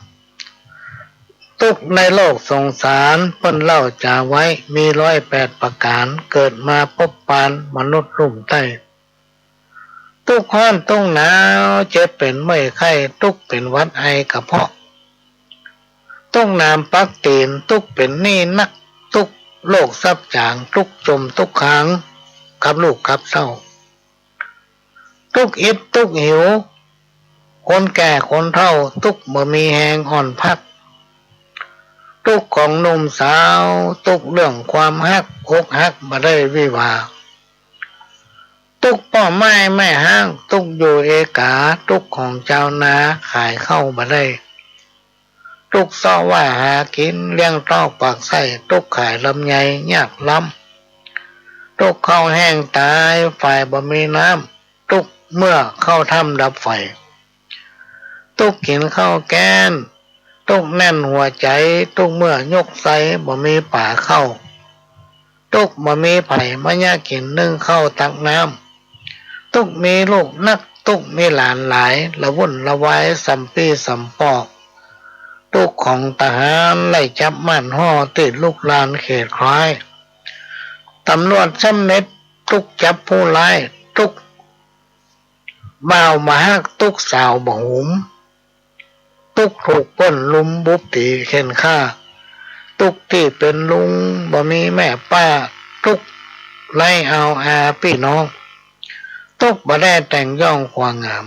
ในโลกสงสารเปิ้นเล่าจาไว้มี108ประการเกิดมาพบปานมนุษย์ลุ่มใต้ทุกข์ร้อนทุกข์หนาวเจ็บเป็นไม่ไข้ทุกข์เป็นหวัดไอกระเพาะทุกข์น้ำปักตีนทุกข์เป็นหนี้นักทุกข์โลกซับจางทุกข์จมทุกข์ค้างกับลูกกับเศร้าทุกข์อิดทุกข์หิวคนแก่คนเฒ่าทุกข์บ่มีแหงอ่อนพักทุกข์ของหนุ่มสาวทุกข์เรื่องความฮักอกฮักบ่ได้วิวาห์ ตุกป่อไม้ไม่ห้างตุกอยู่เอกาตุกของเจ้านาขายเข้ามาได้ตุกซ้อว่าหากินเลี้ยงต้อปากไส้ตุกขายลำไยยากล้ำตุกเข้าแห้งตายฝ่ายบ่มีน้ำตุกเมื่อเข้าถ้ำดับไฟตุกกินข้าวแกนตุกแน่นหัวใจตุกเมื่อยกใสบ่มีป่าเข้าตุกบ่มีไผ่มะยากินนึ่งเข้าตักน้ำตุกมีลูกนักตุกมีหลานหลายละวุ่นละวายสัมปีสัมปอกตุกของทหารไล่จับม่านห่อติดลูกลานเขตคล้ายตำรวจซ้ำเน็ตตุกจับผู้ร้ายตุกบ่าวมาฮักตุกสาวบ่หุมตุกถูกป้นลุมบุบตีเข็นฆ่าตุกที่เป็นลุงบ่มีแม่ป้าตุกไล่เอาอาพี่น้องตุกบ่ได้แต่งย่องความงาม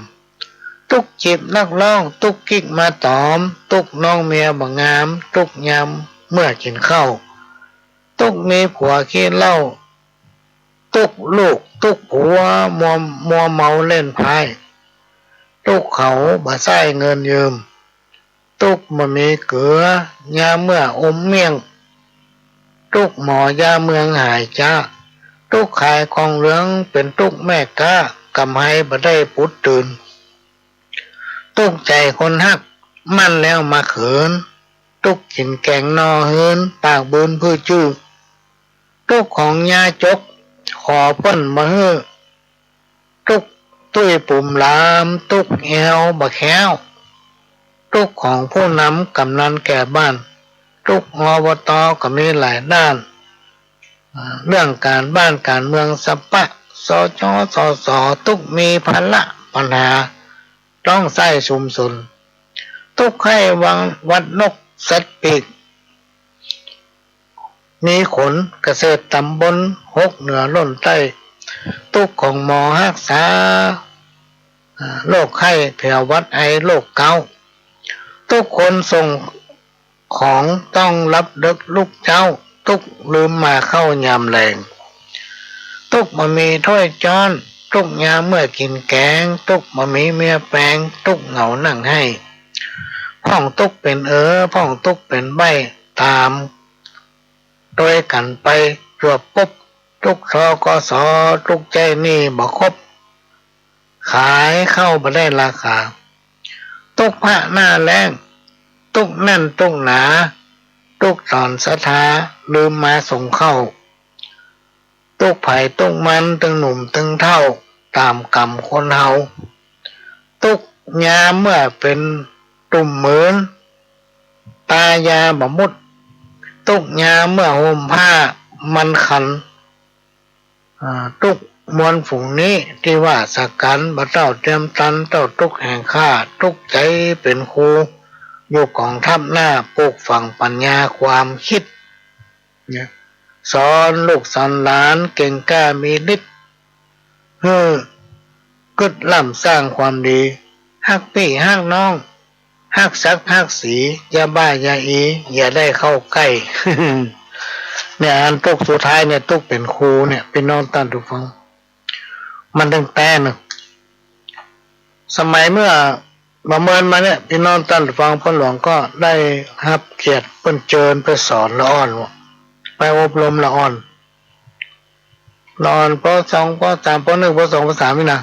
ตุกจีบนักร้องตุกกิ๊กมาตอมตุกน้องเมียบ่งามตุกยำเมื่อกินข้าวตุกมีผัวขี้เหล้าตุกลูกตุกผัวมัวเมาเล่นพายตุกเขาบ่ใส่เงินยืมตุกบ่มีเกลือยาเมื่ออมเมี่ยงตุกหมอยาเมืองหายจ้าตุกขายของเหลืองเป็นตุกแม่ก้ากำให้บ่ได้ปุดตื่นตุกใจคนฮักมั่นแล้วมาเขินตุกกินแกงนอเฮินปากบืนพื้จื้อตุกของยาจกขอเปิ้นมาเฮ้อตุกตุ้ยปุ่มลามตุกแอวบะแค้วตุกของผู้นำกำนันแก่บ้านตุกอบตก็มีหลายด้านเรื่องการบ้านการเมืองสัปปะสจสสตุกมีภาระปัญหาต้องใส่ชุมชนตุกให้วัดนกสัตว์ปีกมีขนเกษตรตำบลหกเหนือล้นใต้ตุกของหมอรักษาโรคไข้แถววัดไอโรคเกาต์ทุกคนส่งของต้องรับดึกลูกเจ้าตุกลืมมาเข้ายามแรงตุกมามีถ้วยจ้อนตุกยามเมื่อกินแกงตุกมามีเมียแปลงตุกเหงานั่งให้พ่องตุกเป็นพ่องตุกเป็นใบตามโดยกันไปรวบปุ๊บตุกกสตุกใจนี่บ่ครบขายเข้าบ่ได้ราคาตุกพระหน้าแรงตุกแน่นตุกหนาตุกสอนศรัทธาลืมมาส่งเข้าตุกไผ่ตุกมันตึงหนุ่มตึงเท่าตามกรรมคนเฮาตุกยาเมื่อเป็นตุ่มเหมือนตายาบมุดตุกยาเมื่อห่มผ้ามันขันตุกมวลฝูงนี้ที่ว่าสักกันบ่เจ้าเตรียมตันเจ้าตุกแห่งข้าตุกใจเป็นครูอยู่กองทัพหน้าปลูกฝังปัญญาความคิดสอนลูกสอนหลานเก่งกล้ามีฤทธิ์กึดล่ำสร้างความดีฮักพี่ฮักน้องฮักศักดิ์ฮักสีอย่าบ้าอย่าอีอย่าได้เข้าใกล้ เนี่ยอันตุกสุดท้ายเนี่ยตุกเป็นครูเนี่ยพี่น้องท่านทุกฟังมันตั้งแต่นะสมัยเมื่อประเมินมาเนี่ยพี่น้องท่านทุกฟังพ่อหลวงก็ได้รับเกียรติเพิ่นเชิญไปสอนละอ่อนไปอบรมละอ่อนป.2 ป.3 ป.1 ป.2 ป.3นี่นะ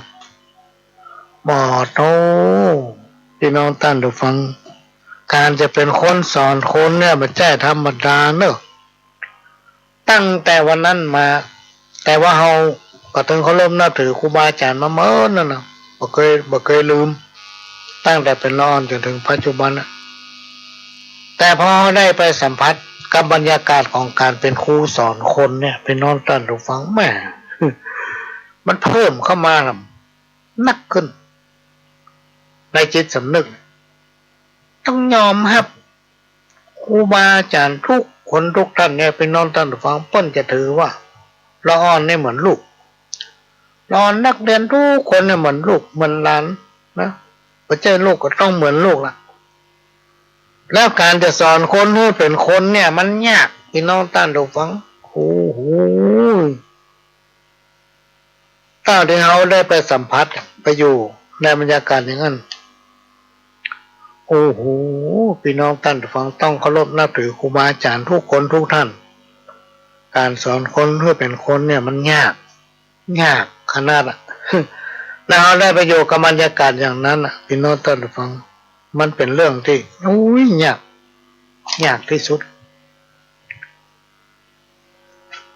บ่โตพี่น้องท่านทุกฟังการจะเป็นคนสอนคนเนี่ยมันใช่ธรรมดาเนอะตั้งแต่วันนั้นมาแต่ว่าเฮาก็ถึงเขาเริ่มนับถือครูบาอาจารย์มาเมื่อนั่นน่ะบ่เคยลืมตั้งแต่เป็นละอ่อนจนถึงปัจจุบันนะแต่พอได้ไปสัมผัสกับบรรยากาศของการเป็นครูสอนคนเนี่ยเป็นน้องท่านผู้ฟังแม่มันเพิ่มเข้ามานักขึ้นในจิตสำนึกต้องยอมรับครูบาอาจารย์ทุกคนทุกท่านเนี่ยเป็นน้องท่านผู้ฟังเปิ้นจะถือว่าละอ่อนเนี่ยเหมือนลูกละอ่อนนักเรียนทุกคนเนี่ยเหมือนลูกเหมือนหลานนะไม่ใช่ลูกก็ต้องเหมือนลูกล่ะแล้วการจะสอนคนให้เป็นคนเนี่ยมันยากพี่น้องท่านผู้ฟังโอ้โห ถ้าที่เขาได้ไปสัมผัสไปอยู่ในบรรยากาศอย่างนั้นโอ้โหพี่น้องท่านฟังต้องเคารพนับถือครูบาอาจารย์ทุกคนทุกท่านการสอนคนเพื่อเป็นคนเนี่ยมันยากขนาดอ่ะ แล้วเราได้ไปอยู่กับบรรยากาศอย่างนั้นอ่ะพี่น้องท่านฟังมันเป็นเรื่องที่ยากที่สุด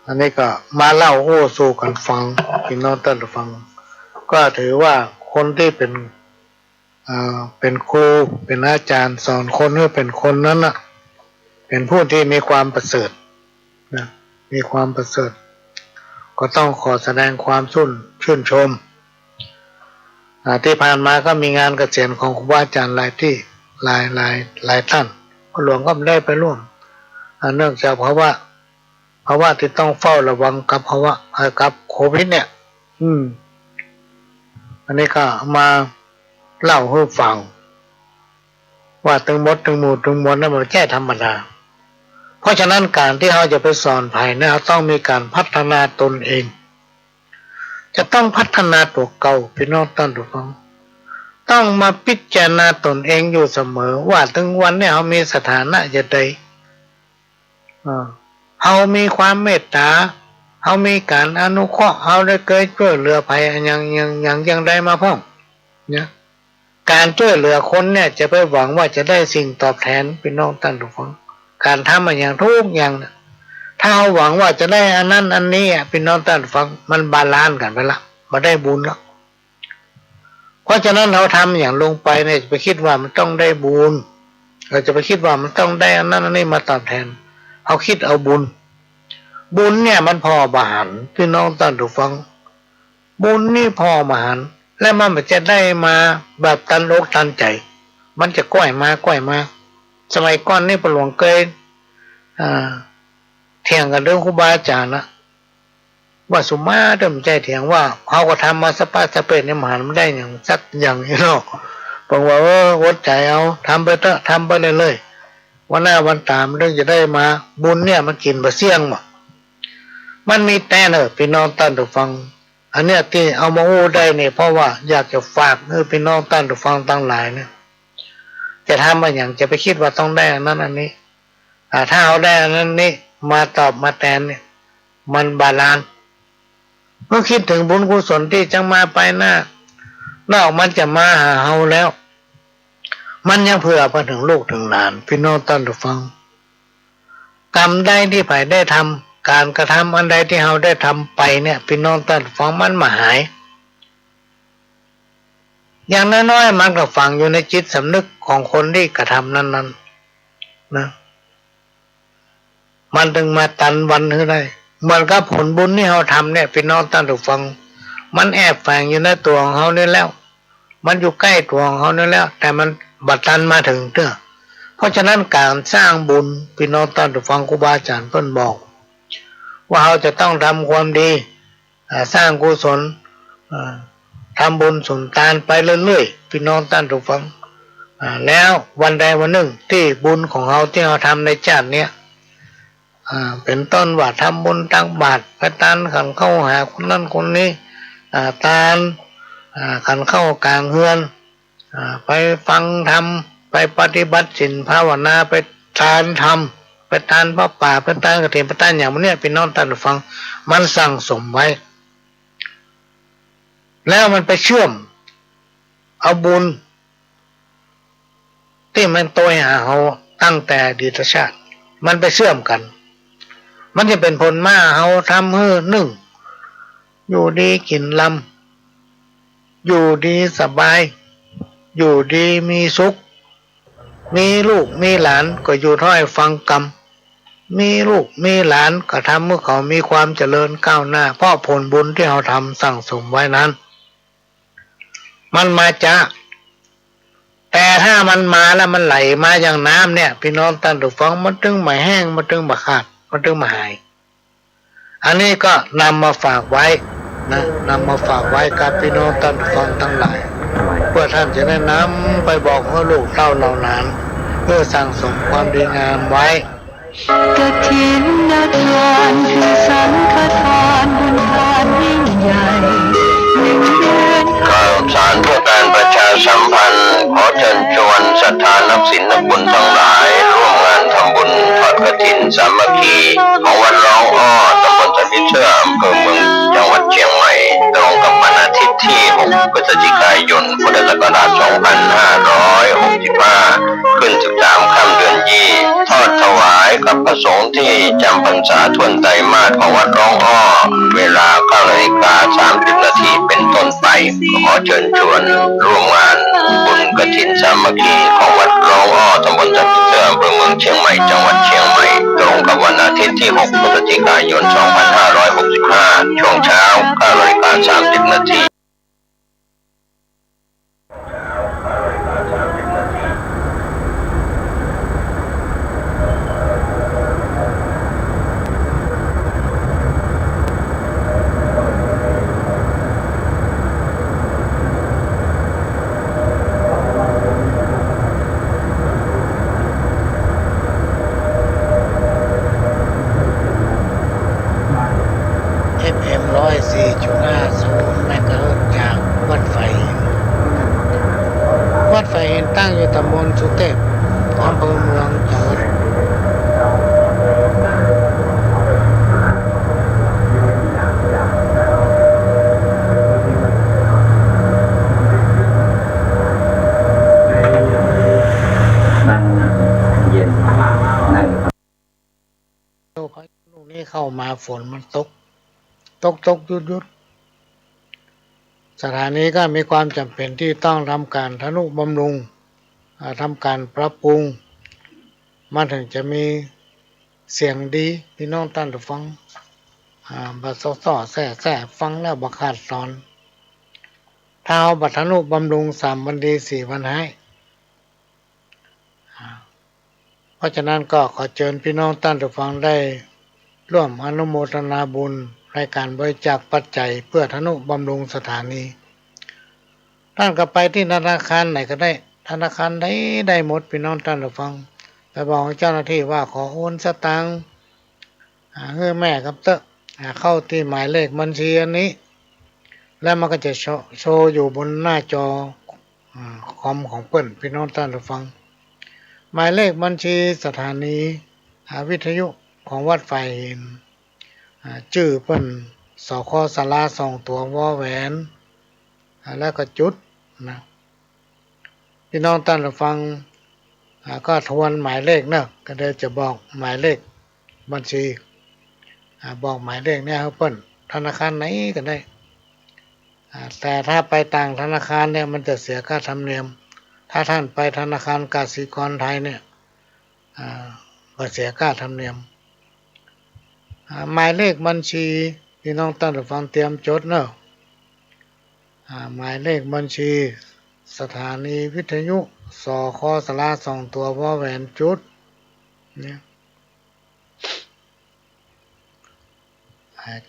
อันนี้ก็มาเล่าสู่กันฟังพี่น้องท่านฟังก็ถือว่าคนที่เป็นครูเป็นอาจารย์สอนคนให้เป็นคนนั้นน่ะเป็นผู้ที่มีความประเสริฐนะมีความประเสริฐก็ต้องขอแสดงความชื่นชมที่ผ่านมาก็มีงานเกษียณของครูบาอาจารย์หลายที่หลายท่านหลวงก็ไม่ได้ไปร่วมเนื่องจากเพราะว่าที่ต้องเฝ้าระวังกับภาวะกับโควิดเนี่ยอันนี้ก็มาเล่าให้ฟังว่าตึงมดตึงหมู่ตึงมวลนั่นมันแค่ธรรมดาเพราะฉะนั้นการที่เราจะไปสอนภายเนี่ยเราต้องมีการพัฒนาตนเองจะต้องพัฒนาตัวเก่าพี่น้องท่านทุกท่านต้องมาพิจารณาตนเองอยู่เสมอว่าถึงวันนี้เรามีสถานะจะใดเรามีความเมตตาเรามีการอนุเคราะห์เราได้เคยช่วยเหลือภัยอย่างใดมาพ้องเนี่ยการช่วยเหลือคนเนี่ยจะไปหวังว่าจะได้สิ่งตอบแทนพี่น้องท่านทุกคนการทำอย่างทุกอย่างถ้าเราหวังว่าจะได้อันนั้นอันนี้พี่น้องท่านฟังมันบาลานซ์กันไปละมาได้บุญแล้วเพราะฉะนั้นเราทำอย่างลงไปเนี่ยจะไปคิดว่ามันต้องได้บุญเราจะไปคิดว่ามันต้องได้อันนั้นอันนี้มาตอบแทนเอาคิดเอาบุญเนี่ยมันพอบาหันพี่น้องท่านทุกฟังบุญนี่พอบาหันและมันจะได้มาแบบตันอกตันใจมันจะก้อยมาสมัยก่อนนี่ประหลวงเคยเถียงกันเรื่องครูบาอาจารย์นะว่าสุมาเดิมใจเถียงว่าเขาก็ทำมาสปาสเปนในมหาไม่ได้อย่างสักอย่างนี้หรอกบอกว่าวัดใจเอาทำไปเถอะทำไปเลยวันหน้าวันตามเรื่องจะได้มาบุญเนี่ยมันกินบะเสี่ยงมันมีแต่พี่น้องท่านทุกฟังอันเนี้ยที่เอามาได้เนี่ยเพราะว่าอยากจะฝากพี่น้องท่านทุกฟังทั้งหลายเนี่ยจะทำมาอย่างจะไปคิดว่าต้องได้อันนั้นอันนี้ถ้าเอาได้อันนั้นนี่มาตอบมาแทนเนี่ยมันบาลานซ์เมื่อคิดถึงบุญกุศลที่จะมาไปหน้านอกมันจะมาหาเฮาแล้วมันยังเผื่อไปถึงลูกถึงหลานพี่น้องท่านทุกฟังกรรมใดที่ไผ่ได้ทำการกระทำอันใดที่เฮาได้ทำไปเนี่ยพี่น้องท่านฟังมันมาหายอย่างน้อยๆมันก็ฝังอยู่ในจิตสำนึกของคนที่กระทำนั้นนะมันถึงมาตันวันขึ้นได้เหมือนกับผลบุญที่เฮาทำเนี่ยพี่น้องท่านทุกฟังมันแอบแฝงอยู่ในตัวของเฮานี่แล้วมันอยู่ใกล้ตัวของเฮานี่แล้วแต่มันบัดตันมาถึงเพราะฉะนั้นการสร้างบุญพี่น้องท่านทุกฟังครูบาอาจารย์เพิ่นบอกว่าเราจะต้องทำความดีสร้างกุศลทำบุญสุนทานไปเรื่อยๆพี่น้องท่านทุกฟังแล้ววันใดวันหนึ่งที่บุญของเราที่เราทำในชาติเนี้ยเป็นต้นว่าทำบุญตักบาตรไปทานขันเข้าหาคนนั้นคนนี้ทานขันเข้ากลางเฮือนไปฟังธรรมไปปฏิบัติศีลภาวนาไปทานธรรมไปทานพระป่าไปทานกฐินไปทานอย่างนี้พี่น้องท่านฟังมันสั่งสมไว้แล้วมันไปเชื่อมเอาบุญที่มันโตยหาเขาตั้งแต่อดีตชาติมันไปเชื่อมกันมันจะเป็นผลมาเขาทำให้หนึ่งอยู่ดีกินลำอยู่ดีสบายอยู่ดีมีสุขมีลูกมีหลานก็อยู่ถ้อยฟังกรรมมีลูกมีหลานก็ทำเมื่อเขามีความเจริญก้าวหน้าเพราะผลบุญที่เขาทำสั่งสมไว้นั้นมันมาจากแต่ถ้ามันมาแล้วมันไหลมาอย่างน้ำเนี่ยพี่น้องท่านทุกฟังมันถึงไม่แห้งมันถึงไม่ขาดมันถึงไม่หายอันนี้ก็นำมาฝากไว้นะนำมาฝากไว้กับพี่น้องท่านทุกฟังทั้งหลายเพื่อท่านจะได้นำไปบอกให้ลูกเต้าเหล่านั้นเพื่อสั่งสมความดีงามไว้กฐินทานคือสังฆทานบุญทานยิ่งใหญ่ อ้อตำบลสมิเชื่ออำเภอเมืองจังหวัดเชียงใหม่ตรงกับวันอาทิตย์ที่6พฤศจิกายนพุทธศักราช2565ขึ้น13ค่ำเดือนยี่ทอดถวายกับพระสงฆ์ที่จำพรรษาทวนไตรมาสของวัดร้องอ้อเวลา 9:30 น.เป็นต้นไปขอเชิญชวนร่วมงานบุญกฐินสามัคคีของวัดร้องอ้อตำบลสันติเสื่อมอำเภอเมืองเชียงใหม่จังหวัดเชียงใหม่ตรงกับวันอาทิตย์ที่6พฤศจิกายน2565ช่วงเช้า 9:30 น. FM 104.50เมกะเฮิรตซ์จากวัดไฟหินวัดไฟหินตั้งอยู่ตำบลสุเทพอำเภอเมืองจังหวัดลูกนี้เข้ามาฝนมันตกหยุดสถานีก็มีความจำเป็นที่ต้องทำการทนุบำรุงทำการปรับปรุงมันถึงจะมีเสียงดีพี่น้องท่านผู้ฟังบัดซ้อแซ่ฟังแล้วบักขาดสอนถ้าเอาบัดทนุบำรุง3 วันดี4 วันให้เพราะฉะนั้นก็ขอเชิญพี่น้องท่านผู้ฟังได้ร่วมอนุโมทนาบุญรายการบริจาคปัจจัยเพื่อทนุบำรุงสถานีท่านก็ไปที่ธนาคารไหนก็ได้ธนาคารได้หมดพี่น้องท่านผู้ฟังไปบอกเจ้าหน้าที่ว่าขอโอนสตางค์ให้แม่ครับเตอะเข้าที่หมายเลขบัญชีอันนี้แล้วมันก็จะโชว์อยู่บนหน้าจอคอมของเปิ้นพี่น้องท่านผู้ฟังหมายเลขบัญชีสถานีวิทยุของวัดไฟหินชื่อเปิ้นสคศาลา2 ตัววอแหวนแล้วก็จุดนะพี่น้องท่านผู้ฟังก็ทวนหมายเลขนะก็เดี๋ยวจะบอกหมายเลขบัญชีบอกหมายเลขเนี่ยครับเปิ้นธนาคารไหนก็ได้แต่ถ้าไปต่างธนาคารเนี่ยมันจะเสียค่าธรรมเนียมถ้าท่านไปธนาคารกสิกรไทยเนี่ยก็เสียค่าธรรมเนียมหมายเลขบัญชีพี่น้องท่านผู้ฟังเตรียมจดเนอะหมายเลขบัญชีสถานีวิทยุสคศาลา2 ตัววอแหวนจุดเนี่ย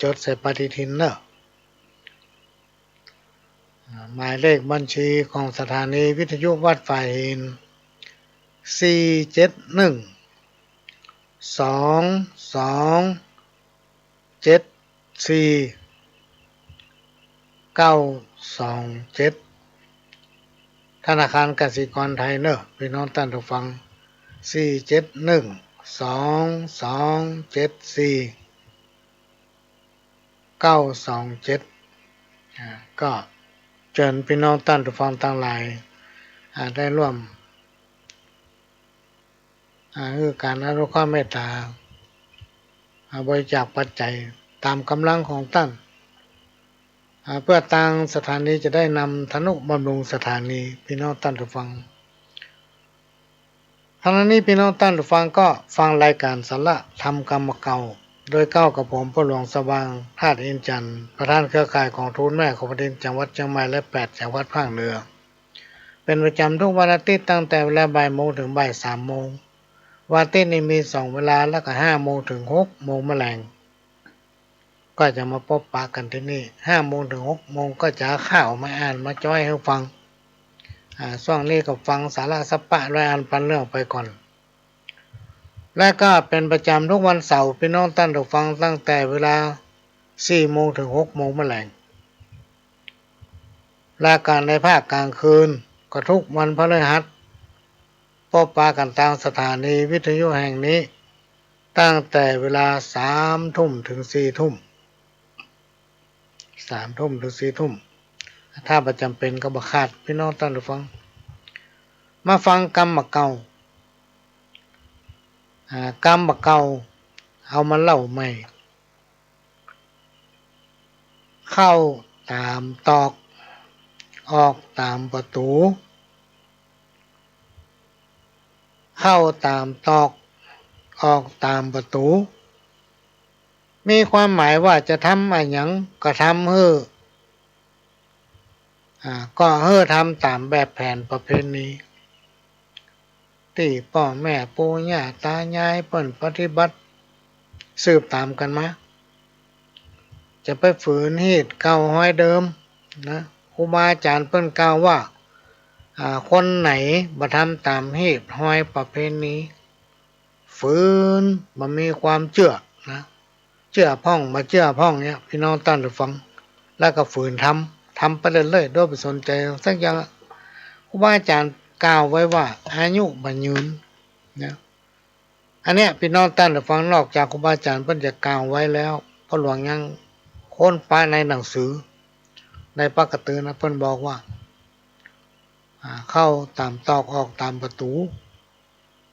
จดใส่ปฏิทินเนอะหมายเลขบัญชีของสถานีวิทยุวัดฝ่ายหิน4712274 927ธนาคารกสิกรไทยเนอะพี่น้องท่านผู้ฟัง4712274 927ก็เชิญพี่น้องท่านผู้ฟังทั้งหลายได้ร่วมคือการอนุเคราะห์เมตตาบริจาคปัจจัยตามกำลังของท่านเพื่อทางสถานีจะได้นำทนุบำรุงสถานีพี่น้องท่านผู้ฟังขณะนี้พี่น้องท่านผู้ฟังก็ฟังรายการสาระธรรมกรรมเก่าโดยก้าวกับผมพ่อหลวงสว่างธาตุอินจันทร์ประธานเครือข่ายของทูลแม่ของประเทศจังหวัดเชียงใหม่และ8จังหวัดภาคเหนือเป็นประจำทุกวันอาทิตย์ตั้งแต่เวลาบ่ายโมงถึงบ่าย3 โมงวันอาทิตย์นี้มี2 เวลาแล้วก็5 โมงถึง6 โมงแมลงก็จะมาพบปะกันที่นี่5 โมงถึง6 โมงก็จะข่าวมาอ่านมาจ้อยให้ฟังช่วงนี้ก็ฟังสาระสัปปะและอ่านปันเรื่องไปก่อนและก็เป็นประจำทุกวันเสาร์พี่น้องท่านผู้ฟังตั้งแต่เวลา4 โมงถึง6 โมงแมลงและการในภาคกลางคืนก็ทุกวันพฤหัสพบปะกันทางสถานีวิทยุแห่งนี้ต ตั้งแต่เวลา3 ทุ่มถึง4 ทุ่ม3 ทุ่มถึง4 ทุ่มถ้าประจำเป็นก็บ่ขาดพี่น้องท่านผู้ฟังมาฟังกรรมเก่ากรรมเก่าเอามาเล่าใหม่เข้าตามตอกออกตามประตูเข้าตามตอกออกตามประตูมีความหมายว่าจะทำอะไรหยังก็ทำก็ทำตามแบบแผนประเพณีที่พ่อแม่ปู่ย่าตายายเปิ้นปฏิบัติสืบตามกันมาจะไปฝืนฮีดเก่าห้อยเดิมนะครูบาอาจารย์เปิ้นกล่าวว่าคนไหนบ่ทำตามฮีดห้อยประเพณีฝืนบ่มีความเชื่อนะเชื่อพ่องมาเชื่อพ่องเนี่ยพี่น้องตั้งใจฟังแล้วก็ฝืนทำไปเรื่อยๆโดยไม่สนใจสักอย่างครูบาอาจารย์กล่าวไว้ว่าอายุบ่ยืนนะอันเนี้ยพี่น้องตั้งใจฟังนอกจากครูบาอาจารย์เพิ่นจะกล่าวไว้แล้วพ่อหลวงยังค้นคว้าในหนังสือในปกตินะเพิ่นบอกว่าเข้าตามตอกออกตามประตู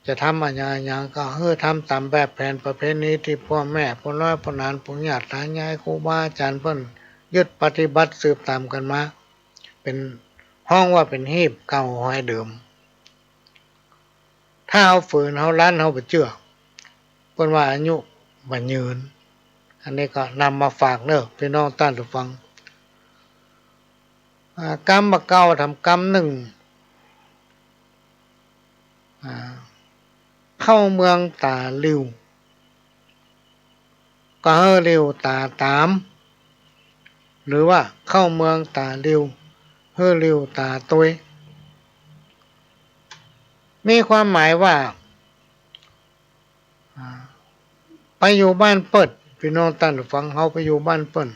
จะทำอะไรอย่างก็ทำตามแบบแผนประเพณีที่พ่อแม่พ่อน้อยพ่อนานปู่ย่าตายายครูบาอาจารย์เพิ่นยึดปฏิบัติสืบตามกันมาเป็นห้องว่าเป็นฮีบเก่าห้อยเดิมถ้าเอาฝืนเอาล้านเอาไปเชื่อเพิ่นว่าอายุบ่ยืนอันนี้ก็นำมาฝากเด้อพี่น้องท่านผู้ฟังกรรมเก่าทำกรรมหนึ่งเข้าเมืองตาลิวก็ลิวตาตามหรือว่าเข้าเมืองตาลิวลิวตาตุยมีความหมายว่าไปอยู่บ้านเปิดพี่น้องท่านผู้ฟังเขาไปอยู่บ้านเปิ้น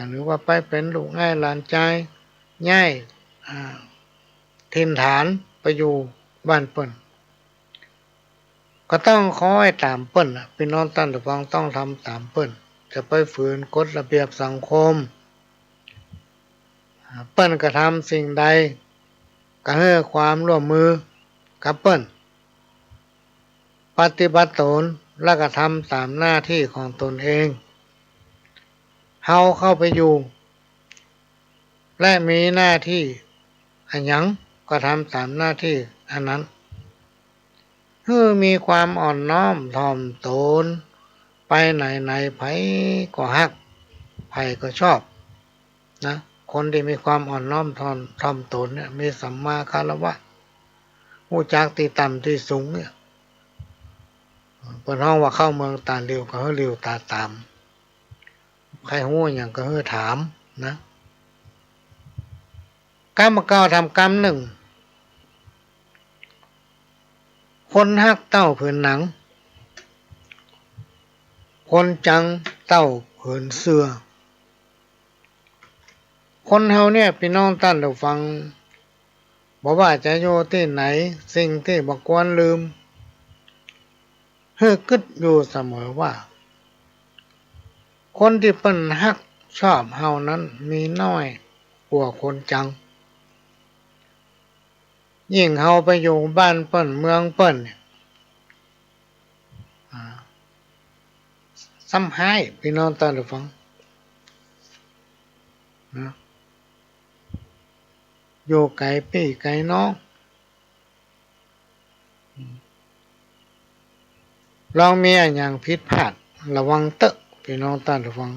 หรือว่าไปเป็นลูกง่ายหลานใจง่ายถิ่นฐานไปอยู่บ้านเปิ้นก็ต้องคอยตามเปิ้นพี่น้องท่านผู้ฟังต้องทำตามเปิ้นจะไปฝืนกฎระเบียบสังคมเปิ้นกระทำสิ่งใดก็ให้ความร่วมมือกับเปิ้นปฏิบัติตนและก็ทำตามหน้าที่ของตนเองเฮาเข้าไปอยู่และมีหน้าที่อันหยังก็ทำตามหน้าที่อันนั้นมีความอ่อนน้อมถ่อมตนไปไหนไผก็ฮักไผก็ชอบนะคนที่มีความอ่อนน้อมถ่อมตนเนี่ยมีสัมมาคารวะรู้จักที่ต่ำที่สูงเนี่ยเพิ่นฮ้องว่าเข้าเมืองตาเลียวก็เลียวตาตามใครฮู้หยังก็ถามนะกรรมเก่าทำกรรมหนึ่งคนฮักเต้าผืนหนังคนจังเต้าผืนเสื้อคนเฮาเนี่ยพี่น้องท่านผู้ฟังบอกว่าจะอยู่ที่ไหนสิ่งที่บ่ควรลืมกึดอยู่เสมอว่าคนที่เปิ้นฮักชอบเฮานั้นมีน้อยกว่าคนจังยิ่งเฮาไปอยู่บ้านเปิ้นเมืองเปิ้นซ้ำให้พี่น้องท่านผู้ฟังนะอยู่ไกลพี่ไกลน้องลองมีอะไรอย่างผิดพลาดระวังเตอะพี่น้องท่านผู้ฟัง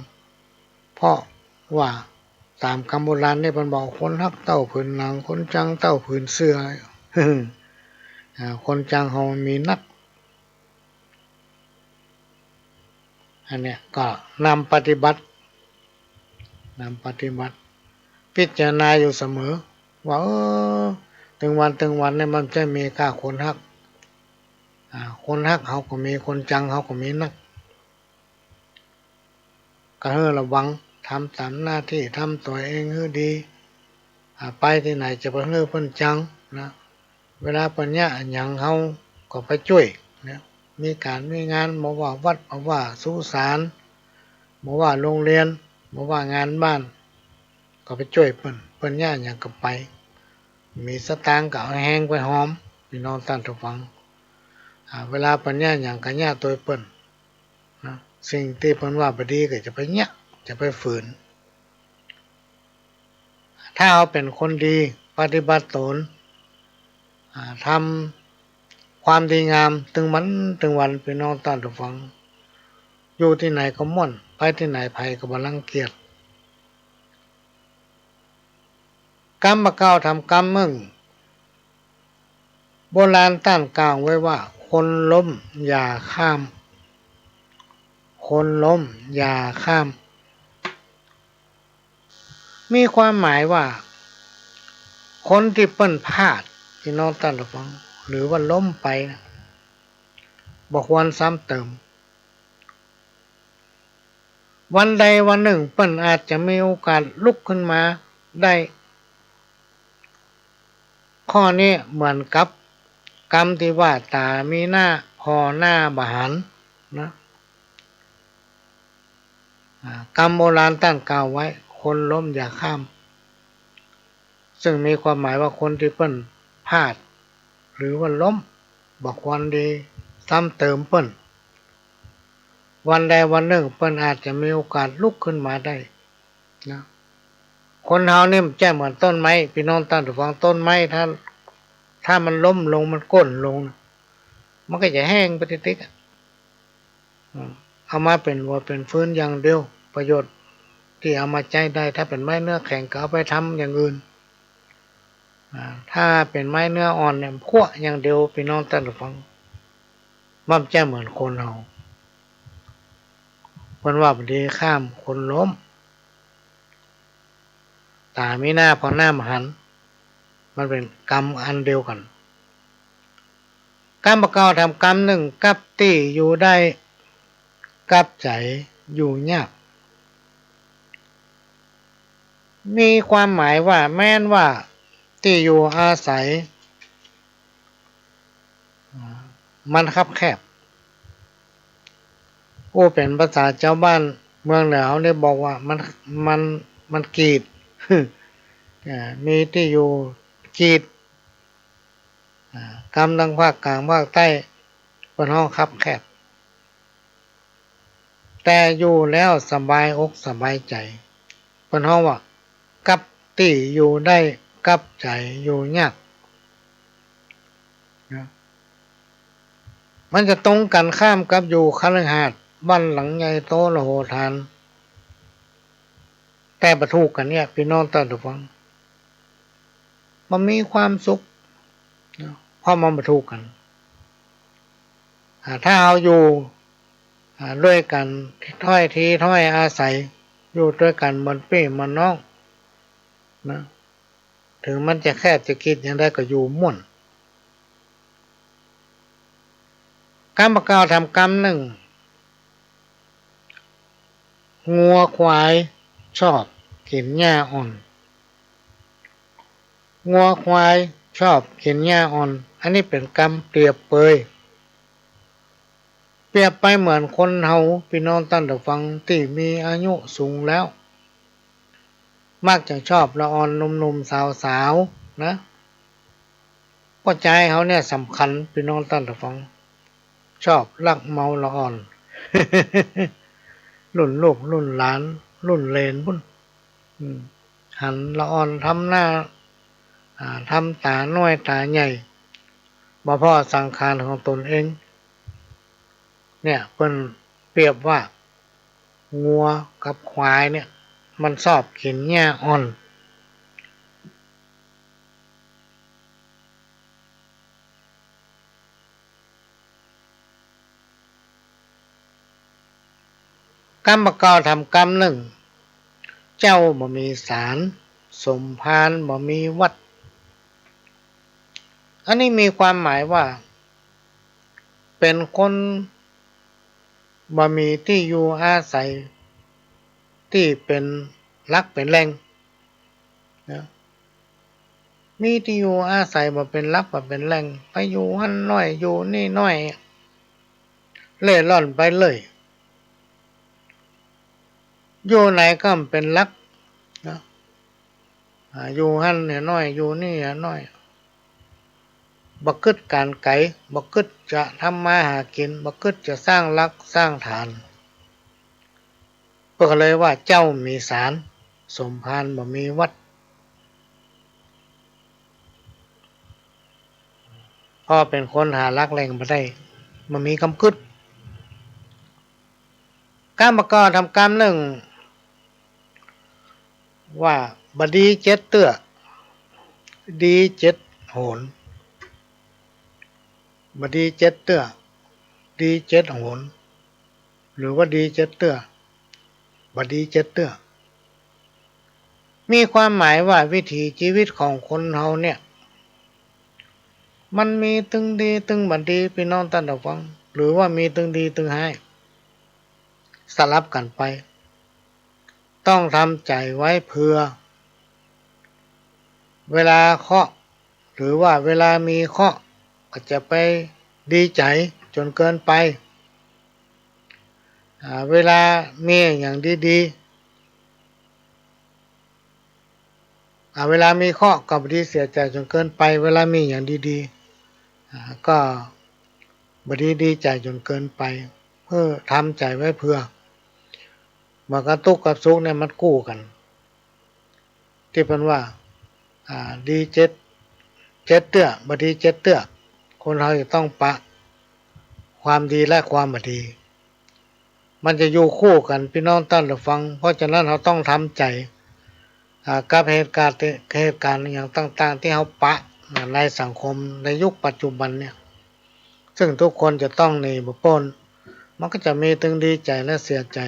เพราะว่าตามคำโบราณเนี่ยมันบอกคนฮักเต้าผืนหนังคนจังเต้าผืนเสื้อคนจังเฮามีนักอันเนี้ยก็นำปฏิบัติพิจารณาอยู่เสมอว่าถึงวันเนี่ยมันจะมีค่าคนฮักคนฮักเขาก็มีคนจังเขาก็มีนักก็ให้ระวังทำตามหน้าที่ทำตัวเองให้ดีไปที่ไหนจะไปเฮือเพิ่นจังนะเวลาปัญญาหยังเฮาก็ไปช่วยนะ มีการมีงานบ่ว่าวัดบ่ว่าสุสานบ่ว่าโรงเรียนบ่ว่างานบ้านก็ไปช่วยเพิ่นย่าหยังก็ไปมีสตางค์ก็เอาแห้งไปหอมพี่น้องท่านผู้ฟังเวลาเพิ่นย่าหยังก็ย่าตัวเพิ่นนะสิ่งที่เพิ่นว่าบ่ดีก็จะไปยะจะไปฝืนถ้าเอาเป็นคนดีปฏิบัติตนทำความดีงามถึงวันพี่น้องท่านผู้ฟังอยู่ที่ไหนก็ม่วนไปที่ไหนไผก็บ่รังเกียจกรรมเก่าทำกรรมมึงโบราณต้านกลางไว้ว่าคนล้มอย่าข้ามคนล้มอย่าข้ามมีความหมายว่าคนที่เปิ้นพลาดพี่น้องท่านผู้ฟังหรือว่าล้มไปนะบ่ควรซ้ำเติมวันใดวันหนึ่งเปิ้นอาจจะมีโอกาสลุกขึ้นมาได้ข้อนี้เหมือนกับกรรมที่ว่าตามีหน้าพอหน้าบหันนะกรรมโบราณตั้งกล่าวไว้คนล้มอย่าข้ามซึ่งมีความหมายว่าคนที่เปิ้นพลาดหรือว่าล้มบอกวันดีซ้ำเติมเปิ้นวันใดวันหนึ่งเปิ้นอาจจะมีโอกาสลุกขึ้นมาได้นะคนเฮานี่มันแจ้เหมือนต้นไม้พี่น้องท่านผู้ฟังต้นไม้ถ้ามันล้มลงมันก้นลงมันก็จะแห้งไปติ๊กเอามาเป็นวัวเป็นฟื้นอย่างเดียวประโยชน์ที่เอามาใช้ได้ถ้าเป็นไม้เนื้อแข็งก็เอาไปทำอย่างอื่นถ้าเป็นไม้เนื้ออ่อนเนี่ยคั่วอย่างเดียวพี่น้องท่านผู้ฟังมันจะเหมือนคนเฮาวันว่าบดีข้ามคนล้มตามีหน้าพอหน้าหันมันเป็นกรรมอันเดียวกันกรรมเก่าทำกรรมหนึ่งกับที่อยู่ได้กับใจอยู่ยากมีความหมายว่าแม้นว่าที่อยู่อาศัยมันคับแคบเป็นภาษาเจ้าบ้านเมืองเหนือเขาได้บอกว่ามันกีด มีที่อยู่กีดกำลังภาคกลางภาคใต้เป็นห้องคับแคบแต่อยู่แล้วสบายอกสบายใจเป็นห้องว่ากับที่อยู่ได้กับใจอยู่ยากมันจะตรงกันข้ามกับอยู่คฤหาสน์บ้านหลังใหญ่โตละโหฐานแต่ประทุกกันเนี่ยพี่น้องท่านผู้ฟังมันมีความสุขเพราะมันประทุกกันถ้าเอาอยู่ด้วยกันถ้อยทีถ้อยอาศัยอยู่ด้วยกันเหมือนพี่เหมือนน้องนะถึงมันจะแคบจะคิดอย่างไรก็อยู่ม่วนกรรมเก่าทำกรรมหนึ่งงัวควายชอบกินหญ้าอ่อนงัวควายชอบกินหญ้าอ่อนอันนี้เป็นกรรมเปรียบเปยไปเหมือนคนเฮาพี่น้องท่านผู้ฟังที่มีอายุสูงแล้วมักจะชอบละอ่อนหนุ่มๆสาวๆนะเพราะใจเขาเนี่ยสำคัญพี่น้องท่านผู้ฟังชอบรักเมาละอ่อน รุ่นลูกรุ่นหลานรุ่นเลนพุ่นหันละอ่อนทำหน้าทำตาน้อยตาใหญ่บ่พ่อสังขารของตนเองเนี่ยเพิ่นเปรียบว่างัวกับควายเนี่ยมันชอบกินหญ้าอ่อนกรรมเก่าทำกรรมหนึ่งเจ้าบ่มีศาลสมภารบ่มีวัดอันนี้มีความหมายว่าเป็นคนบ่มีที่อยู่อาศัยที่เป็นรักเป็นแหล่งนะมีที่อยู่อาศัยบ่เป็นรักบ่เป็นแหล่งไปอยู่หั่นน้อยอยู่นี่น้อย เล่ร่อนไปเลยอยู่ไหนก็เป็นลักนะอยู่หั่นเนี่ยน้อยอยู่นี่น้อยบักกึดการไก่บักกึดจะทำมาหากินบักกึดจะสร้างรักสร้างฐานก็เลยว่าเจ้ามีศาลสมภารบ่มีวัดพ่อเป็นคนหารักแรงมาได้มันมีคำกึดกรรมกรทำกรรมหนึ่งว่าบดีเจ็ดเตื้อดีเจ็ดโหนบดีเจ็ดเตื้อดีเจ็ดโหนหรือว่าดีเจ็ดเตื้อบดีเจ็ดเตื้อมีความหมายว่าวิถีชีวิตของคนเฮาเนี่ยมันมีตึงดีตึงบัดดีพี่น้องท่านผู้ฟังหรือว่ามีตึงดีตึงให้สลับกันไปต้องทำใจไว้เพื่อเวลาเคาะหรือว่าเวลามีเคาะก็จะไปดีใจจนเกินไปเวลามีอย่างดีๆเวลามีเคาะก็บ่ดีเสียใจจนเกินไปเวลามีอย่างดีๆก็บ่ดีใจจนเกินไปเพื่อทำใจไว้เพื่อมันก็ทุกข์กับสุขเนี่ยมันคู่กันที่เป็นว่าดีเจ็ดเตื้อบดีเจ็ดเตื้อคนเราจะต้องปะความดีและความบดีมันจะอยู่คู่กันพี่น้องท่านผู้ฟังเพราะฉะนั้นเราต้องทำใจกับเหตุการณ์อย่างต่างๆที่เราปะในสังคมในยุคปัจจุบันเนี่ยซึ่งทุกคนจะต้องหนีบ่พ้นมันก็จะมีถึงดีใจและเสียใจ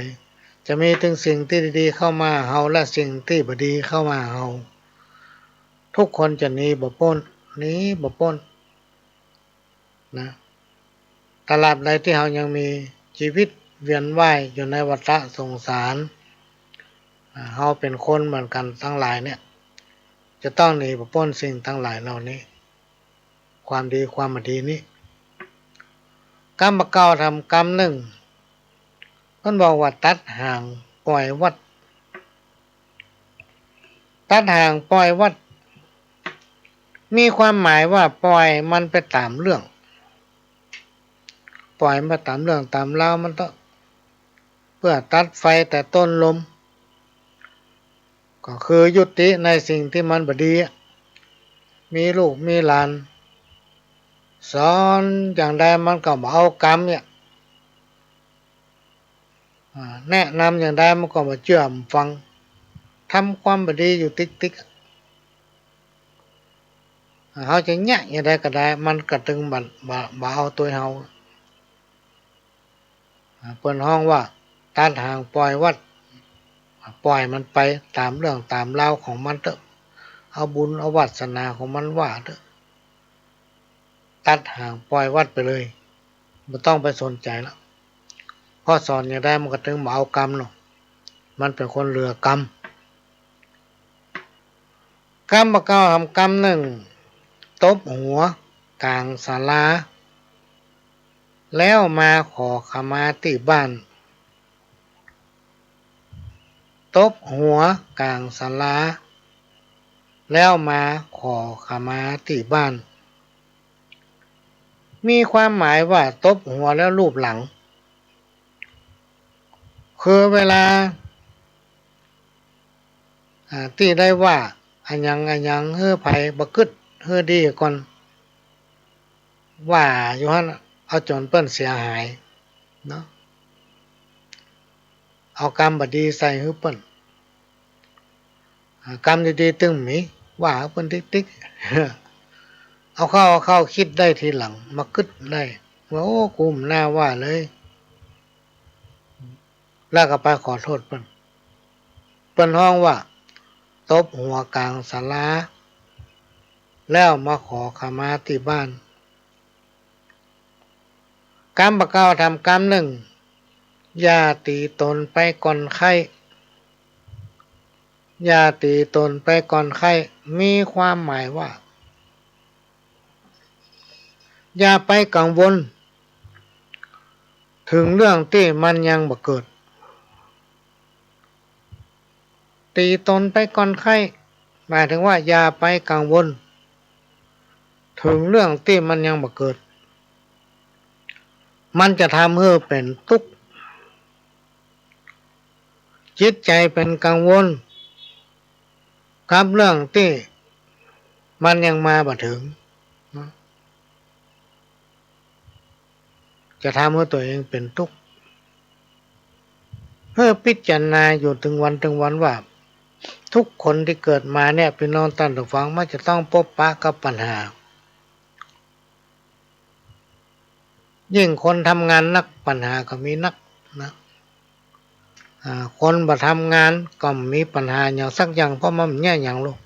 จะมีถึงสิ่งที่ดีๆเข้ามาเฮาและสิ่งที่บ่ดีเข้ามาเฮาทุกคนจะหนีบ่พ้นนะตราบใดที่เฮายังมีชีวิตเวียนว่ายอยู่ในวัฏสงสารเฮาเป็นคนเหมือนกันทั้งหลายเนี่ยจะต้องหนีบ่พ้นสิ่งทั้งหลายเหล่านี้ความดีความไม่ดีนี้กรรมเก่าทำกรรมหนึ่งเพิ่นบอกว่าตัดห่างปล่อยวัดตัดห่างปล่อยวัดมีความหมายว่าปล่อยมันไปตามเรื่องปล่อยมาตามเรื่องตามราวมันต้องเพื่อตัดไฟแต่ต้นลมก็คือยุติในสิ่งที่มันบ่ดีมีลูกมีหลานสอนอย่างใดมันก็บ่เอากรรมเนี่ยแนะนำอย่างใดมันก็บ่เชื่อมฟังทำความบ่ดีอยู่ติ๊กเขาจะแยะอย่างใดก็ได้มันก็ตึงบ่เอาตัวเฮาเปิ้นฮ้องว่าตัดห่างปล่อยวัดปล่อยมันไปตามเรื่องตามราวของมันเถอะเอาบุญเอาวาสนาของมันว่าเถอะตัดห่างปล่อยวัดไปเลยไม่ต้องไปสนใจแล้วพอสอนอย่างได้มันก็ถึงมาเอากรรมเนาะมันเป็นคนเหลือกรรมกรรมเก่าทำกรรมหนึ่งตบหัวกลางศาลาแล้วมาขอขมาที่บ้านตบหัวกลางศาลาแล้วมาขอขมาที่บ้านมีความหมายว่าตบหัวแล้วลูบหลังคือเวลาที่ได้ว่าอันยังเฮ้อไผบ่กึดเฮ้อดีก่อนว่าอยู่หั่นเอาจนเปิ้นเสียหายเนาะเอากรรมบ่ดีใส่ฮือเปิ้นกรรมดีๆตึงมีว่าเปิ้นติ๊กๆเอาเข้าคิดได้ทีหลังมากึดได้ว่าโอ้กูมน่าว่าเลยแล้วก็ไปขอโทษเปิ้นฮ้องว่าตบหัวกลางศาลาแล้วมาขอขมาที่บ้านกรรมเก่าทำกรรมหนึ่งอย่าตีตนไปก่อนไข้อย่าตีตนไปก่อนไข้มีความหมายว่าอย่าไปกังวล ถึงเรื่องที่มันยังบ่เกิดตีตนไปก่อนไข้หมายถึงว่าอย่าไปกังวลถึงเรื่องที่มันยังบ่เกิดมันจะทำให้เป็นทุกข์จิตใจเป็นกังวลกับเรื่องที่มันยังมาบ่ถึงจะทำให้ตัวเองเป็นทุกข์เพื่อพิจารณาอยู่ถึงวันว่าทุกคนที่เกิดมาเนี่ยพี่น้องท่านผู้ฟังมันจะต้องพบปะกับปัญหายิ่งคนทำงานนักปัญหาก็มีนักนะคนบ่ทำงานก็มีปัญหาอย่างสักอย่างเพราะมันแย่อย่างโลก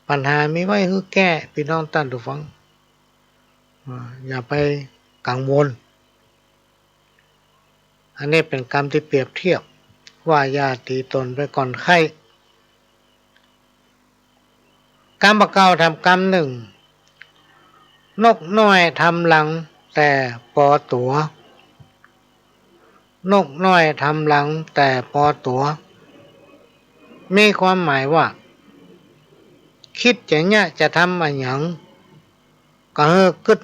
ปัญหามีไว้ให้แก้พี่น้องท่านผู้ฟังอย่าไปกังวลอันนี้เป็นกรรมที่เปรียบเทียบว่าอย่าตีตนไปก่อนไข้กรรมเก่าทำกรรมหนึ่งนกน้อยทำหลังแต่ปอตัวนกน้อยทำหลังแต่ปอตัวมีความหมายว่าคิดอย่างเนี้ยจะทำอะไรอย่างก็ให้กึศ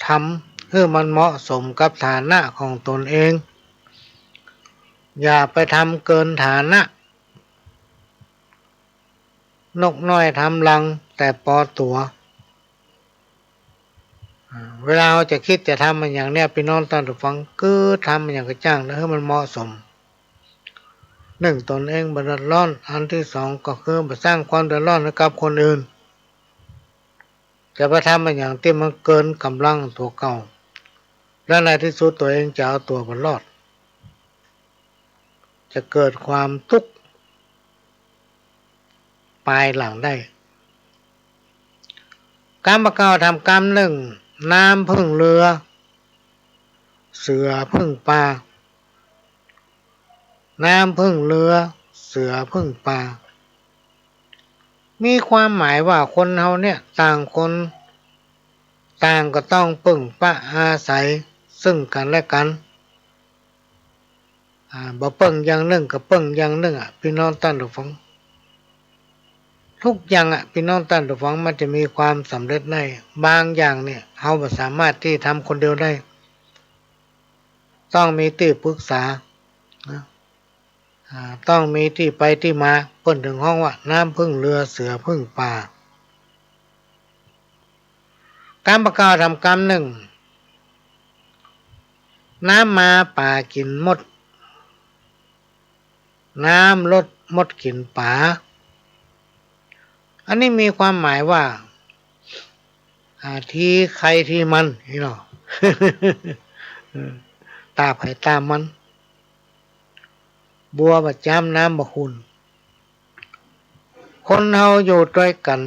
ทำให้มันเหมาะสมกับฐานะของตนเองอย่าไปทำเกินฐานะนกน้อยทำรังแต่ปอตัวเวลาเราจะคิดจะทำมันอย่างเนี้ยพี่น้องท่านผู้ฟังก็ทำมันอย่างกระจ่างแล้วให้มันเหมาะสมหนึ่งตนเองบ่เดือดร้อนอันที่สองก็คือไปสร้างความเดือดร้อนให้กับคนอื่นจะไปทำมันอย่างที่มันเกินกำลังตัวเก่าและในที่สุดตัวเองจะเอาตัวบ่รอดจะเกิดความทุกข์ปลายหลังได้กรรมเก่าทำกรรมหนึ่งน้ำพึ่งเรือเสือพึ่งปลาน้ำพึ่งเรือเสือพึ่งปลามีความหมายว่าคนเฮาเนี่ยต่างคนต่างก็ต้องพึ่งพาอาศัยซึ่งกันและกันบ่เปิ้งอย่างหนึ่งก็เปิ้งอย่างหนึ่งพี่น้องท่านผู้ฟังทุกอย่างพี่น้องท่านผู้ฟังมันจะมีความสำเร็จได้บางอย่างเนี่ยเฮาบ่สามารถที่ทำคนเดียวได้ต้องมีที่ปรึกษาต้องมีที่ไปที่มาเพิ่นถึงห้องว่าน้ำพึ่งเรือเสือพึ่งป่ากรรมเก่าทำกรรมหนึ่งน้ำมาป่ากินมดน้ำลดมดกินป่าอันนี้มีความหมายว่าที่ใครที่มันนี่เนาะ ตาไผ่ตามันบัวประจำน้ำบะคุณคนเฮาอยู่ด้วยกัน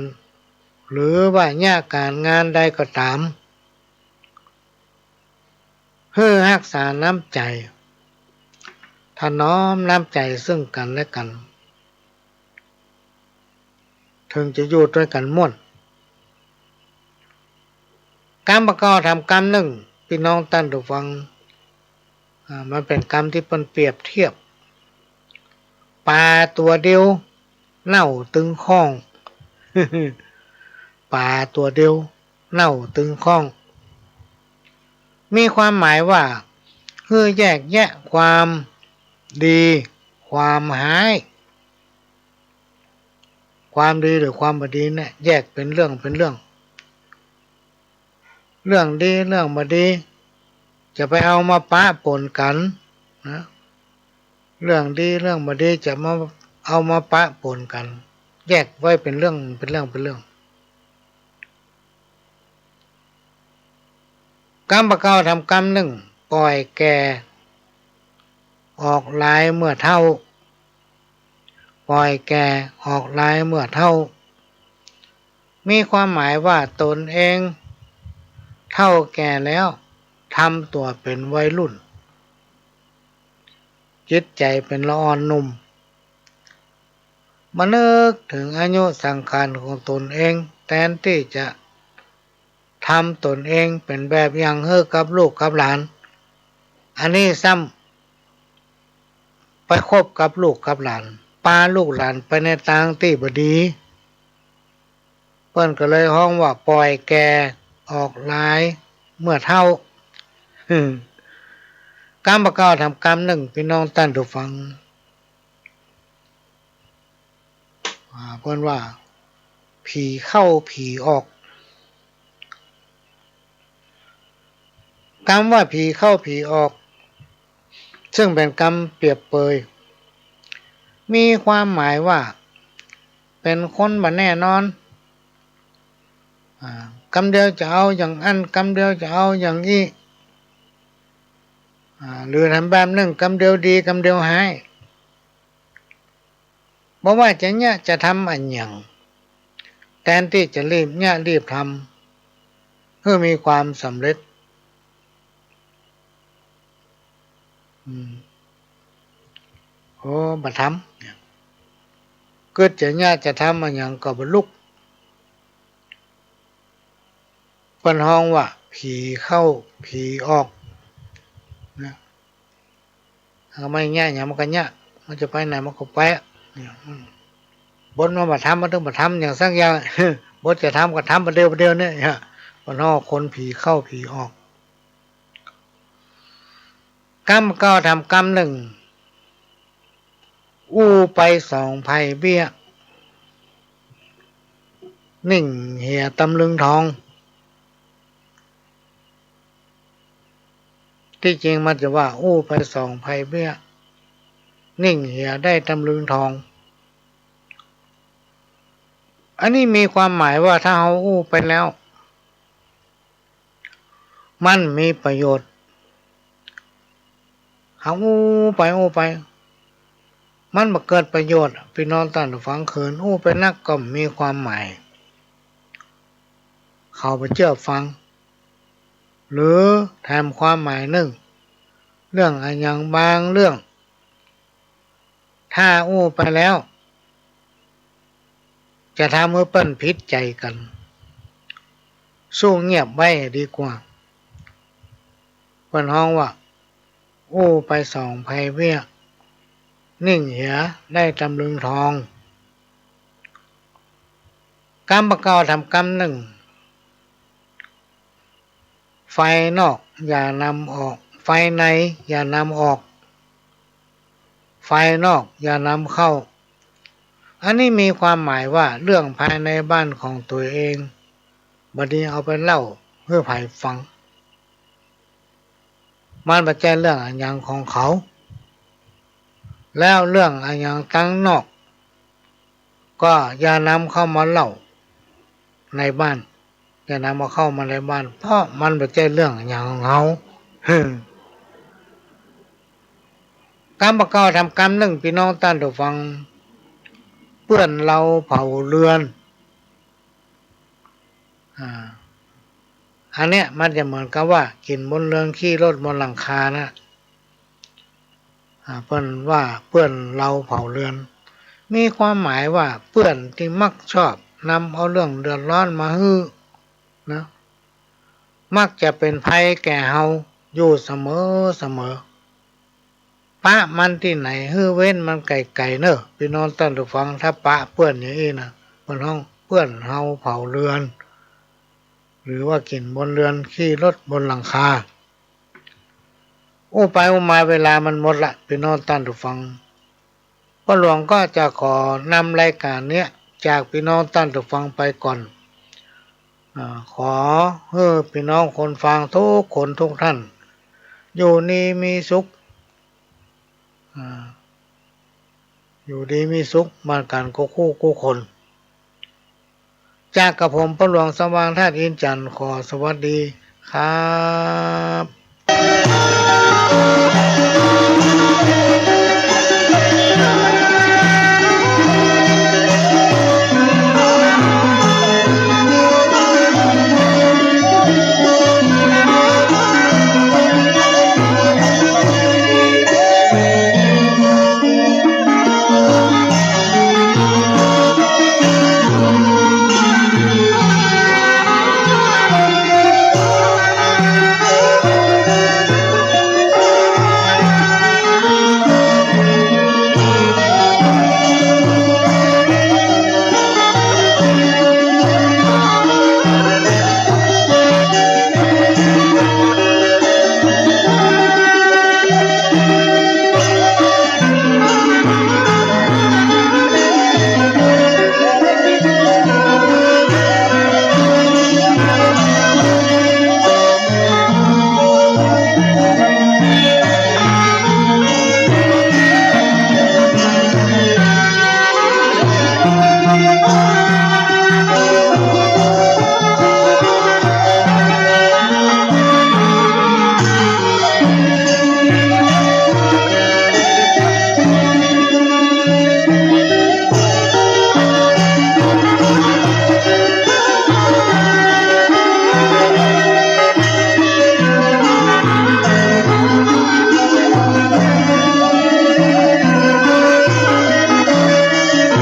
หรือว่าญาการงานใดก็ตามเพื่อรักษาน้ำใจถนอมน้ำใจซึ่งกันและกันถึงจะอยู่ด้วยกันม่วนกรรมเก่าทำกรรมหนึ่งพี่น้องท่านผู้ฟังมันเป็นกรรมที่เป็นเปรียบเทียบปลาตัวเดียวเน่าตึงข้อง ปลาตัวเดียวเน่าตึงข้องมีความหมายว่าเพื่อแยกแยะความดีความหายความดีหรือความบ่ดีเนี่ยแยกเป็นเรื่องเรื่องดีเรื่องบ่ดีจะไปเอามาปะปนกันนะเรื่องดีเรื่องบ่ดีจะมาเอามาปะปนกันแยกไว้เป็นเรื่องกรรมเก่าทำกรรมหนึ่งปล่อยแก่ออกลายเมื่อเท่าปล่อยแก่ออกลายเมื่อเท่ามีความหมายว่าตนเองเท่าแก่แล้วทำตัวเป็นวัยรุ่นจิตใจเป็นละอ่อนหนุ่มมานึกถึงอายุสังขารของตนเองแทนที่จะทำตนเองเป็นแบบอย่างให้กับลูกกับหลาน อันนี้ซ้ำไปคบกับลูกกับหลานปาลูกหลานไปในทางที่บ่ดีเพิ่นก็เลยฮ้องว่าปล่อยแกออกหลายเมื่อเท่ากรรมประกอบทำกรรมหนึ่งพี่น้องท่านผู้ฟังเพิ่นว่าผีเข้าผีออกกรรมว่าผีเข้าผีออกซึ่งเป็นกรรมเปรียบเปยมีความหมายว่าเป็นคนบ่แน่นอนกรรมเดียวจะเอาอย่างอันกรรมเดียวจะเอาอย่างนี้หรือทำแบบหนึ่งกรรมเดียวดีกรรมเดียวหายบอกว่าจะทำอันอย่างแทนที่จะรีบทำเพื่อมีความสำเร็จบัดทำเกิดจะทำอันอย่างก็บรรลุเพิ่นฮ้องว่าผีเข้าผีออกนะถ้าไม่แง่อย่างมันก็แง่มันจะไปไหนมันก็ไปบนมาทำมันต้องมาทำอย่างสักอย่างบนจะทำก็ทำประเดี๋ยวเนี่ยเพิ่นฮ้องคนผีเข้าผีออกกรรมก็ทำกรรมหนึ่งอู้ไปสองไผ่เบี้ยนิ่งเหี่ยตำลึงทองที่จริงมันจะว่าอู้ไปสองไผ่เบี้ยนิ่งเหี่ยได้ตำลึงทองอันนี้มีความหมายว่าถ้าเอาอู้ไปแล้วมันมีประโยชน์เอาอู้ไปมันมาเกิดประโยชน์พี่น้องท่านผู้ฟังคืนอู้ไปนักก็มีความหมายเข้าไปเชื่อฟังหรือแถมความหมายหนึ่งเรื่องอะไรอย่างบางเรื่องถ้าอู้ไปแล้วจะทำให้เปิ้นผิดใจกันสู้เงียบไว้ดีกว่าเปิ้นฮ้องว่าอู้ไปสองไผ่เบี้ยนิ่งเหี่ยได้ตำลึงทองกรรมประกอบทำกรรมหนึ่งไฟนอกอย่านำออกไฟในอย่านำออกไฟนอกอย่านำเข้าอันนี้มีความหมายว่าเรื่องภายในบ้านของตัวเองบัดนี้เอาไปเล่าเพื่อไผ่ฟังมันไม่ใช่เรื่องอันยังของเขาแล้วเรื่องอันยังตั้งนอกก็อย่านำเข้ามาเล่าในบ้านอย่านำมาเข้ามาในบ้านเพราะมันไม่ใช่เรื่องอันยังของเขากรรมประกอบทำกรรมหนึ่งพี่น้องท่านผู้ฟังเปื้อนเราเผาเรือนอันเนี้ยมันจะเหมือนกับว่ากินบนเรือนขี้รถบนหลังคานะเปิ้นว่าเปื้อนเราเผาเรือนมีความหมายว่าเปื้อนที่มักชอบนำเอาเรื่องเดือดร้อนมาฮื้อนะมักจะเป็นภัยแก่เฮาอยู่เสมอปะมันที่ไหนฮื้อเว้นมันไก่เนอะพี่น้องท่านผู้ฟังถ้าปะเปื้อนอย่างนี้นะเปิ้นห้องเปื้อนเฮาเผาเรือนหรือว่ากินบนเรือนขี้รถบนหลังคาไปมาเวลามันหมดละพี่น้องท่านผู้ฟังพ่อหลวงก็จะขอนำรายการเนี้ยจากพี่น้องท่านผู้ฟังไปก่อนขอให้พี่น้องคนฟังทุกคนทุกท่านอยู่นี่มีสุขอยู่ดีมีสุขบ้านกันก็คู่คนจากกับผมพ่อหลวงสว่างธาตุอินทร์จันทร์ขอสวัสดีครับ